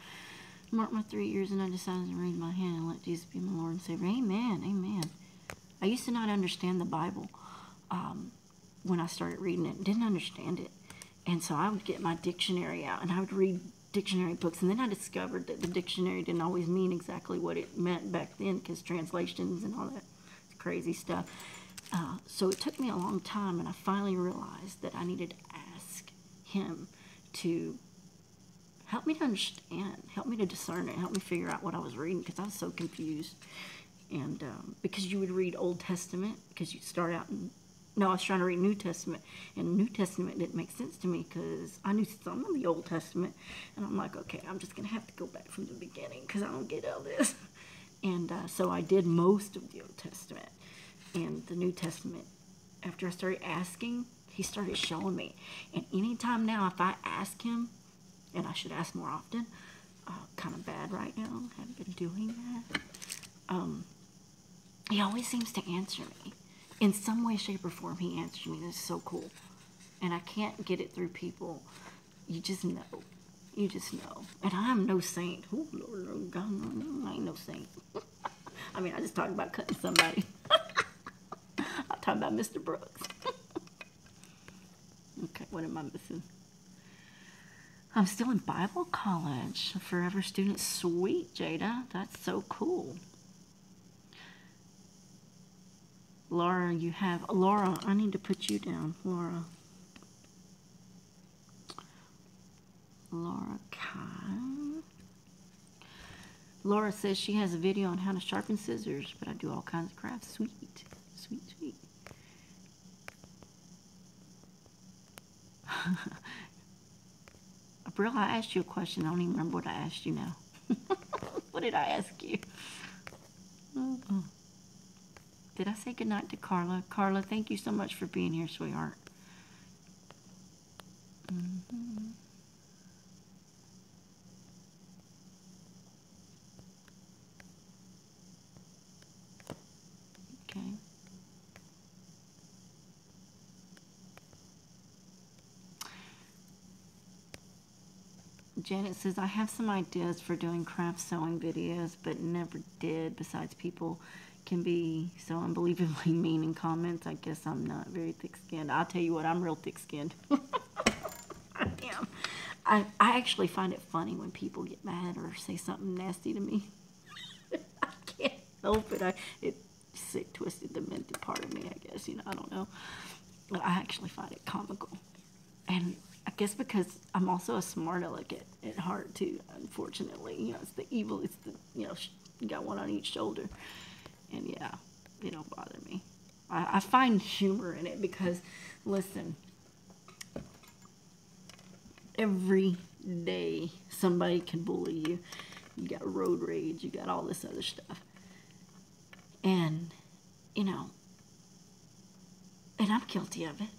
marked my 3 years, and I decided to raise my hand and let Jesus be my Lord and Savior. Amen, amen. I used to not understand the Bible when I started reading it. Didn't understand it. And so I would get my dictionary out and I would read dictionary books. And then I discovered that the dictionary didn't always mean exactly what it meant back then, because translations and all that crazy stuff. So it took me a long time, and I finally realized that I needed to ask him to help me to understand, help me to discern it, help me figure out what I was reading, because I was so confused. And because you would read Old Testament, because you'd start out in, no, I was trying to read New Testament, and New Testament didn't make sense to me because I knew some of the Old Testament, and I'm like, okay, I'm just going to have to go back from the beginning because I don't get all this. And so I did most of the Old Testament, and the New Testament, after I started asking, he started showing me. And anytime now, if I ask him, and I should ask more often, kind of bad right now, haven't been doing that, he always seems to answer me. In some way, shape, or form, he answers me. That's so cool. And I can't get it through people. You just know. You just know. And I am no saint. Oh, Lord, Lord God, no, I ain't no saint. I mean, I just talked about cutting somebody. I'm talking about Mr. Brooks. Okay, what am I missing? I'm still in Bible college. A forever student. Sweet, Jada. That's so cool. Laura, you have... Laura, I need to put you down. Laura. Laura Kai. Laura says she has a video on how to sharpen scissors, but I do all kinds of crafts. Sweet. Sweet, sweet. April, I asked you a question. I don't even remember what I asked you now. What did I ask you? Did I say goodnight to Carla? Carla, thank you so much for being here, sweetheart. Okay. Janet says, I have some ideas for doing craft sewing videos, but never did. Besides, people can be so unbelievably mean in comments. I guess I'm not very thick-skinned. I'll tell you what, I'm real thick-skinned. I am. I actually find it funny when people get mad or say something nasty to me. I can't help it. It's sick, twisted, demented part of me, I guess. You know, I don't know. But I actually find it comical. And I guess because I'm also a smart aleck at heart, too, unfortunately. You know, it's the evil, it's the, you know, you got one on each shoulder. And yeah, they don't bother me. I find humor in it because, listen, every day somebody can bully you. You got road rage, you got all this other stuff. And, you know, and I'm guilty of it.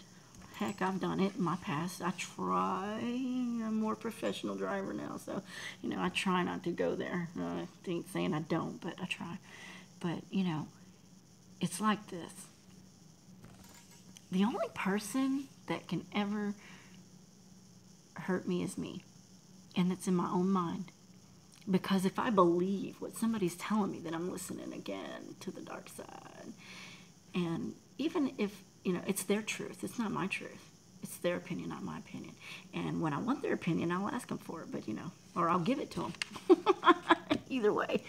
Heck, I've done it in my past. I try. I'm a more professional driver now, so, you know, I try not to go there. I ain't saying I don't, but I try. But, you know, it's like this. The only person that can ever hurt me is me. And it's in my own mind. Because if I believe what somebody's telling me, then I'm listening again to the dark side. And even if, you know, it's their truth. It's not my truth. It's their opinion, not my opinion. And when I want their opinion, I'll ask them for it. But, you know, or I'll give it to them. Either way.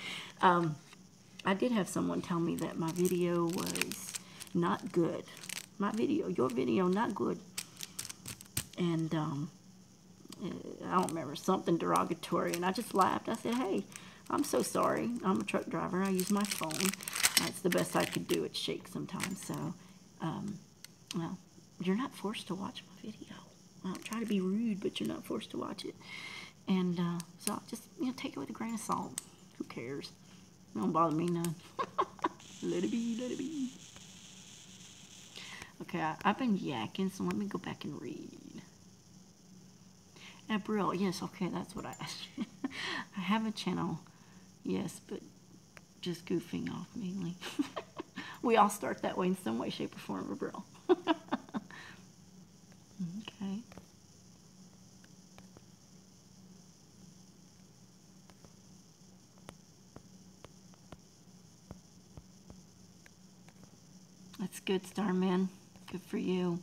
I did have someone tell me that my video was not good. My video, your video, not good. And I don't remember, something derogatory. And I just laughed. I said, hey, I'm so sorry. I'm a truck driver. I use my phone. That's the best I could do. It shakes sometimes. So, well, you're not forced to watch my video. I don't try to be rude, but you're not forced to watch it. And so I'll just, you know, take it with a grain of salt. Who cares? It don't bother me none. Let it be, let it be. Okay, I've been yakking, so let me go back and read. April, yes, okay, that's what I asked you. I have a channel, yes, but just goofing off mainly. We all start that way in some way, shape, or form, April. Okay. That's good, Starman. Good for you.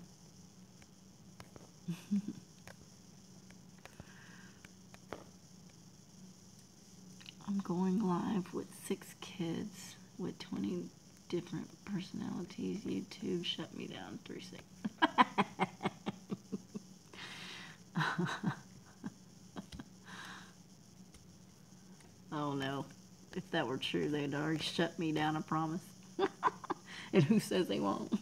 I'm going live with 6 kids with 20 different personalities. YouTube shut me down 3 seconds. Oh no. If that were true, they'd already shut me down, I promise. And who says they won't?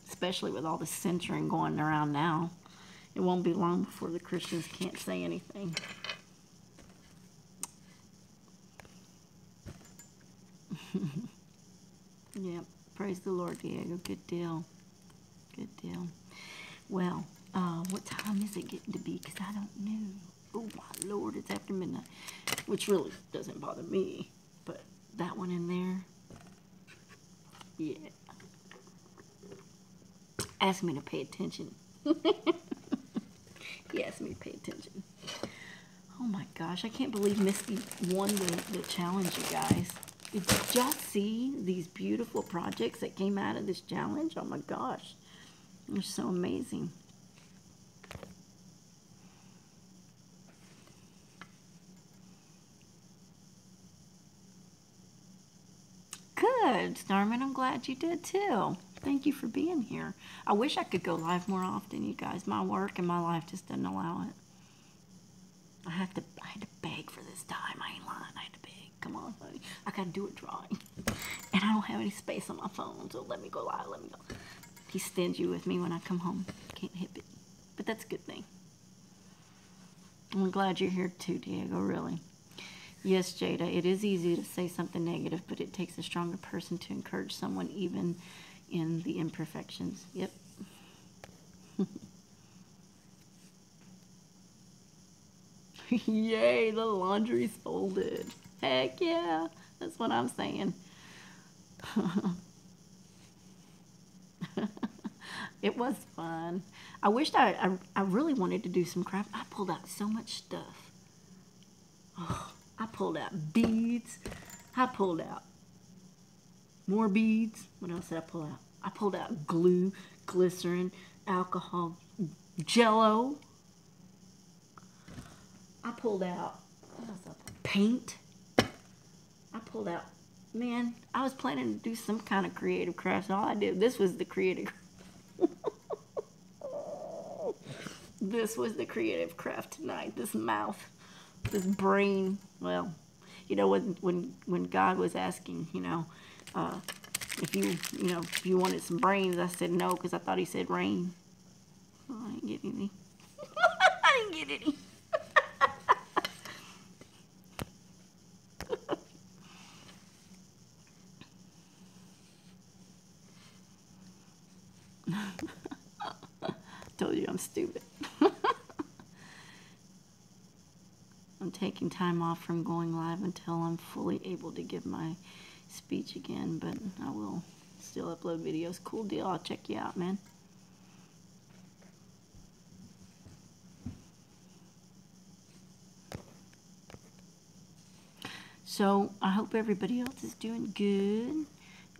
Especially with all the censoring going around now. It won't be long before the Christians can't say anything. Yep. Praise the Lord, Diego. Good deal. Good deal. Well, what time is it getting to be? Because I don't know. Oh, my Lord, it's after midnight. Which really doesn't bother me. But that one in there, yeah. Ask me to pay attention. He asked me to pay attention. Oh, my gosh. I can't believe Misty won the challenge, you guys. Did y'all see these beautiful projects that came out of this challenge? Oh, my gosh. They're so amazing. Good, Starman. I'm glad you did too. Thank you for being here. I wish I could go live more often, you guys. My work and my life just doesn't allow it. I had to beg for this time. I ain't lying. I had to beg. Come on, honey. I gotta do a drawing. And I don't have any space on my phone, so let me go live. Let me go. He's stingy with me when I come home. Can't hit it. But that's a good thing. I'm glad you're here too, Diego, really. Yes, Jada, it is easy to say something negative, but it takes a stronger person to encourage someone even in the imperfections. Yep. Yay, the laundry's folded. Heck yeah, that's what I'm saying. It was fun. I wished I really wanted to do some craft. I pulled out so much stuff. Oh, I pulled out beads. I pulled out more beads. What else did I pull out? I pulled out glue, glycerin, alcohol, Jello. I pulled out paint. I pulled out, man, I was planning to do some kind of creative crafts. All I did, this was the creative. This was the creative craft tonight. This mouth, this brain. Well, you know, when God was asking, you know, if you wanted some brains, I said no because I thought he said rain. Oh, I didn't get any. I didn't get any. Told you I'm stupid. I'm taking time off from going live until I'm fully able to give my speech again, but I will still upload videos. Cool deal. I'll check you out, man. So I hope everybody else is doing good.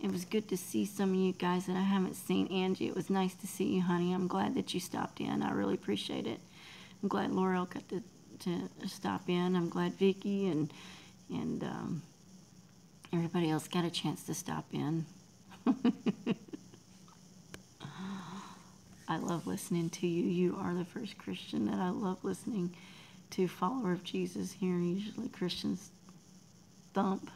It was good to see some of you guys that I haven't seen. Angie, it was nice to see you, honey. I'm glad that you stopped in. I really appreciate it. I'm glad Laurel got to stop in. I'm glad Vicky and everybody else got a chance to stop in. I love listening to you. You are the first Christian that I love listening to. Follower of Jesus here. Usually Christians thump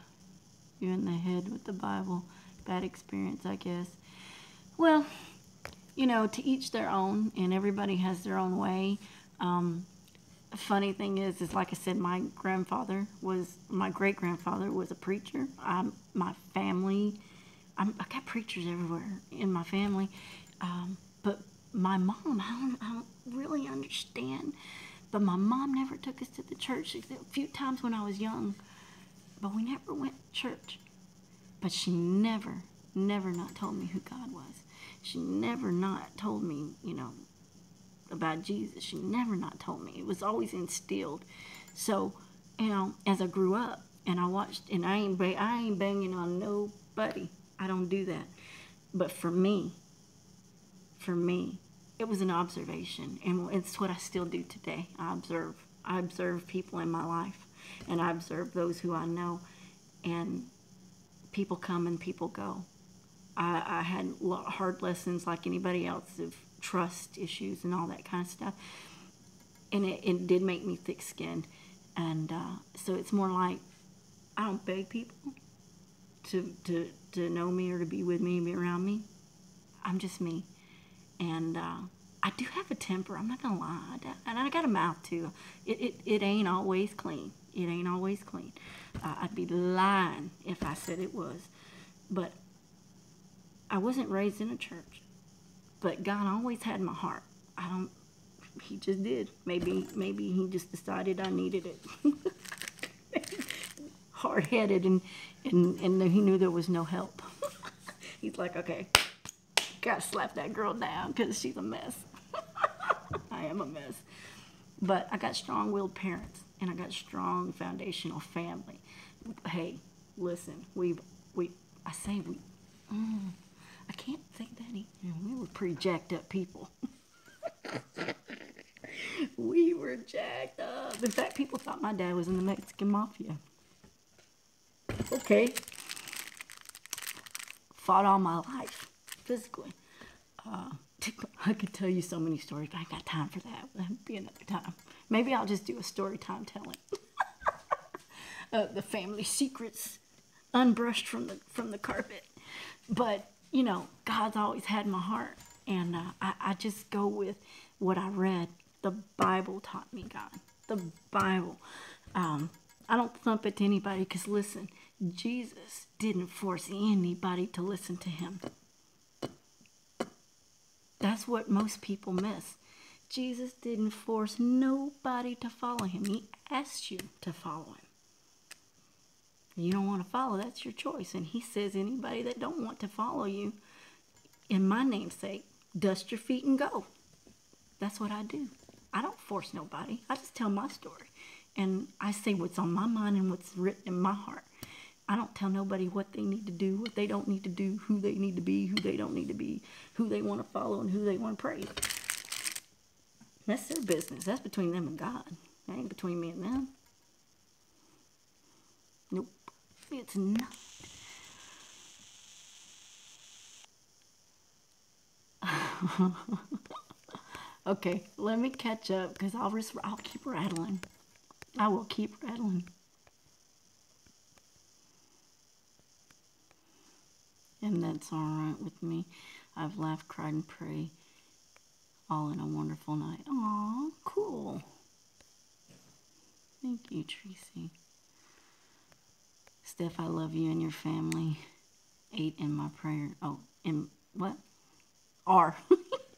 you in the head with the Bible. Bad experience, I guess. Well, you know, to each their own, and everybody has their own way. Funny thing is like I said, my great-grandfather was a preacher. My family, I got preachers everywhere in my family. But my mom, I don't really understand. But my mom never took us to the church a few times when I was young. But we never went to church. But she never not told me who God was. She never not told me, you know, about Jesus. She never not told me. It was always instilled. So, you know, as I grew up and I watched, and I ain't banging on nobody. I don't do that. But for me, it was an observation, and it's what I still do today. I observe people in my life, and I observe those who I know, and people come and people go. I had hard lessons like anybody else of trust issues and all that kind of stuff, and it did make me thick-skinned, and so it's more like I don't beg people to know me or to be with me and be around me. I'm just me. And I do have a temper. I'm not going to lie. And I got a mouth, too. It ain't always clean. It ain't always clean. I'd be lying if I said it was. But I wasn't raised in a church. But God always had my heart. He just did. Maybe he just decided I needed it. Hard-headed, and he knew there was no help. He's like, okay, gotta slap that girl down because she's a mess. I am a mess. But I got strong-willed parents, and I got strong foundational family. Hey, listen, I can't think that we were pretty jacked up people. We were jacked up. In fact, people thought my dad was in the Mexican mafia. Okay. Fought all my life, physically. I could tell you so many stories, but I ain't got time for that. That'll be another time. Maybe I'll just do a story time telling. The family secrets, unbrushed from the carpet. But, you know, God's always had my heart. And I just go with what I read. The Bible taught me God. The Bible. I don't thump it to anybody because, listen, Jesus didn't force anybody to listen to him. That's what most people miss. Jesus didn't force nobody to follow him. He asked you to follow him. You don't want to follow, that's your choice. And he says anybody that don't want to follow you, in my namesake, dust your feet and go. That's what I do. I don't force nobody. I just tell my story. And I say what's on my mind and what's written in my heart. I don't tell nobody what they need to do, what they don't need to do, who they need to be, who they don't need to be, who they want to follow, and who they want to praise. That's their business. That's between them and God. That ain't between me and them. Nope. It's not. Okay, let me catch up because I'll keep rattling. I will keep rattling. And that's all right with me. I've laughed, cried, and prayed all in a wonderful night. Aw, cool. Thank you, Tracy. Steph, I love you and your family. 8 in my prayer. Oh, in what? R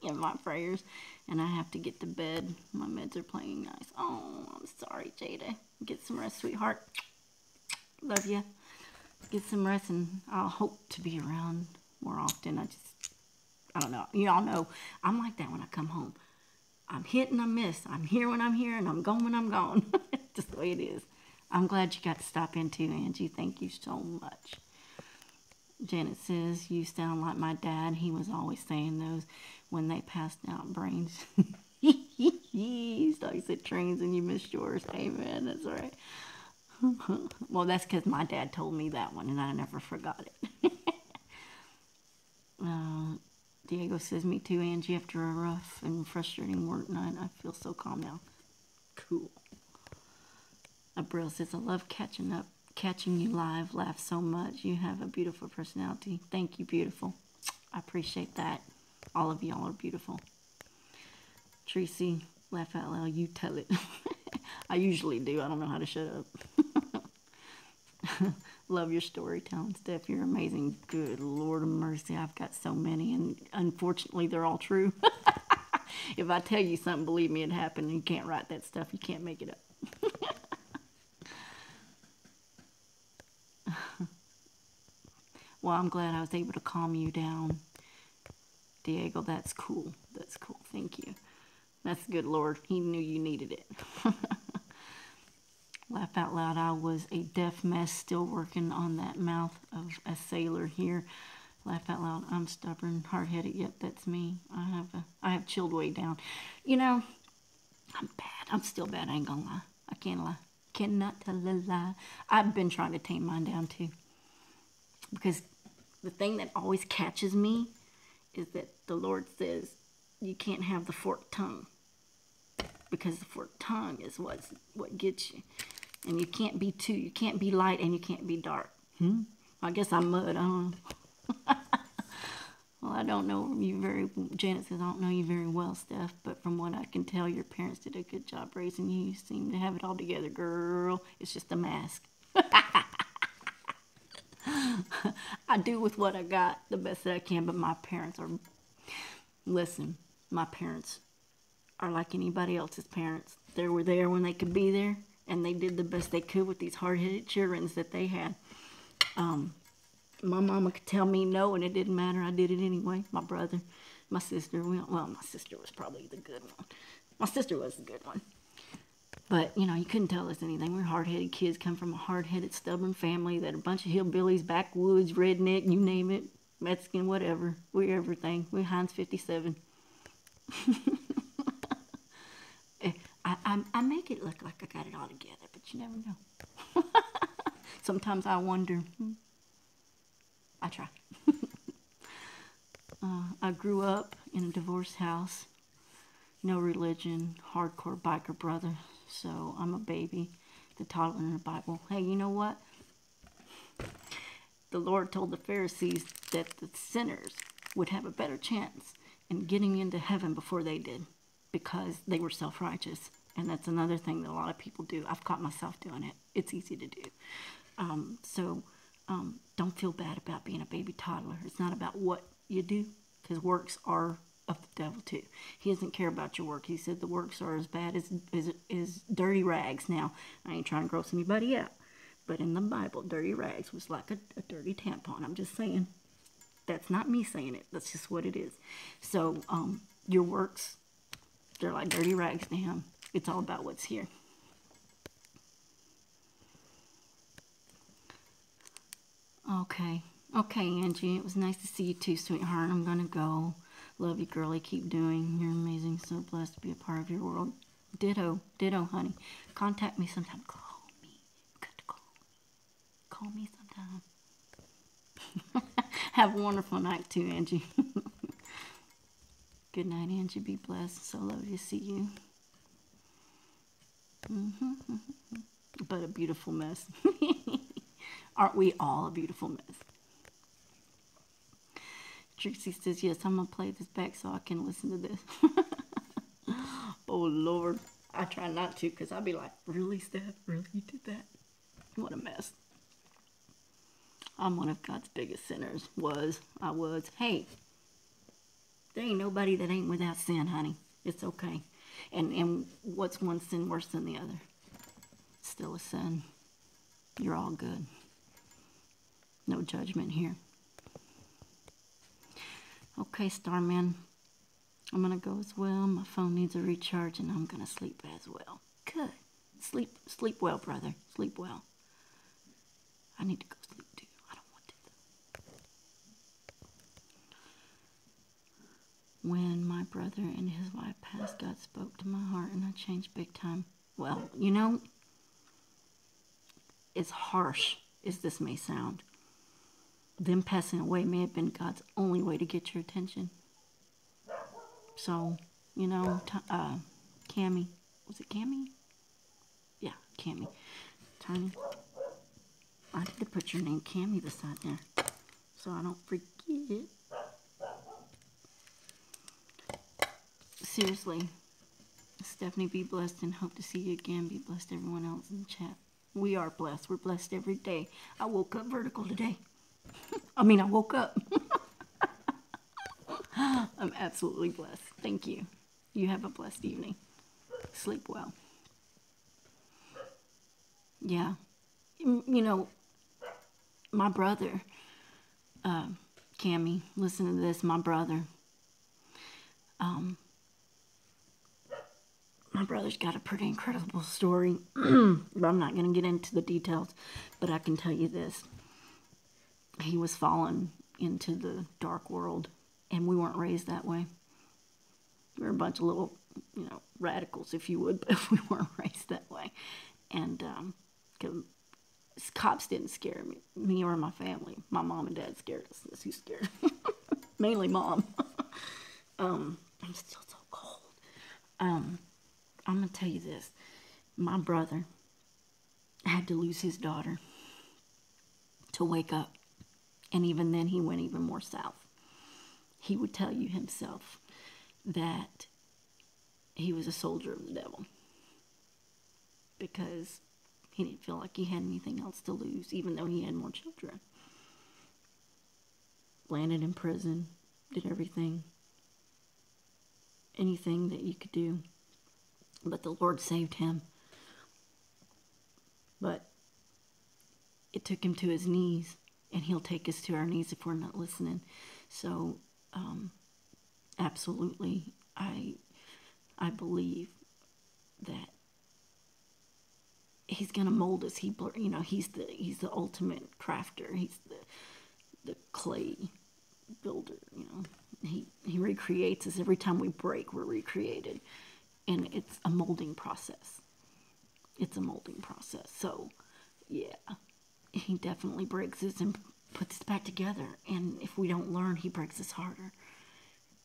in my prayers. And I have to get to bed. My meds are playing nice. Oh, I'm sorry, Jada. Get some rest, sweetheart. Love you. Get some rest, and I'll hope to be around more often. I don't know. Y'all know I'm like that when I come home. I'm hit and I miss. I'm here when I'm here, and I'm gone when I'm gone. Just the way it is. I'm glad you got to stop in too, Angie. Thank you so much. Janet says, you sound like my dad. He was always saying those when they passed out brains. He said trains and you missed yours. Amen. That's right. Well, that's because my dad told me that one, and I never forgot it. Diego says, me too, Angie. After a rough and frustrating work night, I feel so calm now. Cool. Abril says, I love catching you live. Laugh so much. You have a beautiful personality. Thank you, beautiful. I appreciate that. All of y'all are beautiful. Tracy, laugh out loud. You tell it. I usually do. I don't know how to shut up. Love your storytelling, Steph. You're amazing. Good Lord of mercy. I've got so many, and unfortunately, they're all true. If I tell you something, believe me, it happened. You can't write that stuff. You can't make it up. Well, I'm glad I was able to calm you down, Diego. That's cool. That's cool. Thank you. That's good, Lord. He knew you needed it. Laugh out loud. I was a deaf mess, still working on that mouth of a sailor here. Laugh out loud. I'm stubborn, hard-headed. Yep, that's me. I have chilled way down. You know, I'm bad. I'm still bad. I ain't gonna lie. I can't lie. Cannot tell a lie. I've been trying to tame mine down too. Because the thing that always catches me is that the Lord says you can't have the forked tongue. Because the forked tongue is what gets you. And you can't be two. You can't be light and you can't be dark. I guess I'm mud. I don't know. Well, I don't know you very... Janet says, I don't know you very well, Steph. But from what I can tell, your parents did a good job raising you. You seem to have it all together, girl. It's just a mask. I do with what I got the best that I can. But my parents are... Listen, my parents are like anybody else's parents. They were there when they could be there. And they did the best they could with these hard-headed children that they had. My mama could tell me no, and it didn't matter. I did it anyway. My brother, my sister. Well, my sister was probably the good one. My sister was the good one. But, you know, you couldn't tell us anything. We're hard-headed kids, come from a hard-headed, stubborn family that a bunch of hillbillies, backwoods, redneck, you name it, Mexican, whatever. We're everything. We're Heinz 57. I make it look like I got it all together, but you never know. Sometimes I wonder. I try. I grew up in a divorced house. No religion. Hardcore biker brother. So I'm a baby. The toddler in the Bible. Hey, you know what? The Lord told the Pharisees that the sinners would have a better chance in getting into heaven before they did. Because they were self-righteous. And that's another thing that a lot of people do. I've caught myself doing it. It's easy to do. Don't feel bad about being a baby toddler. It's not about what you do, because works are of the devil too. He doesn't care about your work. He said the works are as bad as dirty rags. Now, I ain't trying to gross anybody out, but in the Bible, dirty rags was like a dirty tampon. I'm just saying. That's not me saying it. That's just what it is. So, your works, they're like dirty rags to him. It's all about what's here. Okay, Angie, it was nice to see you too, sweetheart. I'm gonna go. Love you, girlie. Keep doing. You're amazing. So blessed to be a part of your world. Ditto, honey. Contact me sometime. Call me. You got to call me sometime. Have a wonderful night too, Angie. Good night, Angie. Be blessed. So lovely to see you. But a beautiful mess. Aren't we all a beautiful mess? Trixie says, yes, I'm going to play this back so I can listen to this. Oh, Lord. I try not to because I'll be like, really, Steph? Really? You did that? What a mess. I'm one of God's biggest sinners. I was. Hey, there ain't nobody that ain't without sin, honey. It's okay. And what's one sin worse than the other? Still a sin. You're all good. No judgment here. Okay, Starman. I'm going to go as well. My phone needs a recharge, and I'm going to sleep as well. Good. Sleep well, brother. Sleep well. I need to go sleep, too. I don't want to. When my brother and his wife passed, God spoke to my heart, and I changed big time. Well, you know, as harsh as this may sound, them passing away may have been God's only way to get your attention. So, you know, Cammie. Was it Cammie? Yeah, Cammie. Tiny. I need to put your name Cammie beside there so I don't forget. Seriously. Stephanie, be blessed and hope to see you again. Be blessed, everyone else in the chat. We are blessed. We're blessed every day. I woke up vertical today. I woke up. I'm absolutely blessed. Thank you. You have a blessed evening. Sleep well. Yeah. You know, my brother, Cammie, listen to this, my brother. My brother's got a pretty incredible story. But I'm not going to get into the details, but I can tell you this. He was following into the dark world, and we weren't raised that way. We were a bunch of little, radicals, if you would, but we weren't raised that way. And cops didn't scare me or my family. My mom and dad scared us. That's who scared. Mainly mom. I'm still so cold. I'm gonna tell you this. My brother had to lose his daughter to wake up, and even then he went even more south. He would tell you himself that he was a soldier of the devil because he didn't feel like he had anything else to lose, even though he had more children. Landed in prison, did everything, anything that you could do, but the Lord saved him. But it took him to his knees, and he'll take us to our knees if we're not listening. So, absolutely, I believe that he's gonna mold us. He's the ultimate crafter. He's the clay builder. He recreates us. Every time we break, we're recreated, and it's a molding process. It's a molding process. So, yeah, he definitely breaks us and puts us back together. And if we don't learn, he breaks us harder.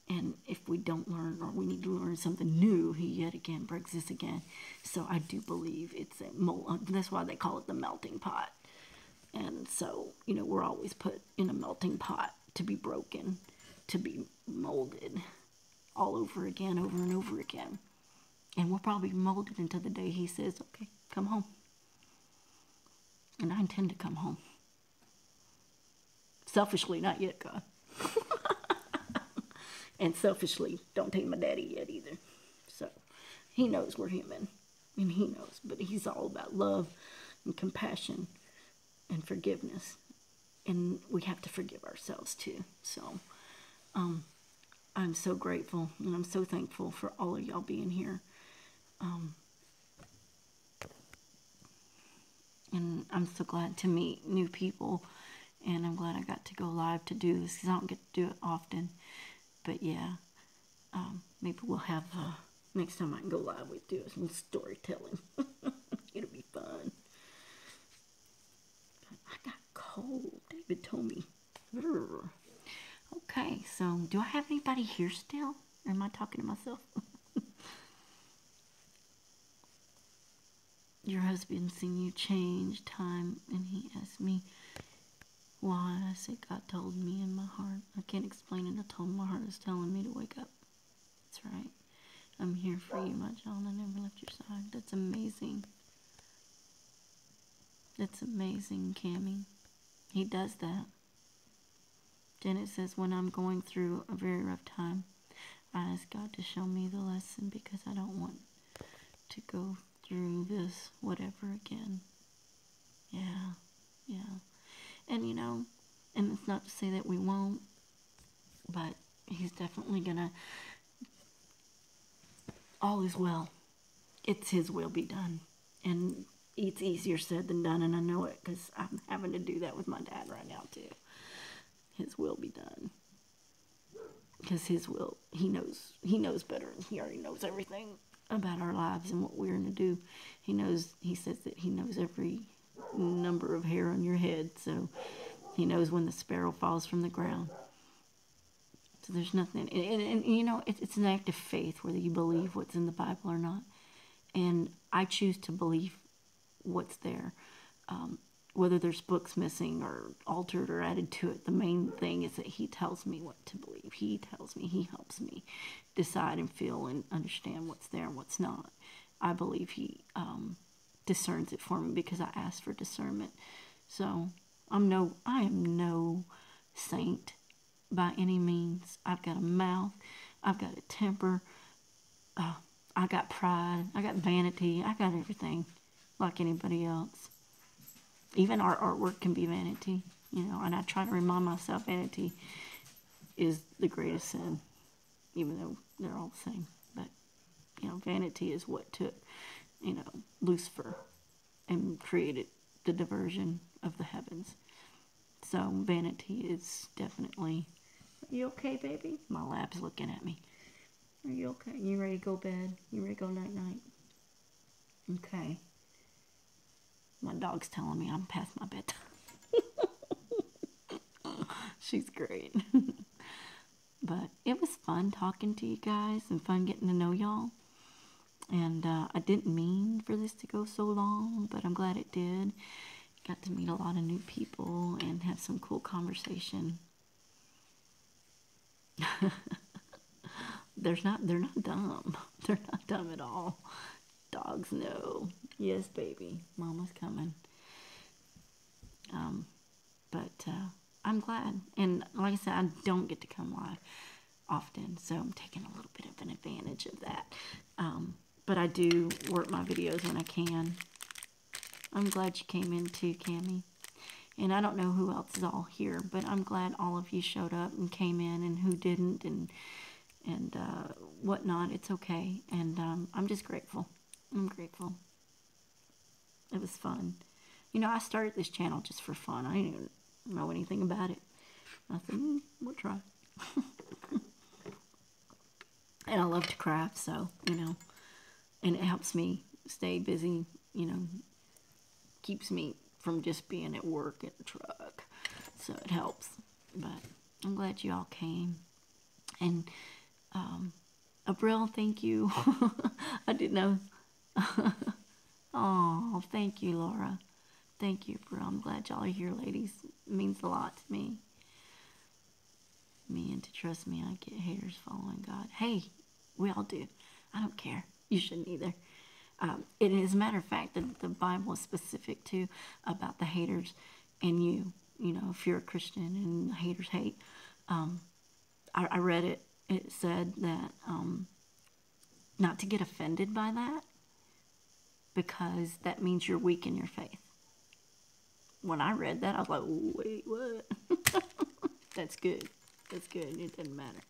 And if we don't learn, or we need to learn something new, he yet again breaks us again. So I do believe it's a mold. That's why they call it the melting pot. And so, we're always put in a melting pot to be broken, to be molded all over again, over and over again. And we'll probably be molded until the day he says, okay, come home. And I intend to come home. Selfishly, not yet, God. And selfishly, don't take my daddy yet either. So, he knows we're human. And he knows. But he's all about love and compassion and forgiveness. And we have to forgive ourselves too. So, I'm so grateful. And I'm so thankful for all of y'all being here. And I'm so glad to meet new people, and I'm glad I got to go live to do this because I don't get to do it often. But yeah, maybe we'll have next time I can go live, we do some storytelling. It'll be fun. But I got cold. David told me. Okay, so do I have anybody here still? Or am I talking to myself? Your husband seen you change time, and he asked me why. I said, God told me in my heart. I can't explain it. I told him my heart is telling me to wake up. That's right. I'm here for you, my John. I never left your side. That's amazing. That's amazing, Cammie. He does that. Janet says, when I'm going through a very rough time, I ask God to show me the lesson because I don't want to go through this whatever again. Yeah. And and it's not to say that we won't, but he's definitely gonna, all is well. It's his will be done. And it's easier said than done, and I know it because I'm having to do that with my dad right now too. His will be done. Because his will, he knows better, and he already knows everything about our lives and what we're going to do. He says that he knows every number of hair on your head, so he knows when the sparrow falls from the ground. So there's nothing, and it's an act of faith whether you believe what's in the Bible or not. And I choose to believe what's there. Whether there's books missing or altered or added to it, the main thing is that he tells me what to believe. He tells me, he helps me decide and feel and understand what's there and what's not. I believe he discerns it for me because I asked for discernment. So I am no saint by any means. I've got a mouth. I've got a temper. I got pride. I got vanity. I got everything like anybody else. Even our artwork can be vanity, and I try to remind myself vanity is the greatest sin, even though they're all the same. But, vanity is what took, Lucifer and created the diversion of the heavens. So vanity is definitely... Are you okay, baby? My lab's looking at me. Are you okay? You ready to go bed? You ready to go night-night? Okay. My dog's telling me I'm past my bedtime. She's great. But it was fun talking to you guys and fun getting to know y'all. And I didn't mean for this to go so long, but I'm glad it did. Got to meet a lot of new people and have some cool conversation. They're not dumb. They're not dumb at all. Dogs know. Yes, baby. Mama's coming. But I'm glad. And like I said, I don't get to come live often, so I'm taking a little bit of an advantage of that. But I do work my videos when I can. I'm glad you came in too, Cammie. And I don't know who else is all here, but I'm glad all of you showed up and came in, and who didn't, and whatnot. It's okay. And I'm just grateful. I'm grateful. It was fun. You know, I started this channel just for fun. I didn't even know anything about it. I said, we'll try. And I love to craft, so, you know, and it helps me stay busy, you know, keeps me from just being at work in the truck. So it helps. But I'm glad you all came. And Abril, thank you. I didn't know. Oh, thank you, Laura. Thank you, Abril. I'm glad y'all are here, ladies. It means a lot to me. And to trust me, I get haters following God. Hey, we all do. I don't care. You shouldn't either. It is a matter of fact that the Bible is specific too about the haters and you. You know, if you're a Christian and haters hate. I read it. It said that not to get offended by that, because that means you're weak in your faith. When I read that, I was like, wait, what? That's good. That's good. It doesn't matter.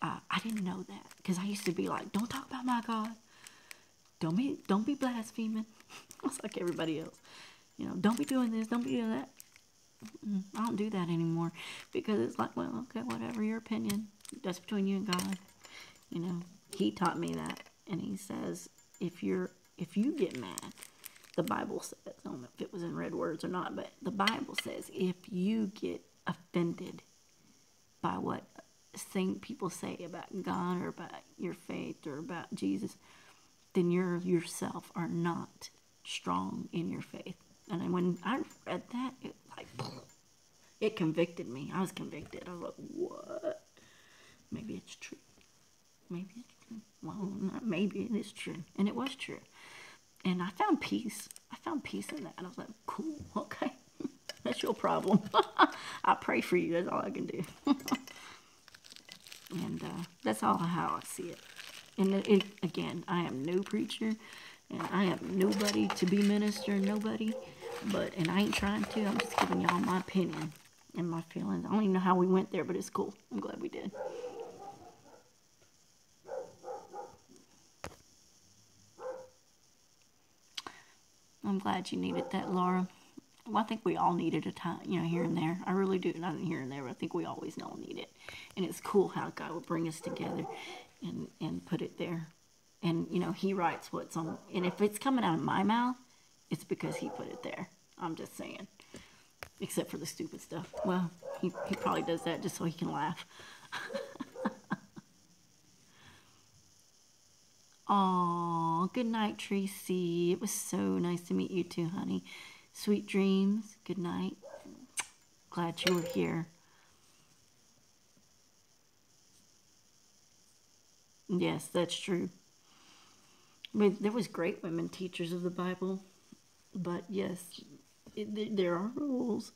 I didn't know that, because I used to be like, don't talk about my God. Don't be blaspheming. I was like everybody else. You know, don't be doing this. Don't be doing that. I don't do that anymore, because it's like, well, okay, whatever, your opinion. That's between you and God. You know, he taught me that, and he says, if you get mad, the Bible says, I don't know if it was in red words or not, but the Bible says if you get offended by what people say about God or about your faith or about Jesus, then you yourself are not strong in your faith. And when I read that, it convicted me. I was convicted. I was like, what? Maybe it's true. Maybe it's true. Well, not maybe, it is true. And it was true. And I found peace. I found peace in that. And I was like, cool, okay. That's your problem. I pray for you. That's all I can do. And that's all how I see it. And again, I am no preacher. And I am nobody to be minister. Nobody. And I ain't trying to. I'm just giving y'all my opinion and my feelings. I don't even know how we went there, but it's cool. I'm glad we did. I'm glad you needed that, Laura. Well, I think we all needed a time, you know, here and there. I really do. Not here and there, but I think we always all need it. And it's cool how God will bring us together and put it there. And, you know, he writes what's on. And if it's coming out of my mouth, it's because he put it there. I'm just saying. Except for the stupid stuff. Well, he probably does that just so he can laugh. Aw, good night, Tracy. It was so nice to meet you too, honey. Sweet dreams. Good night. Glad you were here. Yes, that's true. I mean, there was great women teachers of the Bible. But yes, there are rules.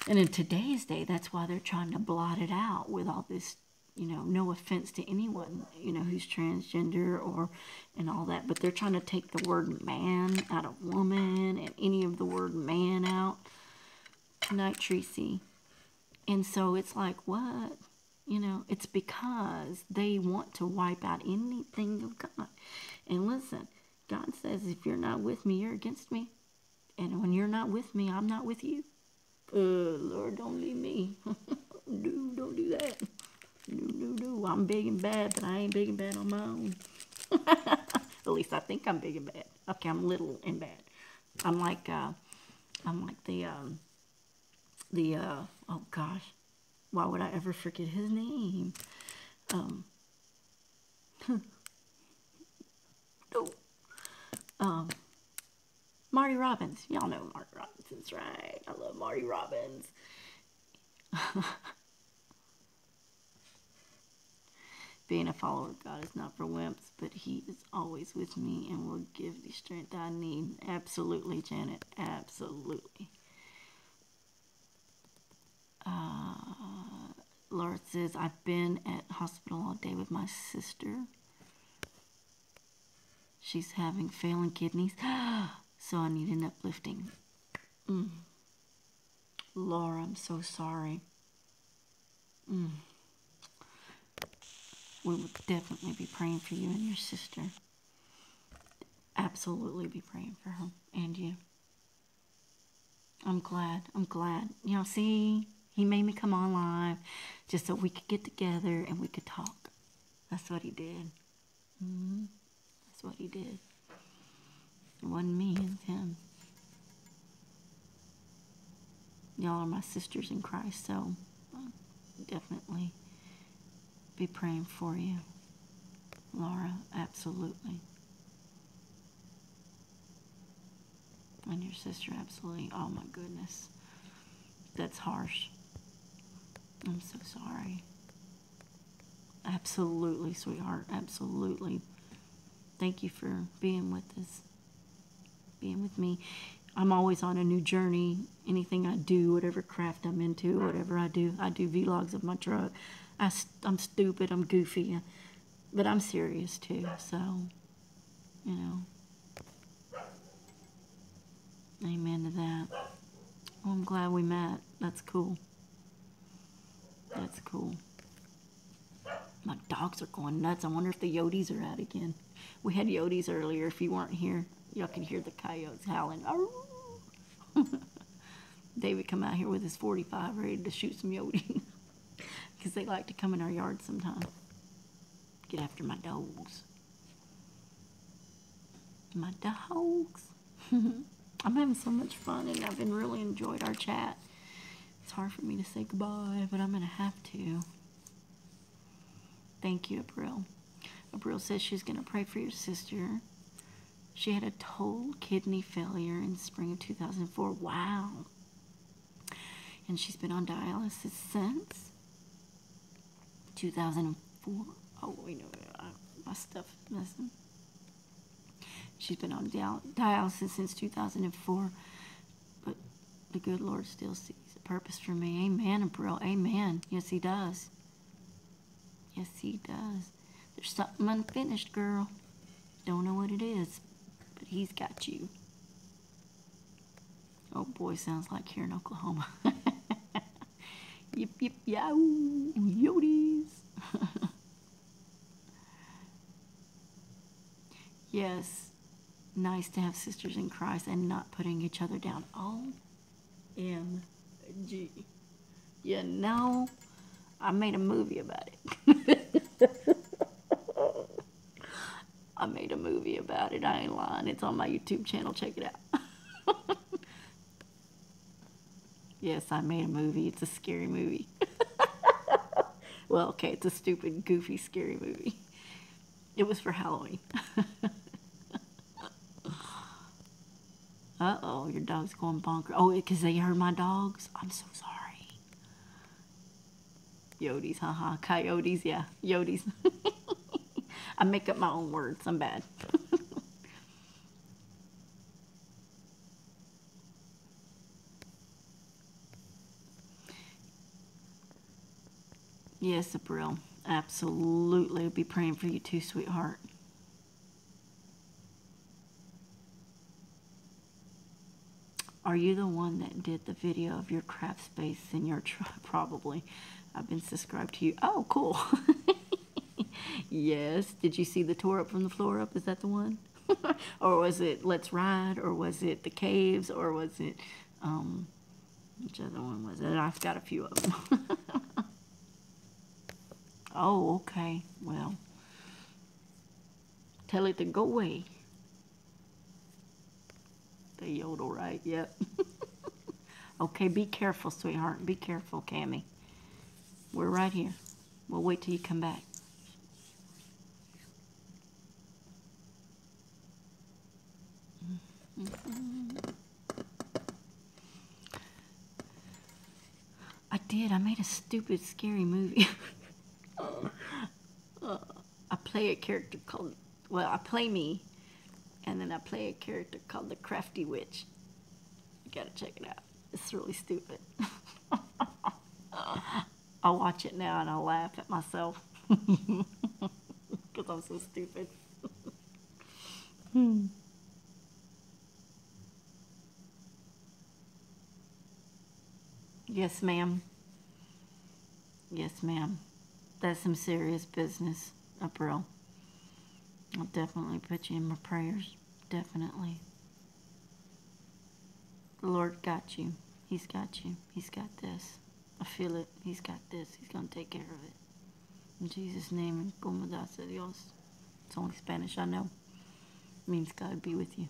And in today's day, that's why they're trying to blot it out with all this, you know, no offense to anyone, you know, who's transgender and all that. But they're trying to take the word man out of woman and any of the word man out. Good night, Tracy. And so it's like, what? You know, it's because they want to wipe out anything of God. And listen, God says, if you're not with me, you're against me. And when you're not with me, I'm not with you. Lord, don't leave me. No, don't do that. No. I'm big and bad, but I ain't big and bad on my own. At least I think I'm big and bad. Okay, I'm little and bad. I'm like oh gosh, why would I ever forget his name? No. Marty Robbins. Y'all know Marty Robinson's right. I love Marty Robbins. Being a follower of God is not for wimps, but He is always with me and will give the strength I need. Absolutely, Janet. Absolutely. Laura says, I've been at hospital all day with my sister. She's having failing kidneys, so I need an uplifting. Laura, I'm so sorry. We will definitely be praying for you and your sister. Absolutely be praying for her and you. I'm glad. You know, see, He made me come on live just so we could get together and we could talk. That's what He did. That's what He did. It wasn't me, it was Him. Y'all are my sisters in Christ, so I'll definitely be praying for you. Laura, absolutely. And your sister, absolutely. Oh my goodness. That's harsh. I'm so sorry. Absolutely, sweetheart. Absolutely. Thank you for being with us. Being with me. I'm always on a new journey. Anything I do, whatever craft I'm into, whatever I do vlogs of my truck. I'm stupid, I'm goofy, but I'm serious too, so, you know. Amen to that. Well, I'm glad we met. That's cool. That's cool. My dogs are going nuts. I wonder if the Yodis are out again. We had Yodis earlier. If you weren't here, y'all could hear the coyotes howling. David come out here with his 45 ready to shoot some Yodi. Because they like to come in our yard sometime. Get after my dogs. My dogs. I'm having so much fun and I've been really enjoyed our chat. It's hard for me to say goodbye, but I'm going to have to. Thank you, April. April says she's going to pray for your sister. She had a total kidney failure in the spring of 2004. Wow. And she's been on dialysis since 2004. Oh, wait, no, my stuff is missing. She's been on dialysis since 2004, but the good Lord still sees a purpose for me. Amen, April. Amen. Yes, He does. Yes, He does. There's something unfinished, girl. Don't know what it is, but He's got you. Oh, boy, sounds like here in Oklahoma. Yip, yip, yow, Yodis. Yes. Nice to have sisters in Christ and not putting each other down. OMG. You know, I made a movie about it. I made a movie about it. I ain't lying. It's on my YouTube channel. Check it out. Yes, I made a movie. It's a scary movie. Well, okay, it's a stupid, goofy, scary movie. It was for Halloween. Uh-oh, your dog's going bonkers. Oh, because they heard my dogs? I'm so sorry. Yodis, haha. Coyotes, yeah. Yodis. I make up my own words. I'm bad. Yes, April. Absolutely. I'll be praying for you too, sweetheart. Are you the one that did the video of your craft space in your truck? Probably. I've been subscribed to you. Oh, cool. Yes. Did you see the tour up from the floor up? Is that the one? Or was it Let's Ride? Or was it the caves? Or was it, I'm Which other one was it? I've got a few of them. Oh, okay. Well, tell it to go away. They yodel, right? Yep. Okay, be careful, sweetheart. Be careful, Cammy. We're right here. We'll wait till you come back. I did. I made a stupid, scary movie. I play a character called, well, I play me, and then I play a character called the Crafty Witch. You gotta check it out. It's really stupid. I'll watch it now and I'll laugh at myself. Because I'm so stupid. Yes, ma'am. Yes, ma'am. That's some serious business, April. I'll definitely put you in my prayers. Definitely. The Lord got you. He's got you. He's got this. I feel it. He's got this. He's going to take care of it. In Jesus' name, en como das a Dios. It's only Spanish I know. It means God be with you.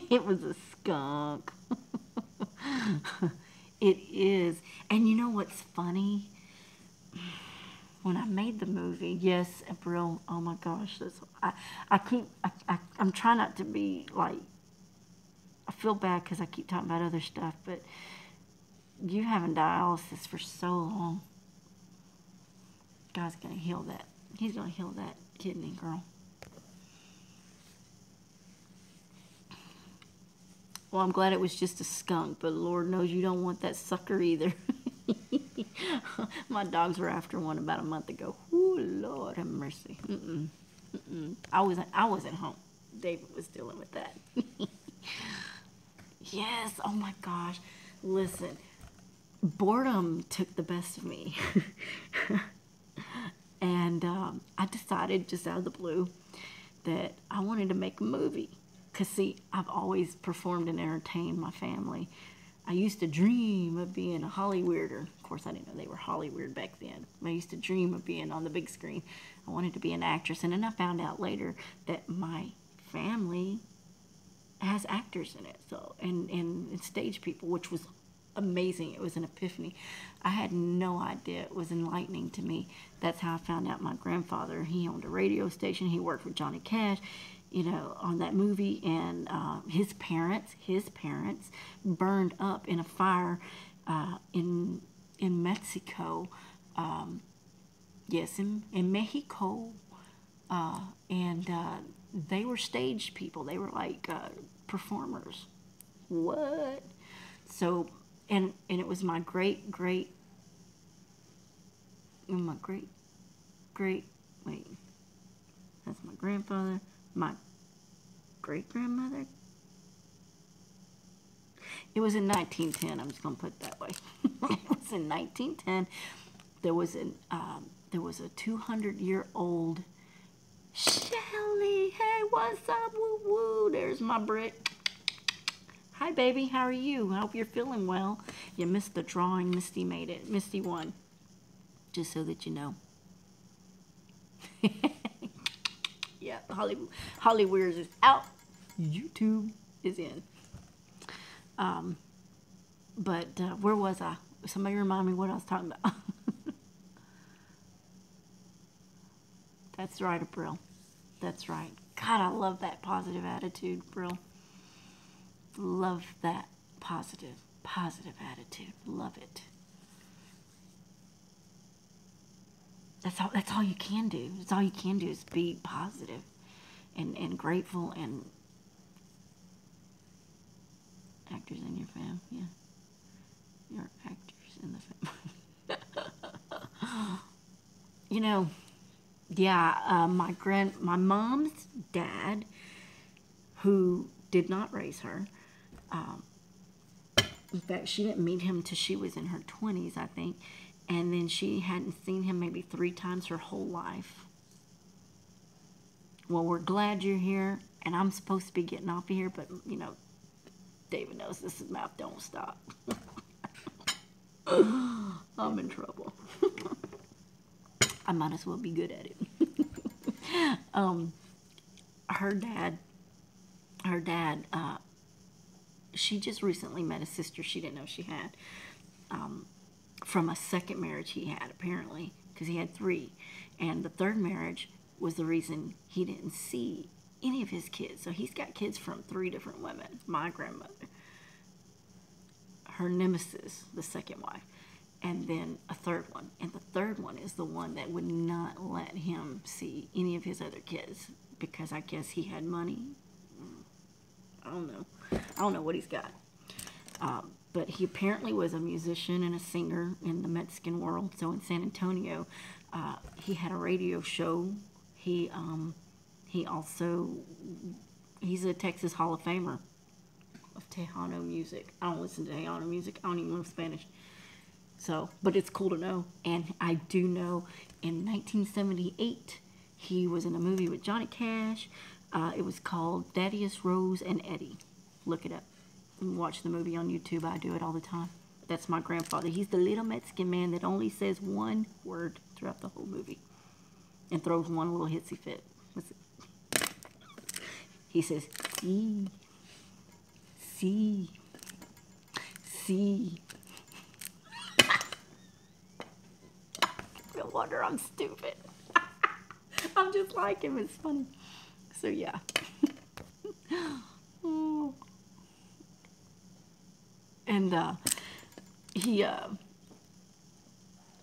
It was a skunk. It is. And you know what's funny? When I made the movie, yes, April, oh my gosh, I'm trying not to be like, I feel bad because I keep talking about other stuff, but you having dialysis for so long, God's going to heal that. He's going to heal that kidney, girl. Well, I'm glad it was just a skunk, but Lord knows you don't want that sucker either. My dogs were after one about a month ago. Ooh, Lord have mercy. I wasn't home. David was dealing with that. Yes, oh my gosh. Listen, boredom took the best of me. And I decided just out of the blue that I wanted to make a movie. Because, see, I've always performed and entertained my family. I used to dream of being a Hollyweirder. Of course, I didn't know they were Hollyweird back then. I used to dream of being on the big screen. I wanted to be an actress. And then I found out later that my family has actors in it. So, and stage people, which was amazing. It was an epiphany. I had no idea. It was enlightening to me. That's how I found out my grandfather, he owned a radio station. He worked with Johnny Cash, you know, on that movie, and his parents burned up in a fire in Mexico. Yes, in Mexico, and they were stage people. They were like performers. What? So, and it was my great, wait, that's my grandfather, my great-grandmother. It was in 1910. I'm just gonna put it that way. It was in 1910. There was a 200-year-old Shelly. Hey, what's up? Woo woo. There's my Brit. Hi, baby. How are you? I hope you're feeling well. You missed the drawing. Misty made it. Misty won. Just so that you know. Yeah, Hollyweirds is out. YouTube is in. But where was I? Somebody remind me what I was talking about. That's right, April. That's right. God, I love that positive attitude, April. Love that positive attitude. Love it. That's all you can do. That's all you can do is be positive and grateful, and actors in your family. Yeah. You're actors in the family. You know, yeah, my mom's dad, who did not raise her, in fact, she didn't meet him till she was in her 20s, I think. And then she hadn't seen him maybe 3 times her whole life. Well, we're glad you're here, and I'm supposed to be getting off of here, but, you know, David knows this mouth don't stop. I'm in trouble. I might as well be good at it. Her dad, she just recently met a sister she didn't know she had, from a second marriage he had, apparently, because he had 3. And the third marriage was the reason he didn't see any of his kids. So he's got kids from 3 different women. My grandmother, her nemesis, the second wife, and then a third one. And the third one is the one that would not let him see any of his other kids because I guess he had money. I don't know. I don't know what he's got. But he apparently was a musician and a singer in the Mexican world. So in San Antonio, he had a radio show. He also, he's a Texas Hall of Famer of Tejano music. I don't listen to Tejano music. I don't even know Spanish. So, but it's cool to know. And I do know in 1978, he was in a movie with Johnny Cash. It was called Thaddeus, Rose, and Eddie. Look it up. You can watch the movie on YouTube. I do it all the time. That's my grandfather. He's the little Mexican man that only says one word throughout the whole movie. And throws one little hitsy fit. He says, see, see, see. No wonder I'm stupid. I'm just like him. It's funny. So, yeah. Oh. And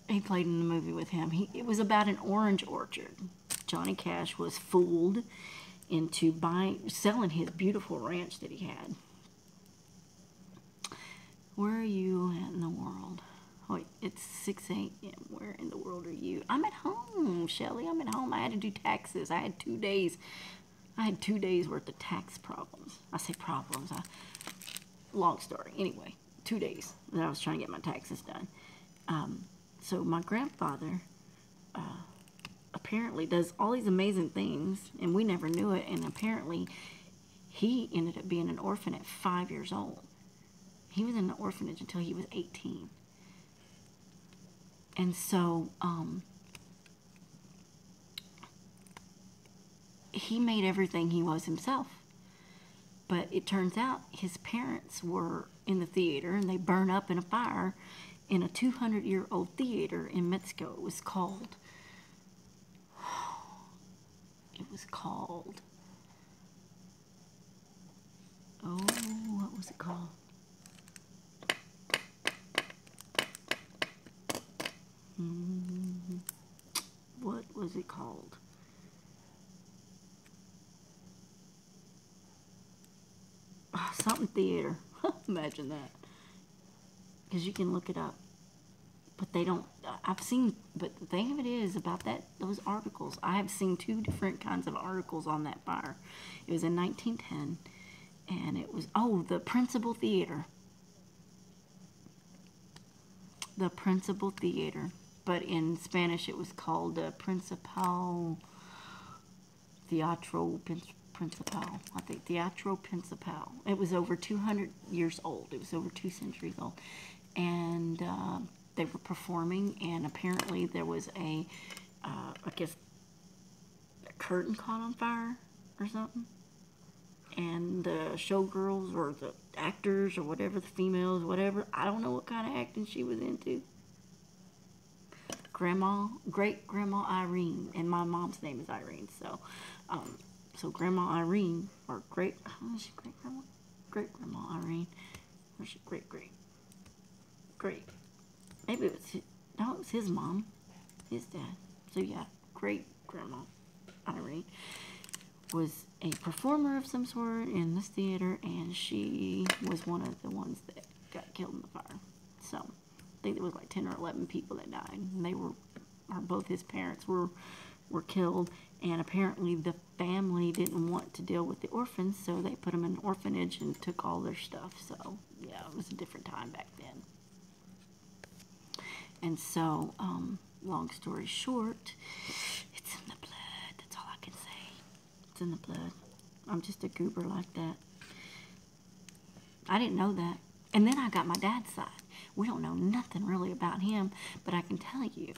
he played in the movie with him. It was about an orange orchard. Johnny Cash was fooled into selling his beautiful ranch that he had. Where are you at in the world? Oh, wait, it's 6 a.m. Where in the world are you? I'm at home, Shelly. I'm at home. I had to do taxes. I had 2 days. I had 2 days worth of tax problems. I say problems. Long story. Anyway, 2 days that I was trying to get my taxes done. So my grandfather apparently does all these amazing things, and we never knew it. And apparently, he ended up being an orphan at 5 years old. He was in the orphanage until he was 18. And so, he made everything he was himself. But it turns out his parents were in the theater, and they burned up in a fire in a 200-year-old theater in Mexico. It was called, oh, what was it called? What was it called? Something theater. Imagine that. Because you can look it up. But they don't, I've seen, but the thing of it is about those articles, I have seen 2 different kinds of articles on that fire. It was in 1910, and it was, the Principal Theater. The Principal Theater. But in Spanish it was called Principal Teatro Principal. I think Teatro Principal. It was over 200 years old. It was over 2 centuries old. And they were performing, and apparently there was I guess, a curtain caught on fire or something. And the showgirls or the actors or whatever, the females, whatever, I don't know what kind of acting she was into. Great Grandma Irene, and my mom's name is Irene, so Grandma Irene, or great Grandma Irene, or she great, maybe it was his mom, his dad, so yeah, great Grandma Irene was a performer of some sort in this theater, and she was one of the ones that got killed in the fire. So I think there was like 10 or 11 people that died, and both his parents were killed, and apparently the family didn't want to deal with the orphans, so they put them in an orphanage and took all their stuff. So yeah, it was a different time back then. And so, long story short, it's in the blood. That's all I can say. It's in the blood. I'm just a goober like that. I didn't know that. And then I got my dad's side. We don't know nothing really about him, but I can tell you,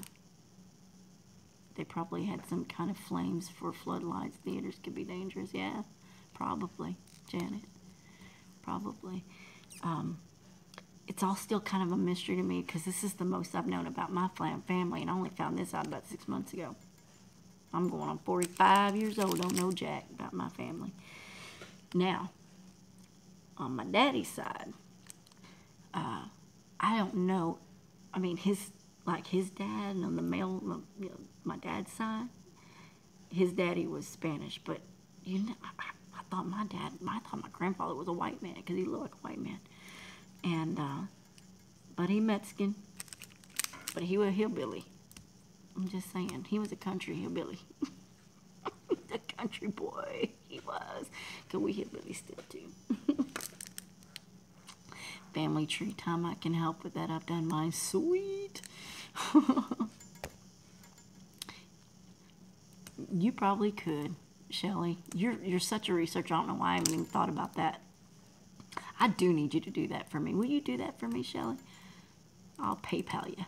they probably had some kind of flames for floodlights. Theaters could be dangerous. Yeah, probably, Janet. Probably. It's all still kind of a mystery to me because this is the most I've known about my family, and I only found this out about 6 months ago. I'm going on 45 years old, don't know jack about my family. Now, on my daddy's side, I don't know. I mean, his dad, and on the male, my dad's side, his daddy was Spanish, but I thought my grandfather was a white man because he looked like a white man. And, but he Mexican, but he was a hillbilly. I'm just saying, he was a country hillbilly. The country boy, he was. Because we hillbilly still too. Family tree time, I can help with that. I've done mine. Sweet. You probably could, Shelly. You're such a researcher. I don't know why I haven't even thought about that. I do need you to do that for me. Will you do that for me, Shelly? I'll PayPal you.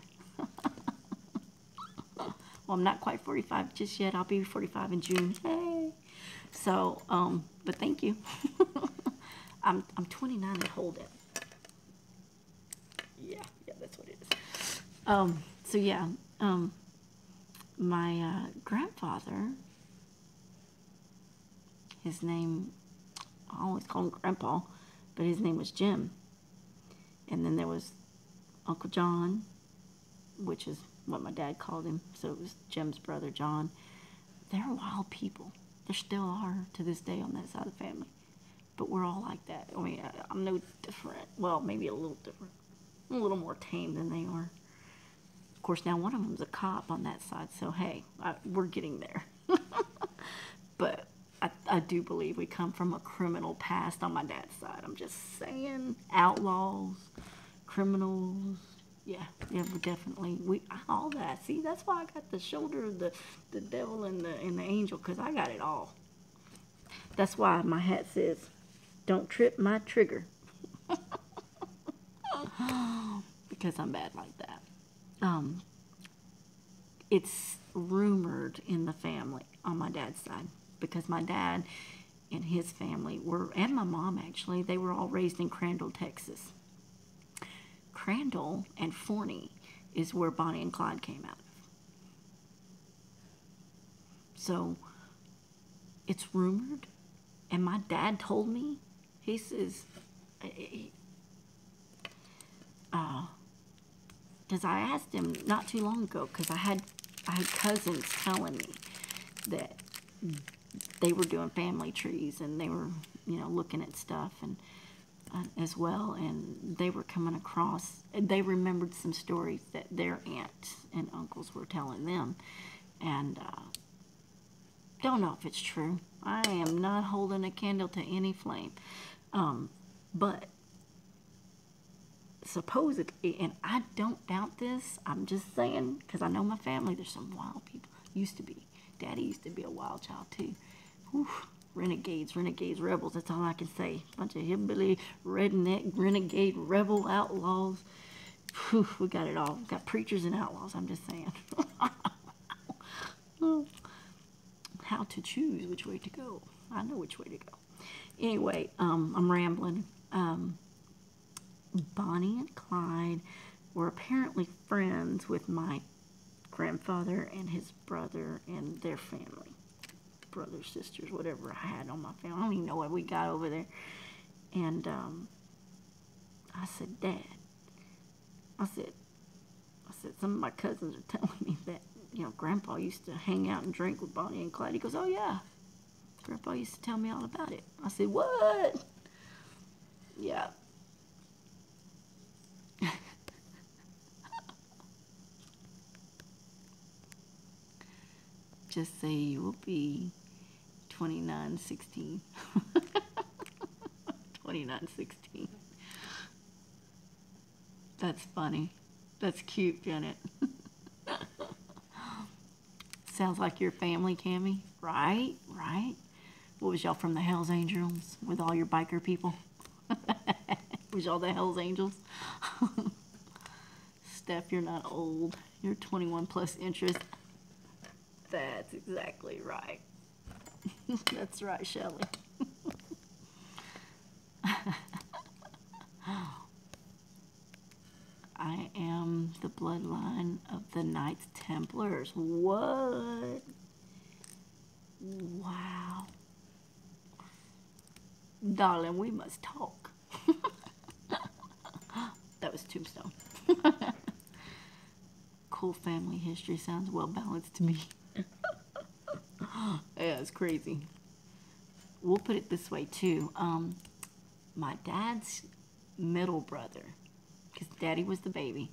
Well, I'm not quite 45 just yet. I'll be 45 in June. Hey. So, but thank you. I'm 29 and hold it. Yeah, that's what it is. So yeah, my grandfather, his name, I always call him Grandpa, but his name was Jim. And then there was Uncle John, which is what my dad called him. So it was Jim's brother, John. They're wild people. There still are to this day on that side of the family. But we're all like that. I mean, I'm no different. Well, maybe a little different. A little more tame than they are. Of course, now one of them's a cop on that side. So, hey, we're getting there. But I do believe we come from a criminal past on my dad's side. I'm just saying, outlaws, criminals. Yeah, we're definitely all that. See, that's why I got the shoulder of the devil and the angel, because I got it all. That's why my hat says, "Don't trip my trigger," because I'm bad like that. It's rumored in the family on my dad's side, because my dad and his family were, and my mom actually, they were all raised in Crandall, Texas. Crandall and Forney is where Bonnie and Clyde came out of. So it's rumored, and my dad told me, he says, because I asked him not too long ago, because I had cousins telling me that they were doing family trees, and they were, looking at stuff, and as well, and they were coming across, they remembered some stories that their aunts and uncles were telling them, and don't know if it's true. I am not holding a candle to any flame, but supposedly, and I don't doubt this, I'm just saying, because I know my family, there's some wild people. Used to be. Daddy used to be a wild child too. Whew. Renegades, rebels, that's all I can say. Bunch of hillbilly, redneck, renegade, rebel, outlaws. Whew, we got it all. We got preachers and outlaws, I'm just saying. How to choose which way to go. I know which way to go. Anyway, I'm rambling. Bonnie and Clyde were apparently friends with my grandfather and his brother and their family. Brothers, sisters, whatever I had on my family. I don't even know what we got over there. And I said, Dad, I said, some of my cousins are telling me that, Grandpa used to hang out and drink with Bonnie and Clyde. He goes, oh yeah, Grandpa used to tell me all about it. I said, what? Yeah. Just say you will be 2916. 2916. That's funny. That's cute, Janet. Sounds like your family, Cammy. Right, right. What was y'all from the Hells Angels with all your biker people? Was y'all the Hells Angels? Steph, you're not old. You're 21 plus interest. That's exactly right. That's right, Shelley. I am the bloodline of the Knights Templars. What? Wow. Darling, we must talk. That was Tombstone. Cool family history. Sounds well balanced to me. Yeah, it's crazy. We'll put it this way, too. My dad's middle brother, because Daddy was the baby.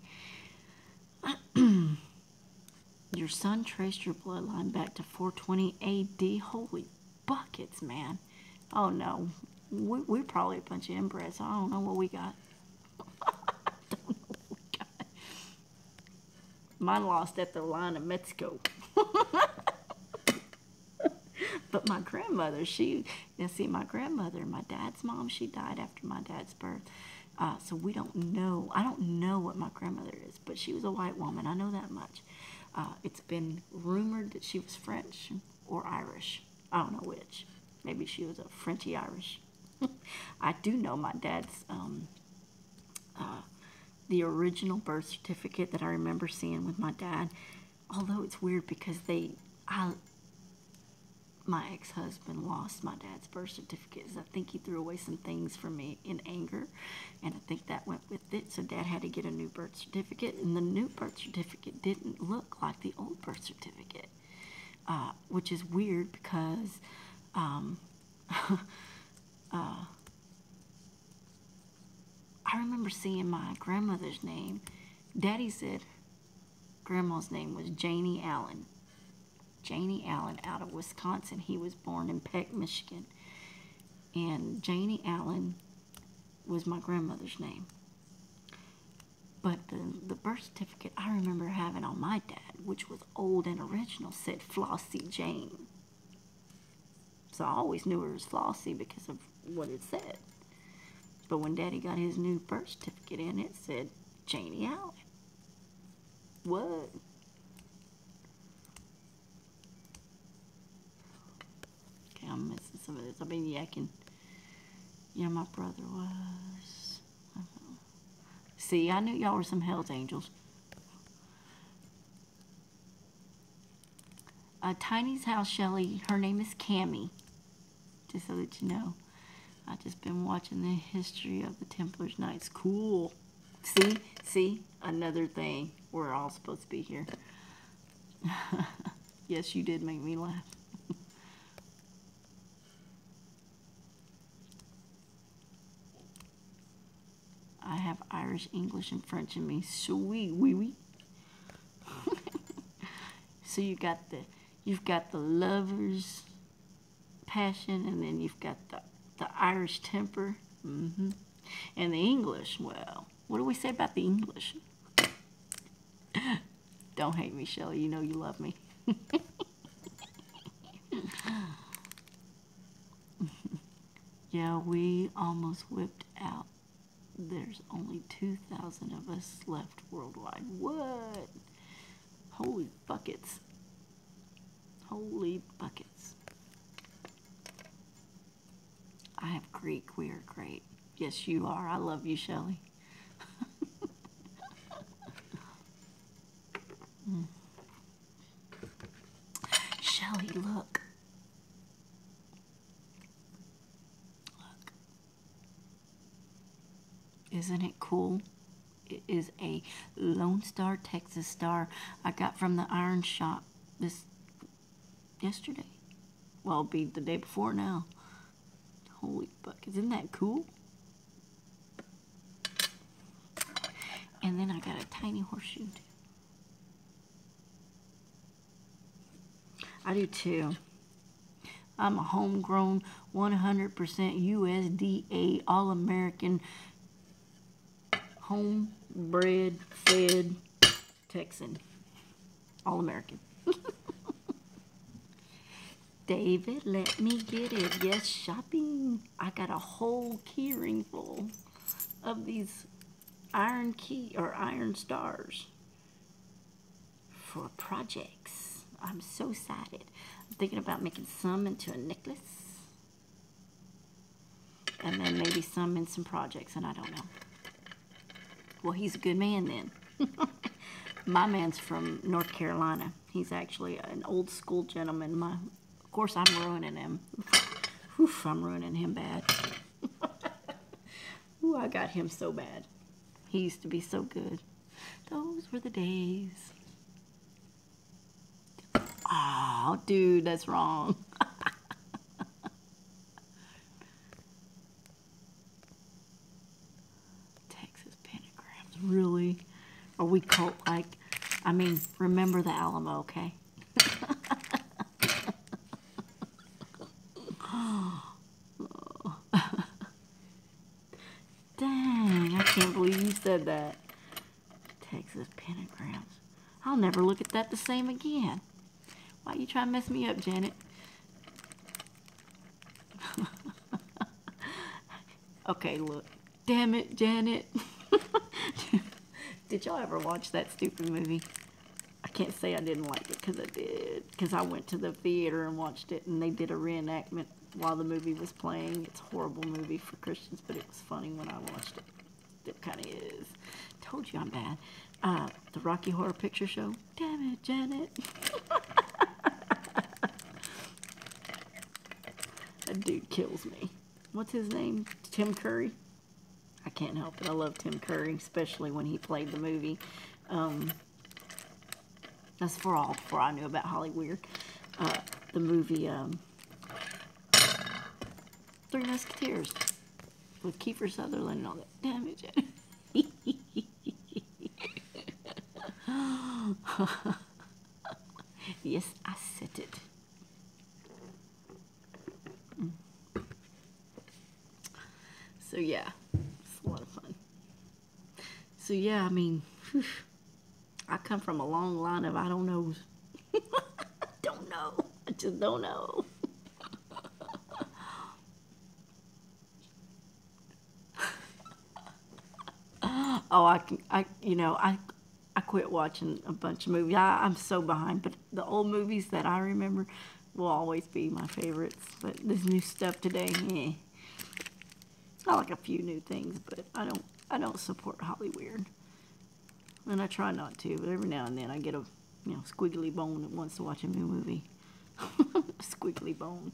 Your son traced your bloodline back to 420 AD. Holy buckets, man. Oh, no. We're probably a bunch of inbreds. I don't know what we got. I don't know what we got. Mine lost at the line of Mexico. But my grandmother, my grandmother, my dad's mom, she died after my dad's birth. So we don't know. I don't know what my grandmother is, but she was a white woman. I know that much. It's been rumored that she was French or Irish. I don't know which. Maybe she was a Frenchy Irish. I do know my dad's, the original birth certificate that I remember seeing with my dad. Although it's weird because my ex-husband lost my dad's birth certificate. I think he threw away some things for me in anger, and I think that went with it. So Dad had to get a new birth certificate, and the new birth certificate didn't look like the old birth certificate, which is weird because I remember seeing my grandmother's name. Daddy said Grandma's name was Janie Allen. Janie Allen out of Wisconsin. He was born in Peck, Michigan. And Janie Allen was my grandmother's name. But the birth certificate I remember having on my dad, which was old and original, said Flossie Jane. So I always knew her as Flossie because of what it said. But when Daddy got his new birth certificate in, it said Janie Allen. What? Okay, I'm missing some of this. I've been yakking. Yeah, my brother was. See, I knew y'all were some Hells Angels. Tiny's house, Shelly. Her name is Cammy. Just so that you know. I've just been watching the history of the Templars Knights. Cool. See? Another thing. We're all supposed to be here. Yes, you did make me laugh. I have Irish, English, and French in me. Sweet, wee. So you've got the lover's passion, and then you've got the Irish temper, and the English. Well, what do we say about the English? Don't hate me, Shelly. You know you love me. Yeah, we almost whipped out. There's only 2,000 of us left worldwide. What? Holy buckets. Holy buckets. I have Greek. We are great. Yes, you are. I love you, Shelly. Shelly, look. Look. Isn't it cool? It is a Lone Star Texas Star I got from the iron shop yesterday. Well, it'll be the day before now. Holy fuck, isn't that cool? And then I got a tiny horseshoe too. I do too. I'm a homegrown 100% USDA All-American bred, fed Texan. All-American. David, let me get it. Yes, shopping. I got a whole key ring full of these iron stars for projects. I'm so excited. I'm thinking about making some into a necklace. And then maybe some in some projects, and I don't know. Well, he's a good man then. My man's from North Carolina. He's actually an old school gentleman. Of course, I'm ruining him. Oof, I'm ruining him bad. Ooh, I got him so bad. He used to be so good. Those were the days. Oh, dude, that's wrong. Texas pentagrams, really? Are we cult like? I mean, remember the Alamo, okay? Dang, I can't believe you said that. Texas pentagrams. I'll never look at that the same again. Why you trying to mess me up, Janet? Okay, look. Damn it, Janet. Did y'all ever watch that stupid movie? I can't say I didn't like it, because I did. Because I went to the theater and watched it, and they did a reenactment while the movie was playing. It's a horrible movie for Christians, but it was funny when I watched it. It kind of is. Told you I'm bad. The Rocky Horror Picture Show. Damn it, Janet. That dude kills me. What's his name? Tim Curry? I can't help it. I love Tim Curry, especially when he played the movie. That's before I knew about Hollywood. The movie Three Musketeers with Kiefer Sutherland and all that. Damn it, Janet. Yes, I said it. So yeah, it's a lot of fun. So yeah, I mean, whew, I come from a long line of I don't knows. Don't know. I just don't know. Oh, I quit watching a bunch of movies. I'm so behind, but the old movies that I remember will always be my favorites. But this new stuff today, I like a few new things, but I don't support Hollywood, and I try not to. But every now and then I get a squiggly bone that wants to watch a new movie. Squiggly bone.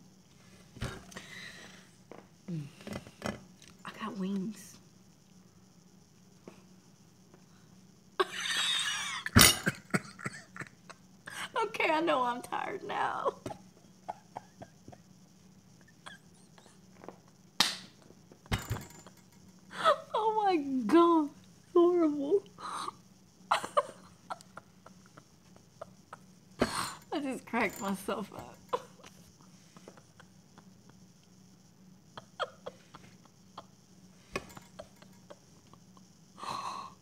I got wings. Okay, I know I'm tired now. Oh my God, horrible. I just cracked myself up.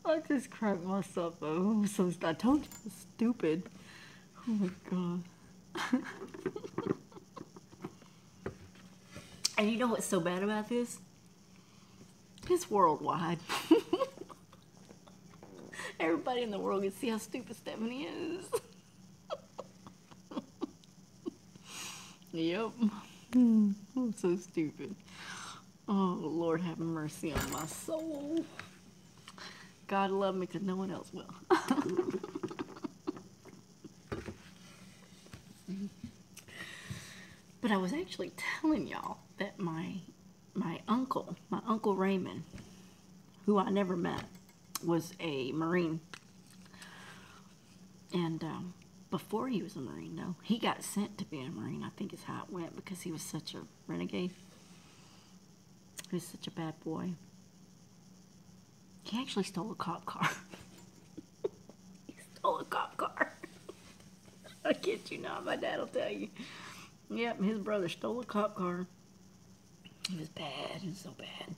I just cracked myself up. I told you it's stupid. Oh my God. And you know what's so bad about this? It's worldwide. Everybody in the world can see how stupid Stephanie is. Yep. I'm so stupid. Oh, Lord have mercy on my soul. God love me because no one else will. But I was actually telling y'all that my uncle Raymond, who I never met, was a Marine. And before he was a Marine, though, he got sent to be a Marine, I think is how it went, because he was such a renegade. He was such a bad boy. He actually stole a cop car. He stole a cop car. I kid you not, my dad will tell you. Yep, his brother stole a cop car. He was bad. He was so bad.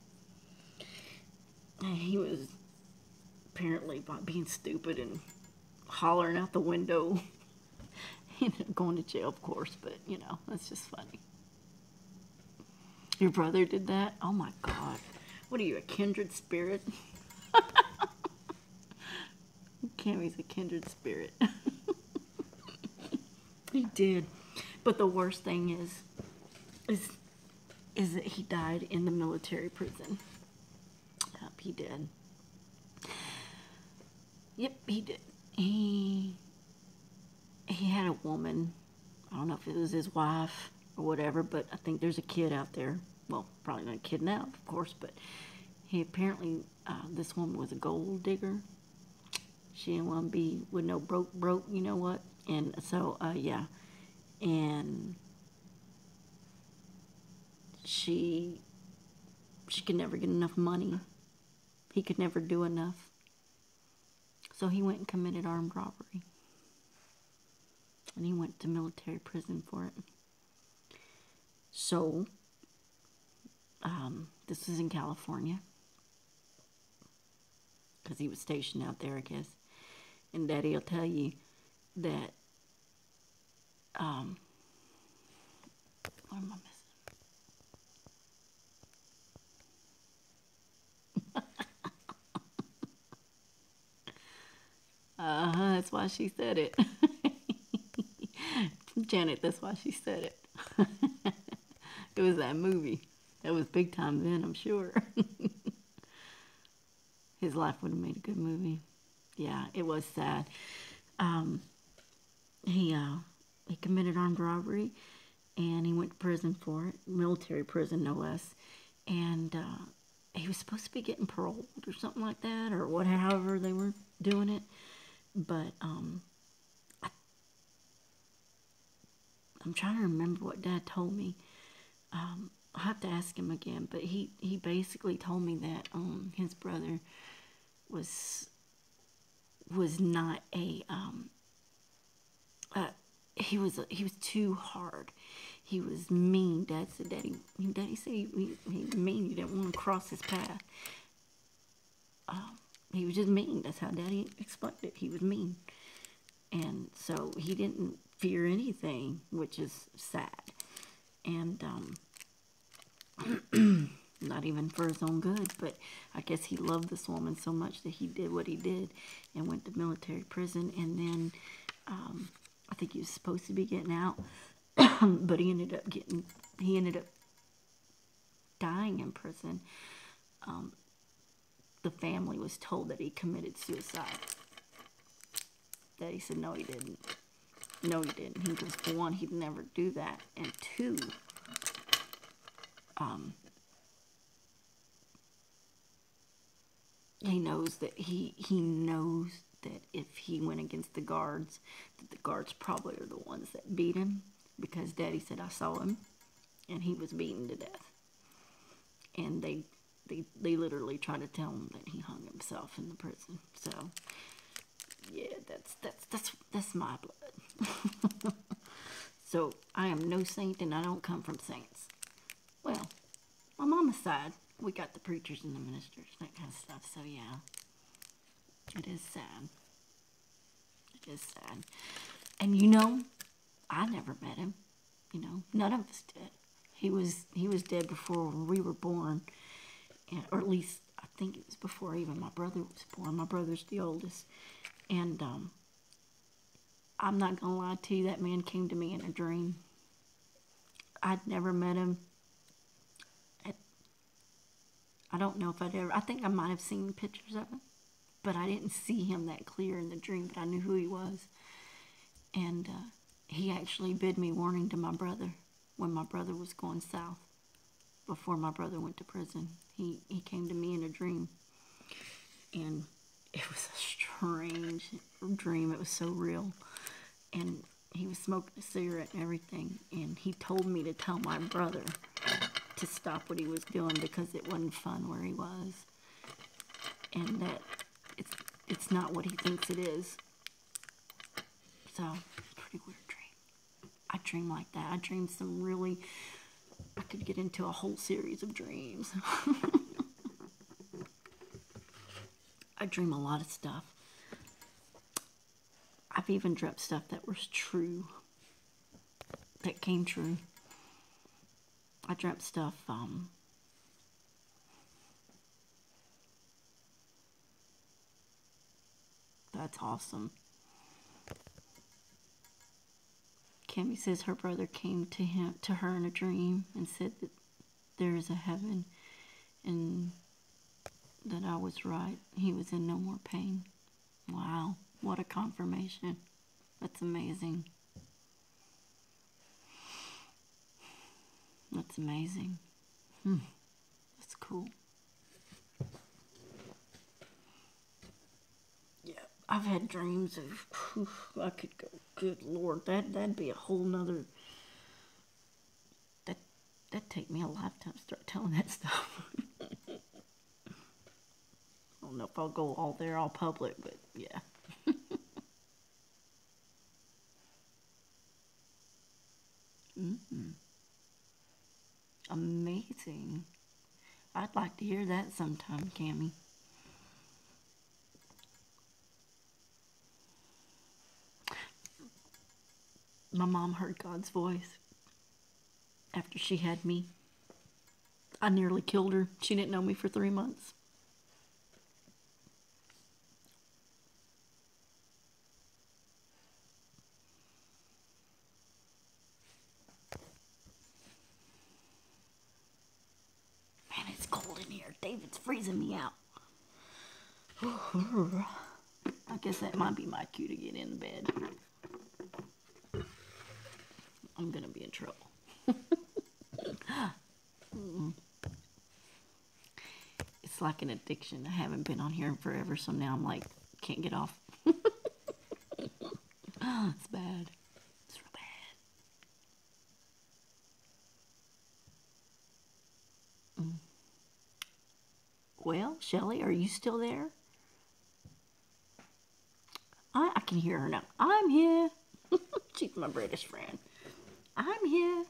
And he was apparently by being stupid and hollering out the window. He ended up going to jail, of course, but, you know, that's just funny. Your brother did that? Oh, my God. What are you, a kindred spirit? Cammy's a kindred spirit. He did. But the worst thing is that he died in the military prison. Yep, he did. Yep, he did. He had a woman. I don't know if it was his wife or whatever, but I think there's a kid out there. Well, probably not a kid now, of course, but he apparently, this woman was a gold digger. She didn't want to be with no broke, you know what? And so, yeah. And she could never get enough money. He could never do enough. So he went and committed armed robbery. And he went to military prison for it. So, this is in California. Because he was stationed out there, I guess. And Daddy will tell you that, what am I missing? That's why she said it. Janet, that's why she said it. It was that movie. That was big time then, I'm sure. His life would have made a good movie. Yeah, it was sad. He committed armed robbery, and he went to prison for it, military prison no less. And he was supposed to be getting paroled or something like that, or however they were doing it. But I'm trying to remember what Dad told me. I'll have to ask him again, but he basically told me that his brother was not a he was too hard. He was mean. Daddy said he was mean. You didn't want to cross his path. He was just mean. That's how Daddy explained it. He was mean, and so he didn't fear anything, which is sad. And not even for his own good, but I guess he loved this woman so much that he did what he did and went to military prison. And then I think he was supposed to be getting out, but he ended up dying in prison. The family was told that he committed suicide. Daddy said no, he didn't. No, he didn't. He goes, for one, he'd never do that, and two, he knows that if he went against the guards, that the guards probably are the ones that beat him, because Daddy said, I saw him, and he was beaten to death. And they literally tried to tell him that he hung himself in the prison. So, yeah, that's my blood. So, I am no saint, and I don't come from saints. Well, my mama's side, we got the preachers and the ministers, that kind of stuff. So, yeah, it is sad. It is sad. And, you know, I never met him. You know, none of us did. He was dead before we were born. And, or at least, I think it was before even my brother was born. My brother's the oldest. And, I'm not going to lie to you, that man came to me in a dream. I'd never met him. I don't know if I think I might have seen pictures of him, but I didn't see him that clear in the dream, but I knew who he was. And he actually bid me warning to my brother when my brother was going south, before my brother went to prison. He came to me in a dream, and it was a strange dream. It was so real. And he was smoking a cigarette and everything, and he told me to tell my brother to stop what he was doing because it wasn't fun where he was, and that it's not what he thinks it is. So, pretty weird dream. I dream like that. I dream some really, I could get into a whole series of dreams. I dream a lot of stuff. I've even dreamt stuff that was true. That came true. I dreamt stuff, that's awesome. Cammy says her brother came to her in a dream and said that there is a heaven and that I was right. He was in no more pain. Wow, what a confirmation. That's amazing. That's amazing. That's cool. Yeah, I've had dreams of, I could go, good Lord, that'd be a whole nother, that'd take me a lifetime to start telling that stuff. I don't know if I'll go all there, all public, but yeah. Amazing. I'd like to hear that sometime, Cammy. My mom heard God's voice after she had me. I nearly killed her. She didn't know me for 3 months. Man, it's cold in here. David's freezing me out. I guess that might be my cue to get in bed. I'm gonna be in trouble. It's like an addiction. I haven't been on here in forever, so now I'm like, can't get off. It's bad. It's real bad. Well, Shelly, are you still there? I can hear her now. I'm here. She's my British friend. I'm here.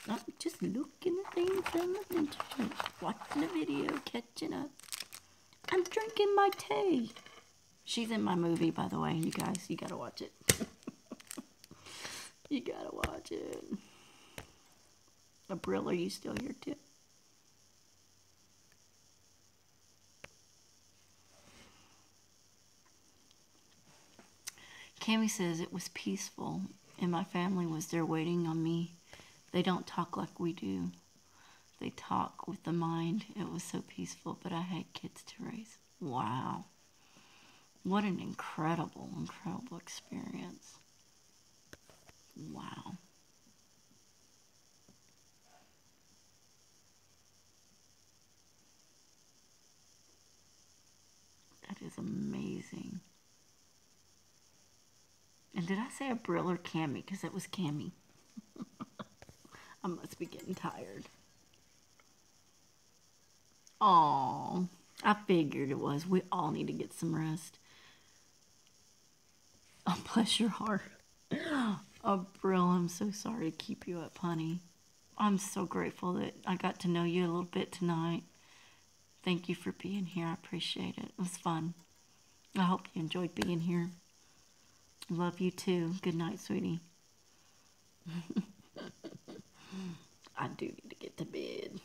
I'm just looking at things on the internet, watching a video, catching up. I'm drinking my tea. She's in my movie, by the way, you guys. You gotta watch it. You gotta watch it. April, are you still here too? Cammy says it was peaceful and my family was there waiting on me. They don't talk like we do. They talk with the mind. It was so peaceful, but I had kids to raise. Wow. What an incredible, incredible experience. Wow. That is amazing. And did I say April or Cammy? Because it was Cammy. I must be getting tired. Aww. I figured it was. We all need to get some rest. Oh, bless your heart. April, I'm so sorry to keep you up, honey. I'm so grateful that I got to know you a little bit tonight. Thank you for being here. I appreciate it. It was fun. I hope you enjoyed being here. Love you too. Good night, sweetie. I do need to get to bed.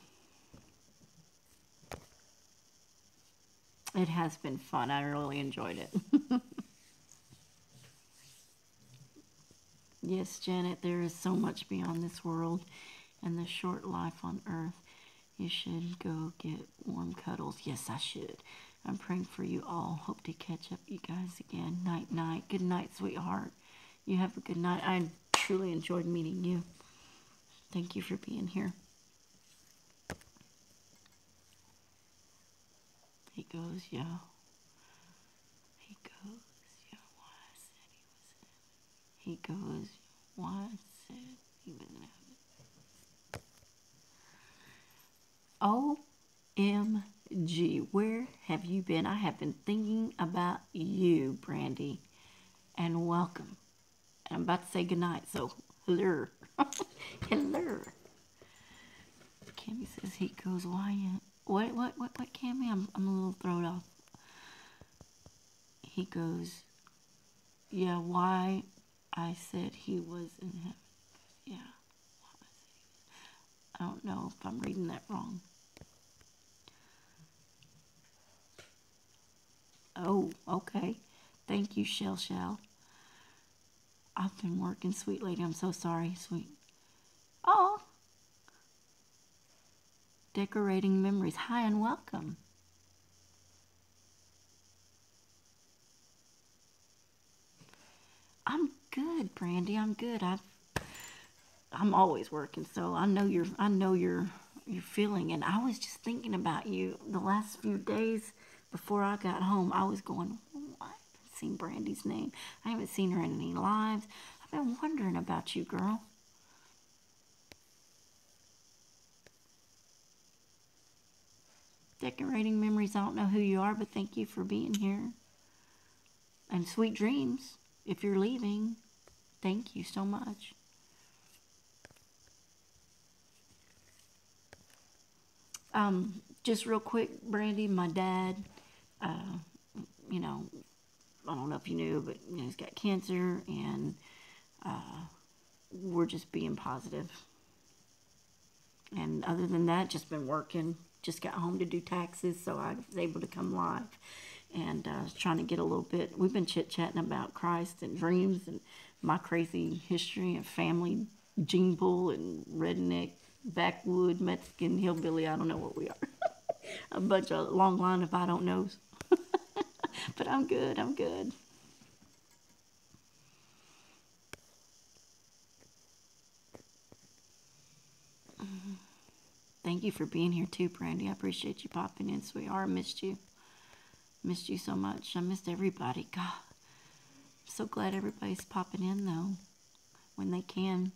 It has been fun. I really enjoyed it. Yes, Janet, there is so much beyond this world and the short life on earth. You should go get warm cuddles. Yes, I should. I'm praying for you all. Hope to catch up you guys again. Night, night. Good night, sweetheart. You have a good night. I truly enjoyed meeting you. Thank you for being here. He goes, yo. He goes, yo. Why I said he was in. He goes, why I said he was in heaven. OMG, where have you been? I have been thinking about you, Brandy. And welcome. And I'm about to say goodnight, so hello. Hello. Cammy says he goes, why? What, Cammy? I'm a little thrown off. he goes, yeah, why I said he was in heaven. Yeah. I don't know if I'm reading that wrong. Oh, okay. Thank you, Shell. I've been working, sweet lady. I'm so sorry, sweet. Oh. Decorating memories. Hi and welcome. I'm good, Brandy. I'm good. I'm always working, so I know you're feeling. And I was just thinking about you the last few days before I got home. I was going, oh, I haven't seen Brandy's name. I haven't seen her in any lives. I've been wondering about you, girl. Decorating memories. I don't know who you are, but thank you for being here. And sweet dreams if you're leaving. Thank you so much. Just real quick, Brandy, my dad, you know, I don't know if you knew, but you know, he's got cancer, and we're just being positive. And other than that, just been working. Just got home to do taxes, so I was able to come live. And I was trying to get a little bit, we've been chit-chatting about Christ and dreams and my crazy history and family gene pool and redneck, backwood, Mexican, hillbilly, I don't know what we are. A bunch of long line of I don't knows. But I'm good, I'm good. Thank you for being here too, Brandy. I appreciate you popping in, sweetheart. I missed you. Missed you so much. I missed everybody. God, I'm so glad everybody's popping in, though, when they can.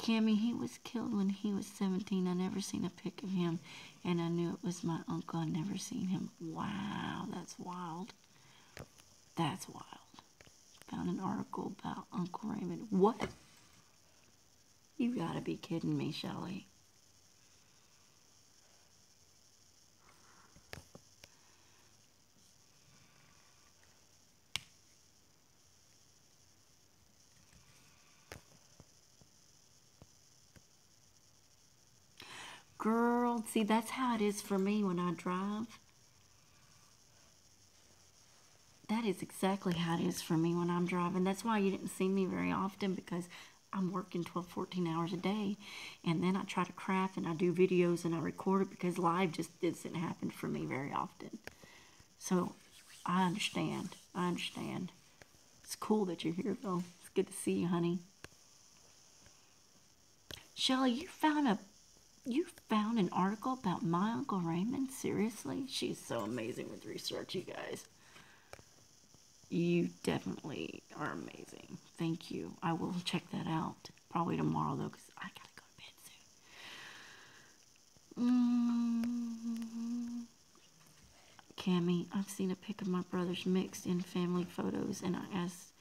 Cammy, he was killed when he was 17. I never seen a pic of him, and I knew it was my uncle. I never seen him. Wow, that's wild. That's wild. Found an article about Uncle Raymond. What? You gotta be kidding me, Shelley. Girl, see, that's how it is for me when I drive. That is exactly how it is for me when I'm driving. That's why you didn't see me very often, because I'm working 12, 14 hours a day. And then I try to craft and I do videos and I record it, because live just doesn't happen for me very often. So I understand. I understand. It's cool that you're here, though. It's good to see you, honey. Shelly, you found an article about my Uncle Raymond? Seriously? She's so amazing with research, you guys. You definitely are amazing. Thank you. I will check that out. Probably tomorrow, though, because I gotta go to bed soon. Cammy, I've seen a pic of my brothers mixed in family photos, and I asked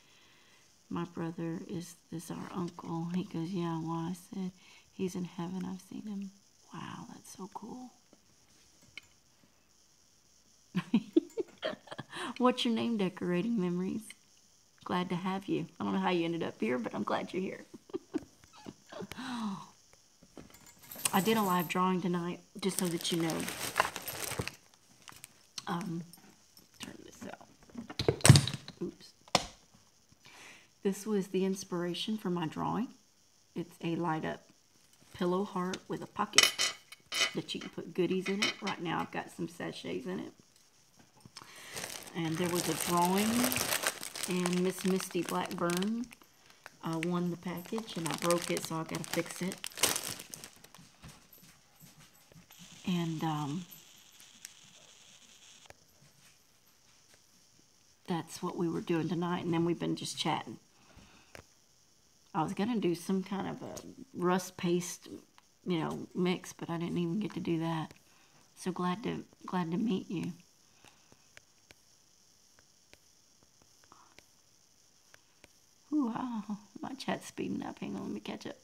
my brother, is this our uncle? He goes, yeah. Well, I said, he's in heaven. I've seen him. Wow, that's so cool. What's your name, Decorating Memories? Glad to have you. I don't know how you ended up here, but I'm glad you're here. I did a live drawing tonight, just so that you know. Turn this out. Oops. This was the inspiration for my drawing. It's a light up pillow heart with a pocket that you can put goodies in it. Right now I've got some sachets in it. And there was a drawing, and Miss Misty Blackburn won the package, and I broke it, so I gotta fix it. And that's what we were doing tonight, and then we've been just chatting. I was gonna do some kind of a rust paste, you know, mix, but I didn't even get to do that. So glad to meet you. Wow, my chat's speeding up. Hang on, let me catch up.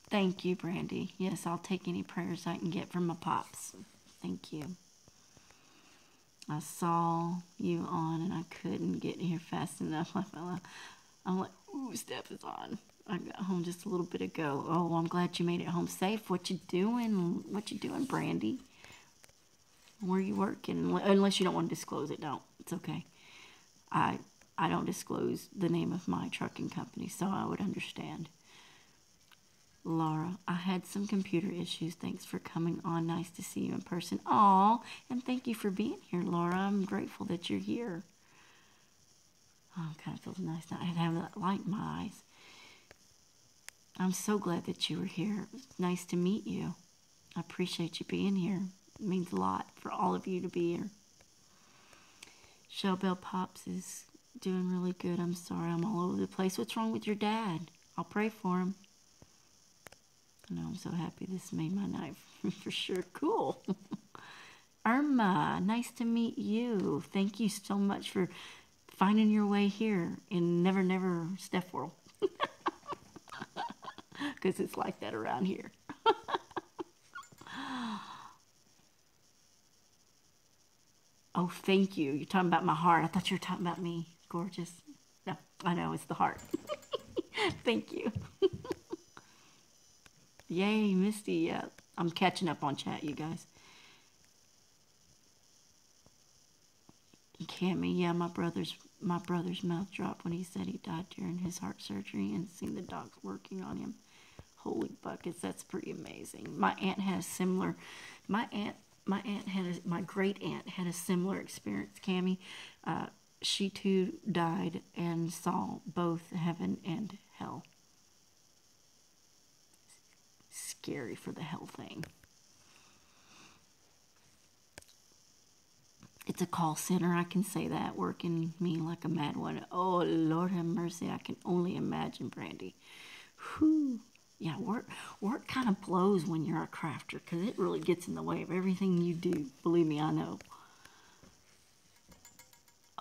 Thank you, Brandy. Yes, I'll take any prayers I can get from my pops. Thank you. I saw you on and I couldn't get here fast enough. I'm like, ooh, Steph is on. I got home just a little bit ago. Oh, I'm glad you made it home safe. What you doing? What you doing, Brandy? Where you working? Unless you don't want to disclose it, don't. It's okay. I don't disclose the name of my trucking company, so I would understand. Laura, I had some computer issues. Thanks for coming on. Nice to see you in person. Aw, and thank you for being here, Laura. I'm grateful that you're here. Oh, it kind of feels nice not having that light in my eyes. I'm so glad that you were here. It's nice to meet you. I appreciate you being here. It means a lot for all of you to be here. Shellbell Pops is doing really good. I'm sorry I'm all over the place. What's wrong with your dad? I'll pray for him. I know, I'm so happy this made my night for sure. Cool. Irma, nice to meet you. Thank you so much for finding your way here in Never Never Steph World. Because it's like that around here. Oh, thank you. You're talking about my heart. I thought you were talking about me. Gorgeous. No, I know, it's the heart. Thank you. Yay, Misty. Yeah, I'm catching up on chat, you guys. Cammy, yeah, my brother's mouth dropped when he said he died during his heart surgery and seen the docs working on him. Holy buckets, that's pretty amazing. My aunt had a similar, my great aunt had a similar experience, Cammy. She too died and saw both heaven and hell. Scary for the hell thing. It's a call center, I can say that, working me like a mad one. Oh, Lord have mercy, I can only imagine, Brandy. Whew. Yeah, work kind of blows when you're a crafter, because it really gets in the way of everything you do. Believe me, I know.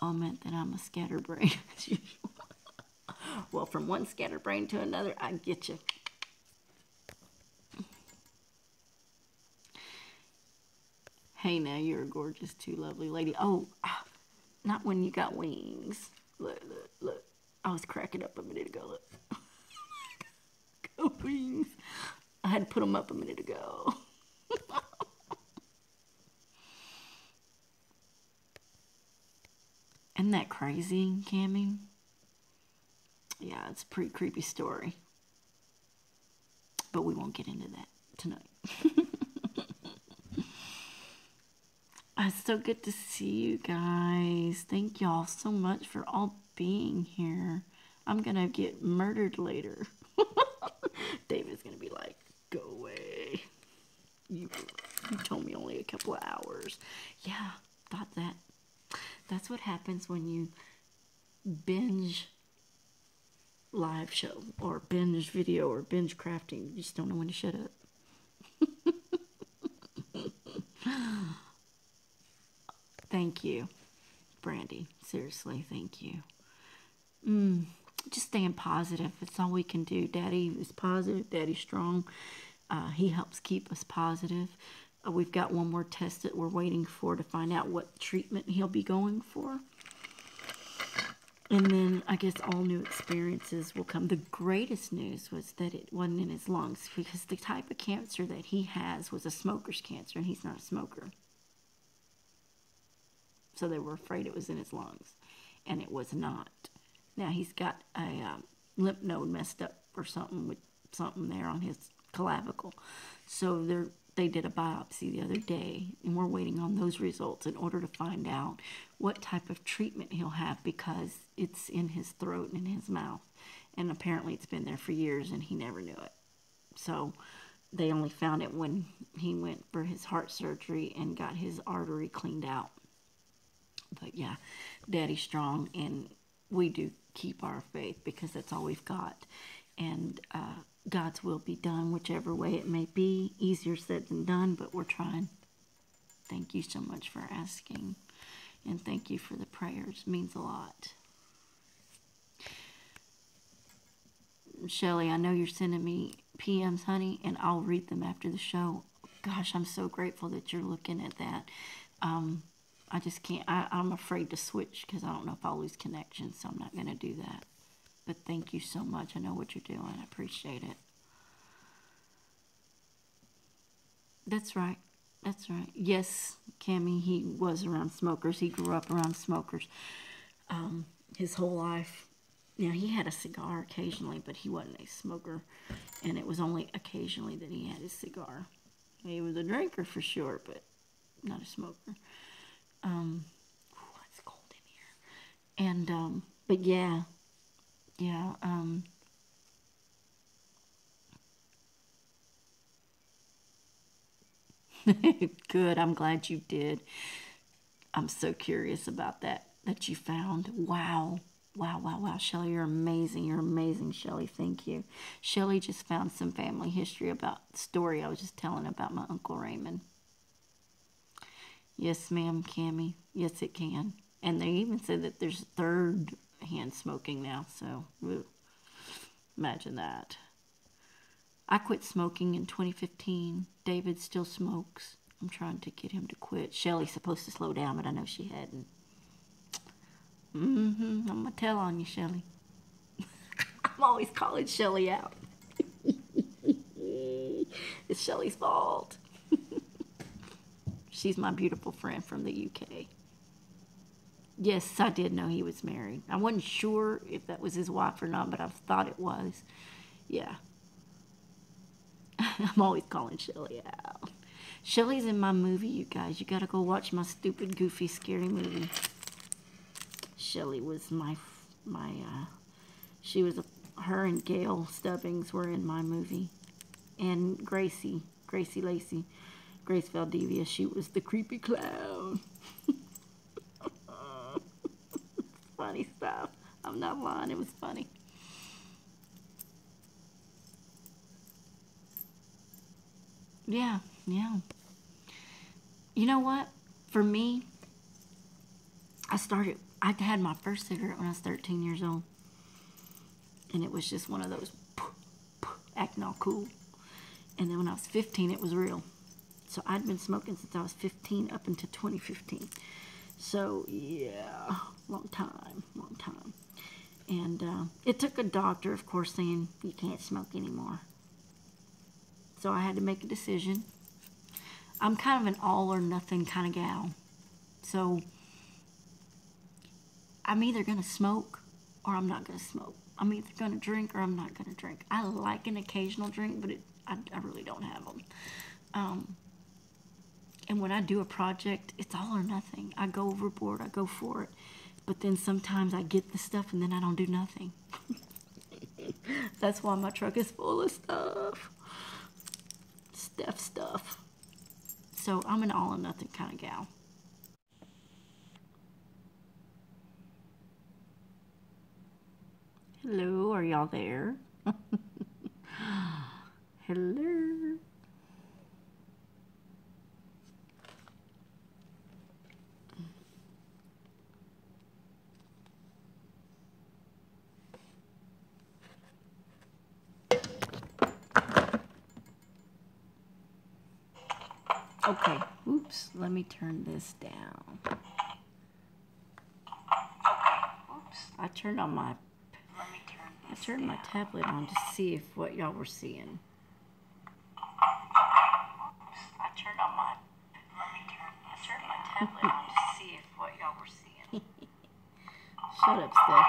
Oh, meant that I'm a scatterbrain as usual. Well, from one scatterbrain to another, I get you. Hey, now you're a gorgeous too, lovely lady. Oh, not when you got wings. Look, look, look. I was cracking up a minute ago. Look. Go wings. I had to put them up a minute ago. Isn't that crazy, Cammy? Yeah, it's a pretty creepy story. But we won't get into that tonight. It's so good to see you guys. Thank y'all so much for all being here. I'm going to get murdered later. David's going to be like, go away. You told me only a couple of hours. Yeah, thought that. That's what happens when you binge live show or binge video or binge crafting. You just don't know when to shut up. Thank you, Brandy. Seriously, thank you. Just staying positive. It's all we can do. Daddy is positive. Daddy's strong. He helps keep us positive. We've got one more test that we're waiting for to find out what treatment he'll be going for. And then I guess all new experiences will come. The greatest news was that it wasn't in his lungs, because the type of cancer that he has was a smoker's cancer, and he's not a smoker. So they were afraid it was in his lungs, and it was not. Now he's got a lymph node messed up or something with something there on his clavicle. So they did a biopsy the other day, and we're waiting on those results in order to find out what type of treatment he'll have, because it's in his throat and in his mouth. And apparently it's been there for years, and he never knew it. So they only found it when he went for his heart surgery and got his artery cleaned out. But yeah, Daddy's strong, and we do keep our faith, because that's all we've got. And God's will be done, whichever way it may be. Easier said than done, but we're trying. Thank you so much for asking, and thank you for the prayers. It means a lot. Shelly, I know you're sending me PMs, honey, and I'll read them after the show. Gosh, I'm so grateful that you're looking at that. I just can't, I'm afraid to switch because I don't know if I'll lose connection, so I'm not going to do that. But thank you so much. I know what you're doing. I appreciate it. That's right. That's right. Yes, Cammie, he was around smokers. He grew up around smokers his whole life. Now, he had a cigar occasionally, but he wasn't a smoker. And it was only occasionally that he had his cigar. He was a drinker for sure, but not a smoker. It's cold in here. And, but yeah. Good, I'm glad you did. I'm so curious about that you found. Wow. Wow. Shelly, you're amazing. You're amazing, Shelly. Thank you. Shelly just found some family history about the story I was just telling about my Uncle Raymond. Yes, ma'am, Cammie. Yes, it can. And they even said that there's third-hand smoking now, so imagine that. I quit smoking in 2015. David still smokes. I'm trying to get him to quit. Shelly's supposed to slow down, but I know she hadn't. I'm going to tell on you, Shelly. I'm always calling Shelly out. It's Shelly's fault. She's my beautiful friend from the UK. Yes, I did know he was married. I wasn't sure if that was his wife or not, but I thought it was. Yeah. I'm always calling Shelly out. Shelly's in my movie, you guys. You gotta go watch my stupid, goofy, scary movie. Shelly was her and Gail Stubbings were in my movie. And Gracie Lacey, Grace Valdivia, she was the creepy clown. Funny stuff. I'm not lying, it was funny. Yeah. You know what? For me, I had my first cigarette when I was 13 years old. And it was just one of those acting all cool. And then when I was 15, it was real. So I'd been smoking since I was 15 up until 2015. So, yeah, long time. And it took a doctor, of course, saying you can't smoke anymore. So I had to make a decision. I'm kind of an all or nothing kind of gal. So I'm either going to smoke or I'm not going to smoke. I'm either going to drink or I'm not going to drink. I like an occasional drink, but I really don't have them. And when I do a project, it's all or nothing. I go overboard, I go for it. But then sometimes I get the stuff and then I don't do nothing. That's why my truck is full of stuff. Stuff. So I'm an all or nothing kind of gal. Hello, are y'all there? Hello. Okay, oops, let me turn this down. I turned my tablet on to see if what y'all were seeing. I turned my tablet on to see if what y'all were seeing. Shut up, Steph.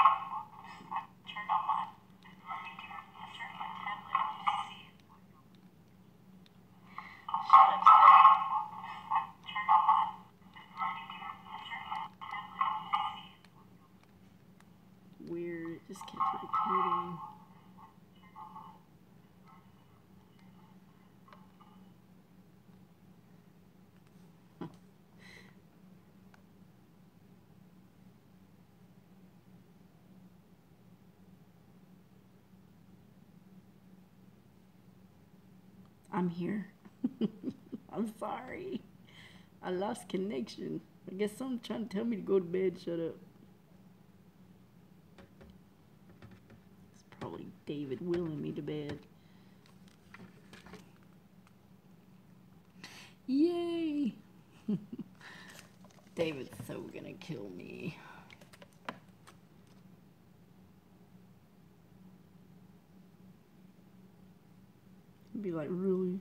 Weird, it just kept repeating. I'm here. I'm sorry. I lost connection. I guess someone's trying to tell me to go to bed. Shut up. It's probably David willing me to bed. Yay! David's so gonna kill me. Be like, really?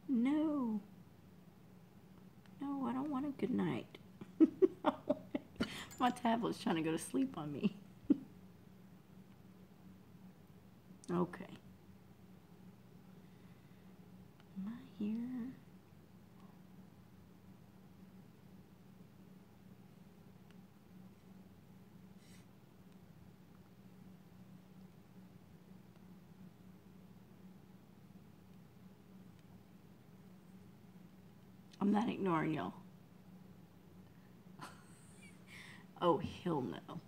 No. No, I don't want a good night. My tablet's trying to go to sleep on me. Okay. Am I here? I'm not ignoring y'all. Oh, he'll know.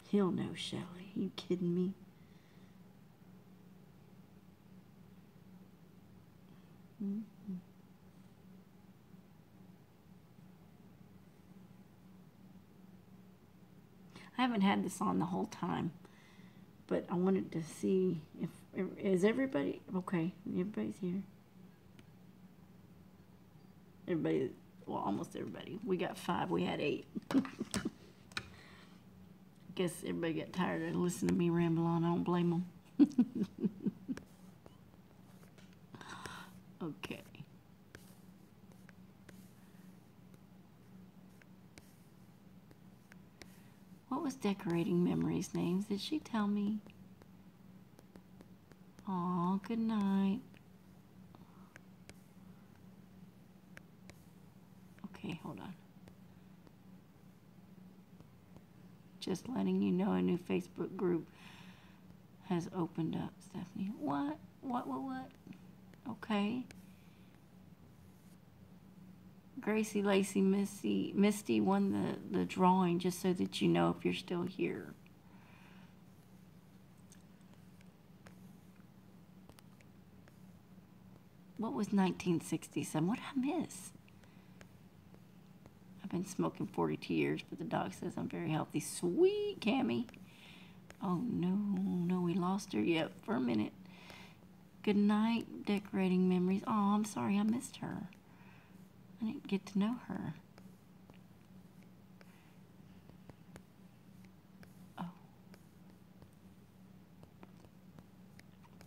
He'll know, Shelly. You kidding me? Mm-hmm. I haven't had this on the whole time, but I wanted to see if is everybody okay. Everybody's here. Everybody, well, almost everybody. We got 5. We had 8. Guess everybody got tired of listening to me ramble on. I don't blame them. Okay. What was Decorating Memories' names? Did she tell me? Aw, good night. Okay, hold on. Just letting you know a new Facebook group has opened up, Stephanie. What? What? Okay. Gracie, Lacey, Misty won the drawing, just so that you know if you're still here. What was 1967? What did I miss? I've been smoking 42 years, but the doc says I'm very healthy. Sweet, Cammie. Oh, no, we lost her. Yep, for a minute. Good night, Decorating Memories. Oh, I'm sorry I missed her. I didn't get to know her. Oh.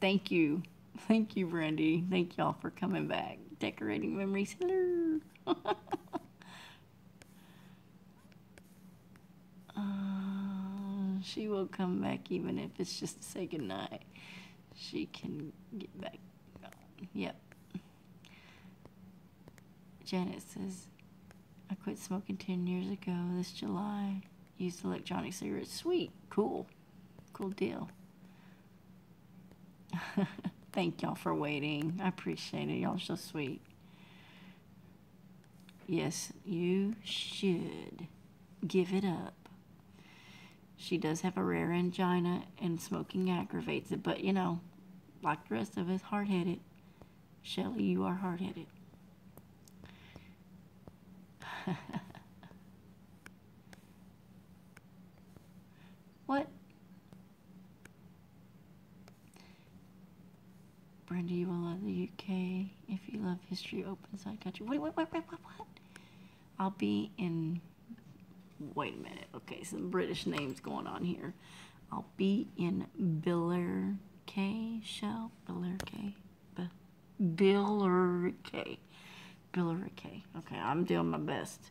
Thank you. Thank you, Brandy. Thank y'all for coming back. Decorating Memories. Hello. She will come back even if it's just to say goodnight. She can get back on. Yep. Janet says, I quit smoking 10 years ago this July. Used electronic cigarettes. Sweet. Cool. Cool deal. Thank y'all for waiting. I appreciate it. Y'all are so sweet. Yes, you should give it up. She does have a rare angina and smoking aggravates it, but you know, like the rest of us, hard-headed. Shelly, you are hard-headed. What? Brenda, you will love the UK. If you love history, open side country. Wait, what? I'll be in... Wait a minute. Okay, some British names going on here. I'll be in Billericay, Shell? Billericay? Billericay. Billericay. Okay, I'm doing my best.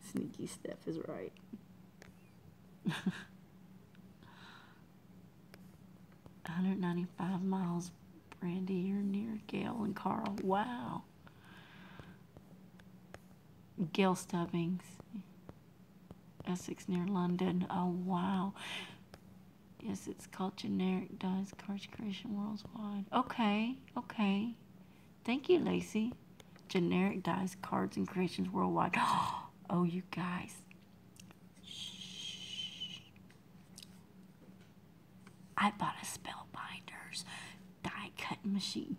Sneaky Steph is right. 195 miles, Brandy. You're near Gail and Carl. Wow. Gail Stubbings. Essex near London. Oh, wow. Yes, it's called Generic Dies Cards Creation Worldwide. Okay. Thank you, Lacey. Generic Dies Cards and Creations Worldwide. Oh, you guys. Shh. I bought a Spellbinders die cutting machine.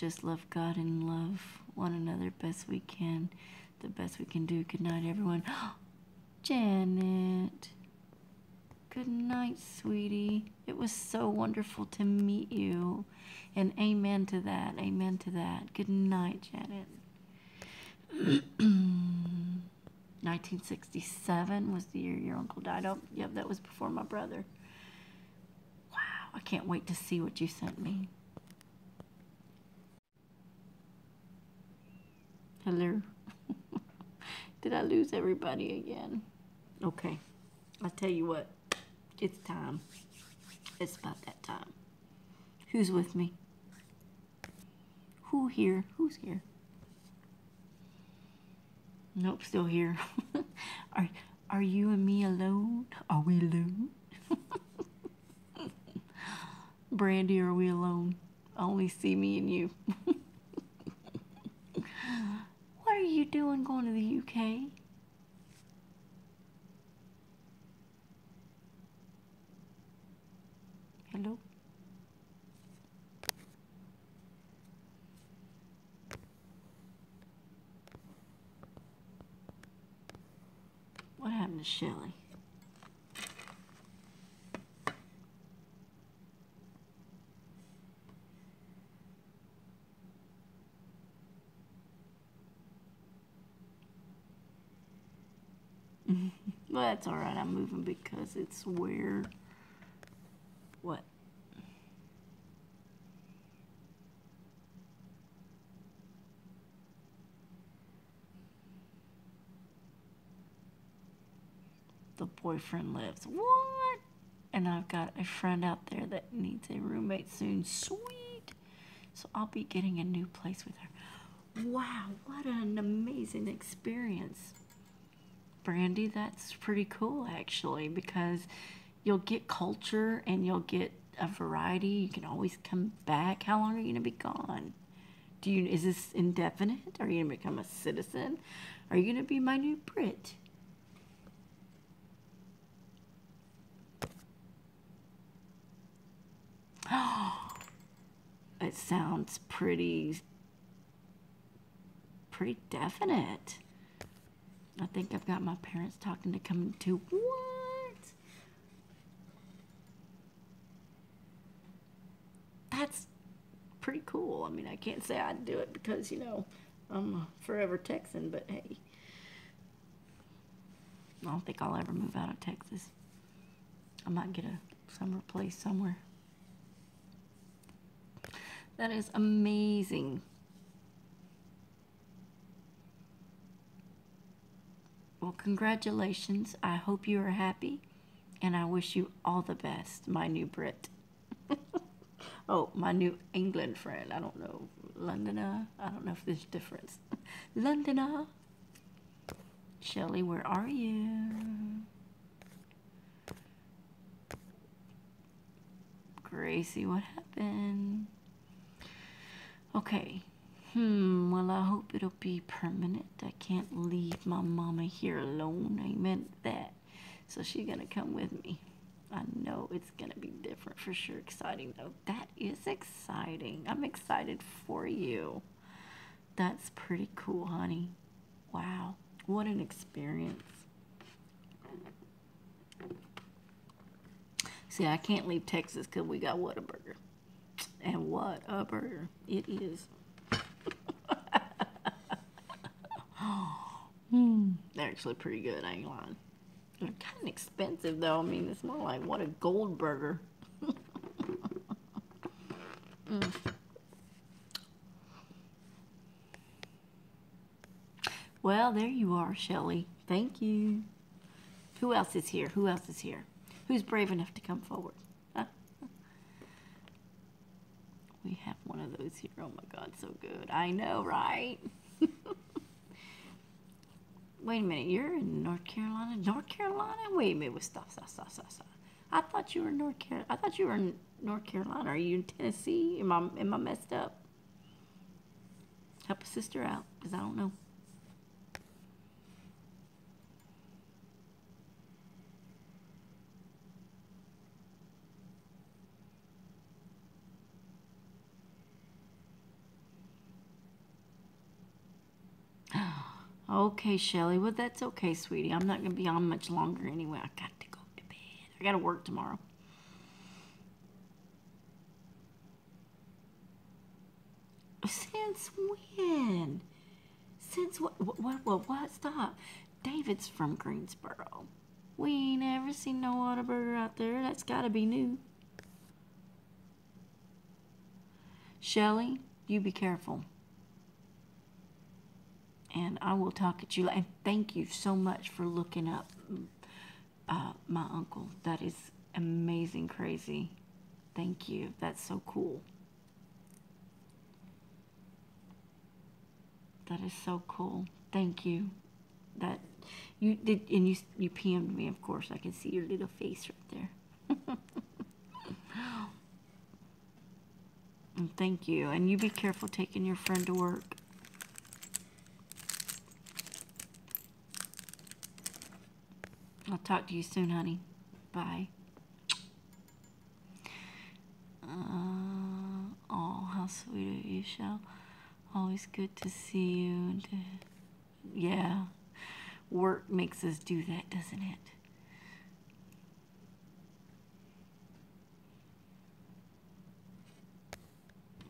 just love God and love one another best we can. The best we can do. Good night, everyone. Janet. Good night, sweetie. It was so wonderful to meet you. And amen to that. Amen to that. Good night, Janet. 1967 was the year your uncle died. Oh, yep, that was before my brother. Wow, I can't wait to see what you sent me. Hello. Did I lose everybody again? Okay. I'll tell you what. It's time. It's about that time. Who's with me? Who here? Who's here? Nope, still here. Are you and me alone? Are we alone? Brandy, are we alone? I only see me and you. What are you doing going to the UK? Hello? What happened to Shelly? Well, that's all right. I'm moving because it's where... What? The boyfriend lives. What? And I've got a friend out there that needs a roommate soon. Sweet. So I'll be getting a new place with her. Wow, what an amazing experience. Brandy, that's pretty cool actually, because you'll get culture and you'll get a variety. You can always come back. How long are you going to be gone? Is this indefinite? Are you going to become a citizen? Are you going to be my new Brit? It sounds pretty definite. I think I've got my parents talking to come to what? That's pretty cool. I mean, I can't say I'd do it because, you know, I'm a forever Texan, but hey. I don't think I'll ever move out of Texas. I might get a summer place somewhere. That is amazing. Well, congratulations. I hope you are happy, and I wish you all the best, my new Brit. Oh, my New England friend. I don't know. Londoner? I don't know if there's a difference. Londoner? Shelly, where are you? Gracie, what happened? Okay. Well, I hope it'll be permanent. I can't leave my mama here alone. I meant that. So she's gonna come with me. I know it's gonna be different for sure. Exciting though. That is exciting. I'm excited for you. That's pretty cool, honey. Wow. What an experience. See, I can't leave Texas because we got Whataburger. And what a burger it is. They're actually pretty good, I ain't lying. They're kind of expensive though. I mean, it's more like, what a gold burger. Well, there you are, Shelly. Thank you. Who else is here? Who else is here? Who's brave enough to come forward? Huh? We have one of those here. Oh my God, so good. I know, right? Wait a minute, you're in North Carolina? North Carolina? Wait a minute, stop. I thought you were in North Carolina. I thought you were in North Carolina. Are you in Tennessee? Am I messed up? Help a sister out, because I don't know. Okay, Shelly. Well, that's okay, sweetie. I'm not going to be on much longer anyway. I got to go to bed. I got to work tomorrow. Since when? Since what? What? Stop. David's from Greensboro. We ain't ever seen no Whataburger out there. That's got to be new. Shelly, you be careful. And I will talk at you. And thank you so much for looking up my uncle. That is amazing, crazy. Thank you. That's so cool. That is so cool. Thank you. That you did, and you PM'd me. Of course, I can see your little face right there. And thank you. And you be careful taking your friend to work. I'll talk to you soon, honey. Bye. Oh, how sweet of you, Shell. Always good to see you. And yeah, work makes us do that, doesn't it?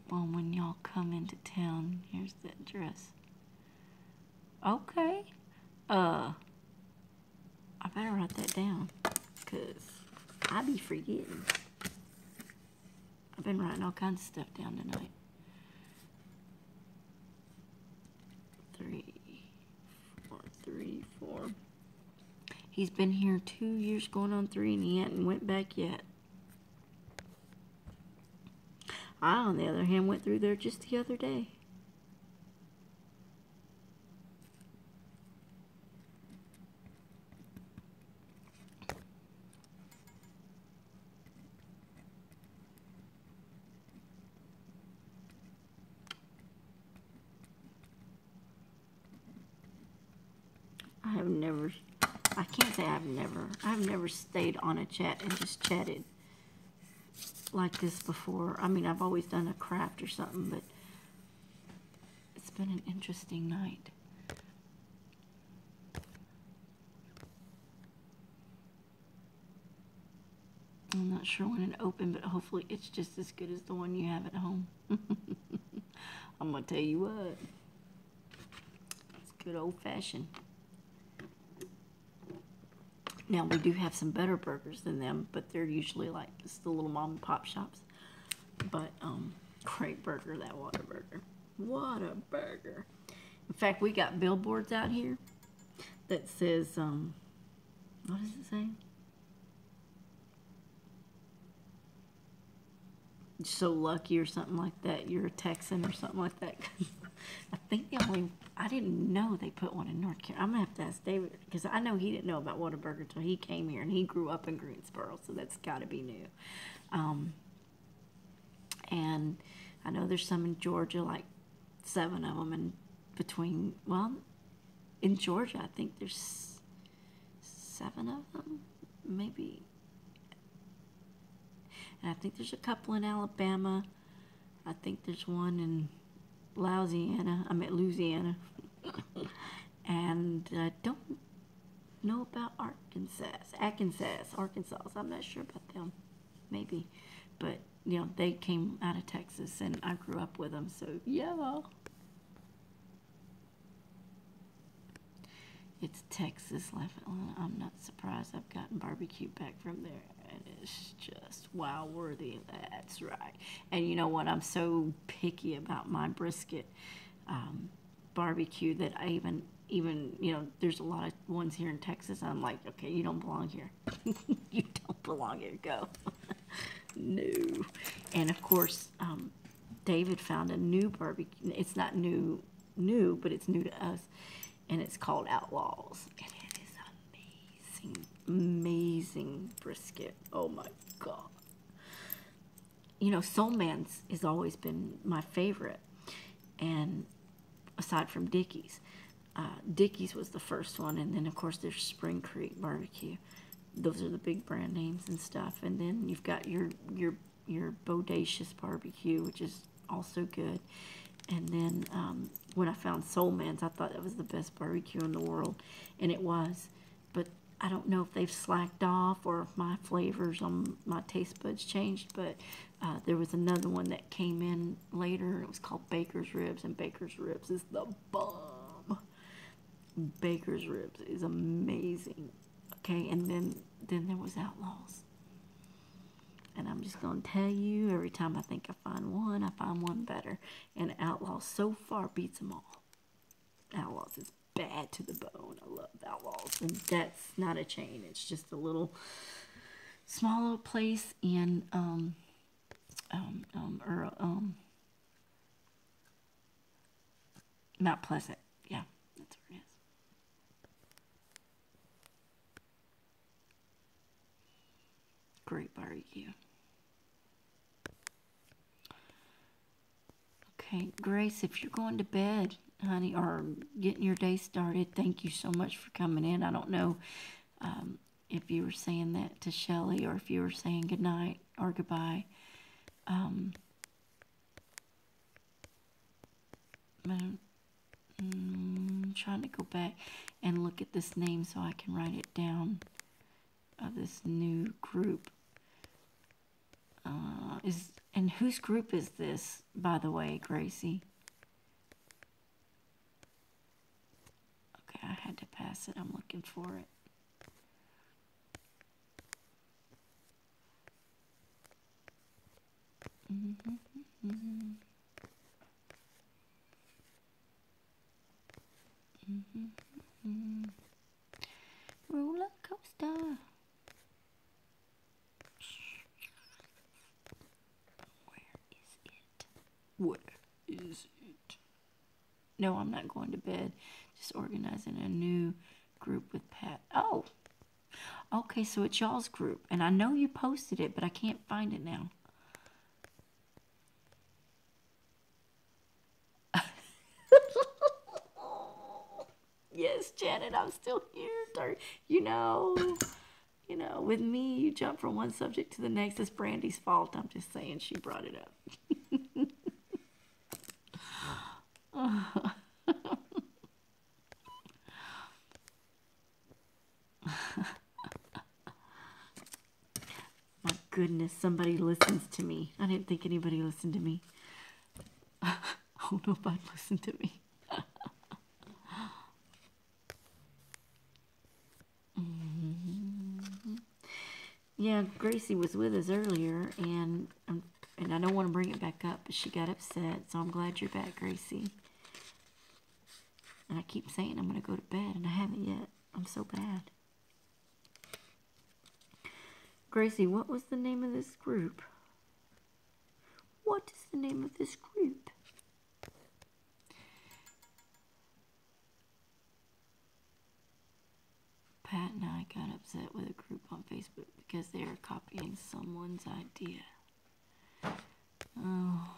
Well, when y'all come into town, here's that dress. Okay. I better write that down, because I be forgetting. I've been writing all kinds of stuff down tonight. 3, 4, 3, 4. He's been here 2 years, going on 3, and he hadn't went back yet. I, on the other hand, went through there just the other day. I can't say I've never stayed on a chat and just chatted like this before. I mean, I've always done a craft or something, but it's been an interesting night. I'm not sure when it opened, but hopefully it's just as good as the one you have at home. I'm going to tell you what. It's good old-fashioned. Now, we do have some better burgers than them, but they're usually like just the little mom and pop shops. But, great burger, that Whataburger. Whataburger. In fact, we got billboards out here that says, what does it say? So lucky or something like that. You're a Texan or something like that. I think I didn't know they put one in North Carolina. I'm going to have to ask David, because I know he didn't know about Whataburger until he came here, and he grew up in Greensboro, so that's got to be new. And I know there's some in Georgia, like 7 of them, and between, well, in Georgia, I think there's 7 of them, maybe. And I think there's a couple in Alabama. I think there's one in Louisiana. And I don't know about Arkansas. I'm not sure about them. Maybe. But, you know, they came out of Texas, and I grew up with them. So, yeah. It's Texas. I'm not surprised. I've gotten barbecue back from there. And it's just wow worthy. That's right. And you know what? I'm so picky about my brisket barbecue that I even you know, there's a lot of ones here in Texas. I'm like, okay, you don't belong here. You don't belong here. Go. No. And of course, David found a new barbecue. It's not new, but it's new to us, and it's called Outlaws. And it is amazing brisket. Oh my God. You know, Soul Man's has always been my favorite, and aside from Dickey's. Dickey's was the first one, and then of course there's Spring Creek Barbecue. Those are the big brand names and stuff. And then you've got your Bodacious Barbecue, which is also good. And then when I found Soul Man's, I thought that was the best barbecue in the world, and it was. But I don't know if they've slacked off or if my flavors on my taste buds changed, but there was another one that came in later. It was called Baker's Ribs, and Baker's Ribs is the bomb. Baker's Ribs is amazing. Okay, and then there was Outlaws. And I'm just going to tell you, every time I think I find one better. And Outlaws so far beats them all. Outlaws is bad to the bone. I love Outlaws. And that's not a chain. It's just a small little place in, Mount Pleasant. Yeah, that's where it is. Great barbecue. Okay, Grace, if you're going to bed, honey, or getting your day started, thank you so much for coming in. I don't know if you were saying that to Shelly or if you were saying good night or goodbye. I'm trying to go back and look at this name so I can write it down of this new group. And whose group is this, by the way, Gracie? Okay, I had to pass it. I'm looking for it. Roller coaster. Where is it? No, I'm not going to bed. Just organizing a new group with Pat. Oh, okay, so it's y'all's group. And I know you posted it, but I can't find it now. Yes, Janet, I'm still here. You know, with me, you jump from one subject to the next. It's Brandy's fault. I'm just saying she brought it up. My goodness, somebody listens to me. I didn't think anybody listened to me. I don't know if I'd listen to me. Yeah, Gracie was with us earlier, and I don't want to bring it back up, but she got upset, so I'm glad you're back, Gracie. And I keep saying I'm going to go to bed, and I haven't yet. I'm so bad. Gracie, what was the name of this group? What is the name of this group? Pat and I got upset with a group on Facebook because they are copying someone's idea. Oh.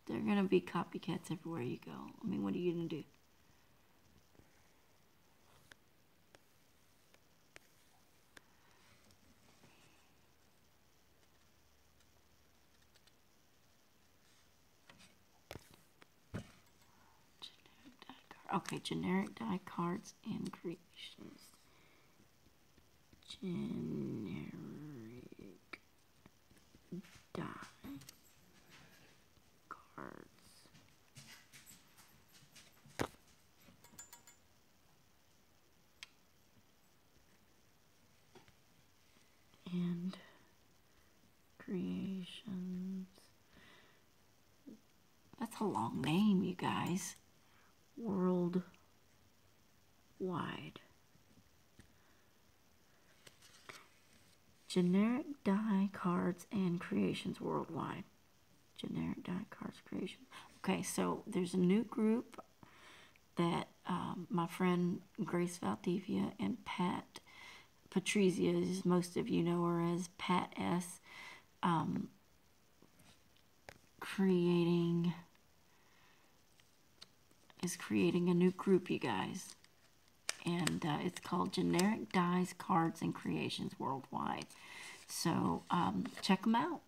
They're going to be copycats everywhere you go. I mean, what are you going to do? Okay, generic die cards and creations. Generic die cards. And creations. That's a long name, you guys. Worldwide. Generic die cards and creations worldwide. Generic die cards creation. Okay, so there's a new group that my friend Grace Valdivia and Pat Patrizia, as most of you know her as Pat S, creating a new group, you guys, and it's called Generic Dies, Cards, and Creations Worldwide. So check them out.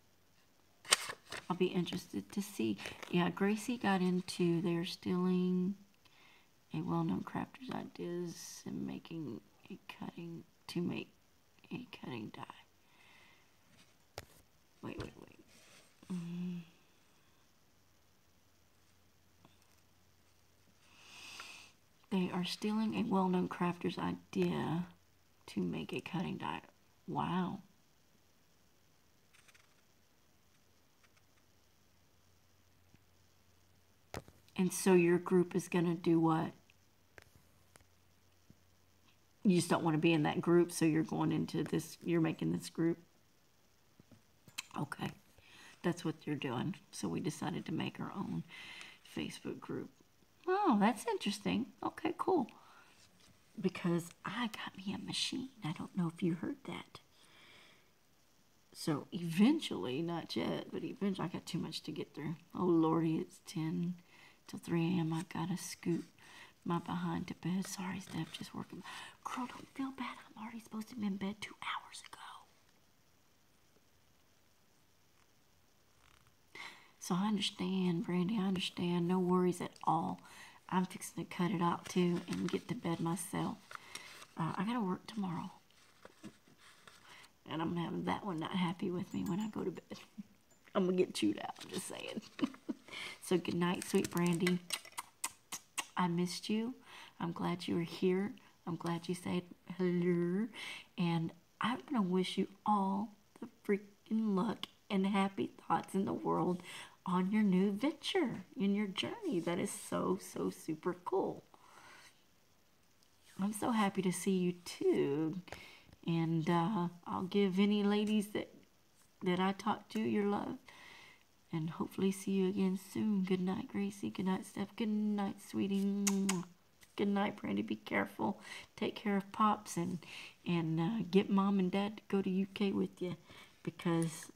I'll be interested to see. Yeah, Gracie got into they're stealing a well-known crafter's ideas and making a cutting to make a cutting die. Wait. They are stealing a well-known crafter's idea to make a cutting die. Wow. And so your group is going to do what? You just don't want to be in that group, so you're going into this, you're making this group. Okay. That's what you're doing. So we decided to make our own Facebook group. Oh, that's interesting. Okay, cool. Because I got me a machine. I don't know if you heard that. So eventually, not yet, but eventually, I got too much to get through. Oh, Lordy, it's 10 till 3 a.m. I gotta scoot my behind to bed. Sorry, Steph, just working. Girl, don't feel bad. I'm already supposed to be in bed 2 hours ago. So I understand, Brandy, I understand. No worries at all. I'm fixing to cut it out, too, and get to bed myself. I gotta work tomorrow. And I'm gonna have that one not happy with me when I go to bed. I'm gonna get chewed out, I'm just saying. So good night, sweet Brandy. I missed you. I'm glad you were here. I'm glad you said hello. And I'm gonna wish you all the freaking luck and happy thoughts in the world on your new venture, in your journey. That is so super cool. I'm so happy to see you too. And I'll give any ladies that I talk to your love. And hopefully see you again soon. Good night, Gracie. Good night, Steph. Good night, sweetie. Good night, Brandy. Be careful. Take care of Pops and get Mom and Dad to go to UK with you. Because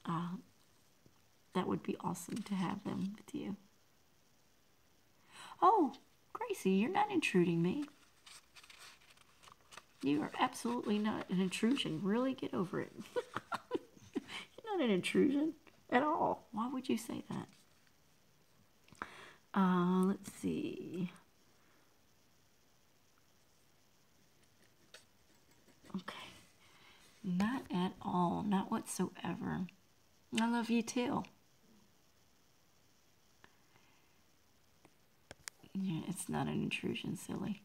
that would be awesome to have them with you. Oh, Gracie, you're not intruding me. You are absolutely not an intrusion. Really, get over it. You're not an intrusion at all. Why would you say that? Let's see. Okay. Not at all. Not whatsoever. I love you too. Yeah, it's not an intrusion, silly.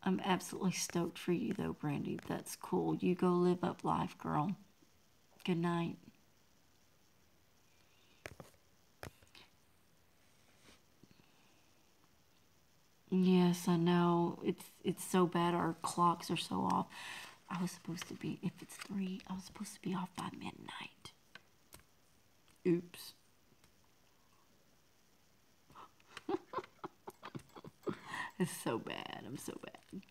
I'm absolutely stoked for you, though, Brandy. That's cool. You go live up life, girl. Good night. Yes, I know. It's so bad. Our clocks are so off. I was supposed to be, if it's 3, I was supposed to be off by midnight. Oops. It's so bad. I'm so bad.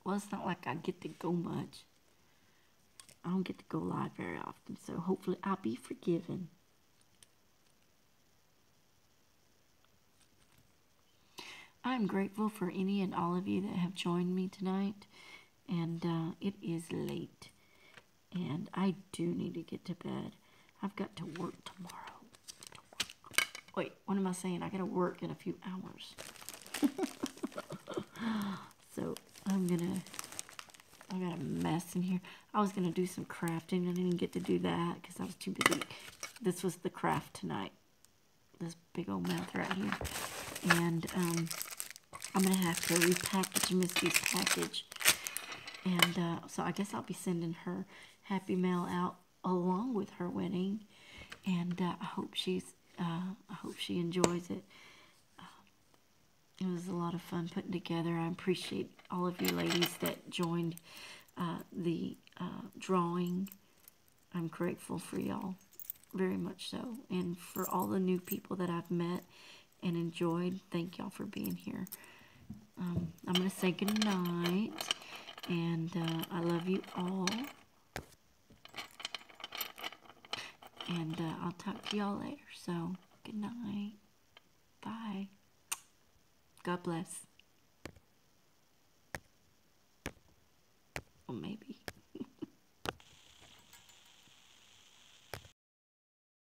Well, it's not like I get to go much. I don't get to go live very often, so hopefully I'll be forgiven. I'm grateful for any and all of you that have joined me tonight. And it is late. And I do need to get to bed. I've got to work tomorrow. Wait, what am I saying? I got to work in a few hours. So I got a mess in here. I was going to do some crafting. I didn't get to do that because I was too busy. This was the craft tonight. This big old mouth right here. And I'm going to have to repackage Misty's package. And so I guess I'll be sending her happy mail out along with her wedding. And I hope she enjoys it. It was a lot of fun putting together. I appreciate all of you ladies that joined the drawing. I'm grateful for y'all, very much so. And for all the new people that I've met and enjoyed, thank y'all for being here. I'm going to say good night, and I love you all. And I'll talk to y'all later. So, good night. Bye. God bless. Or maybe.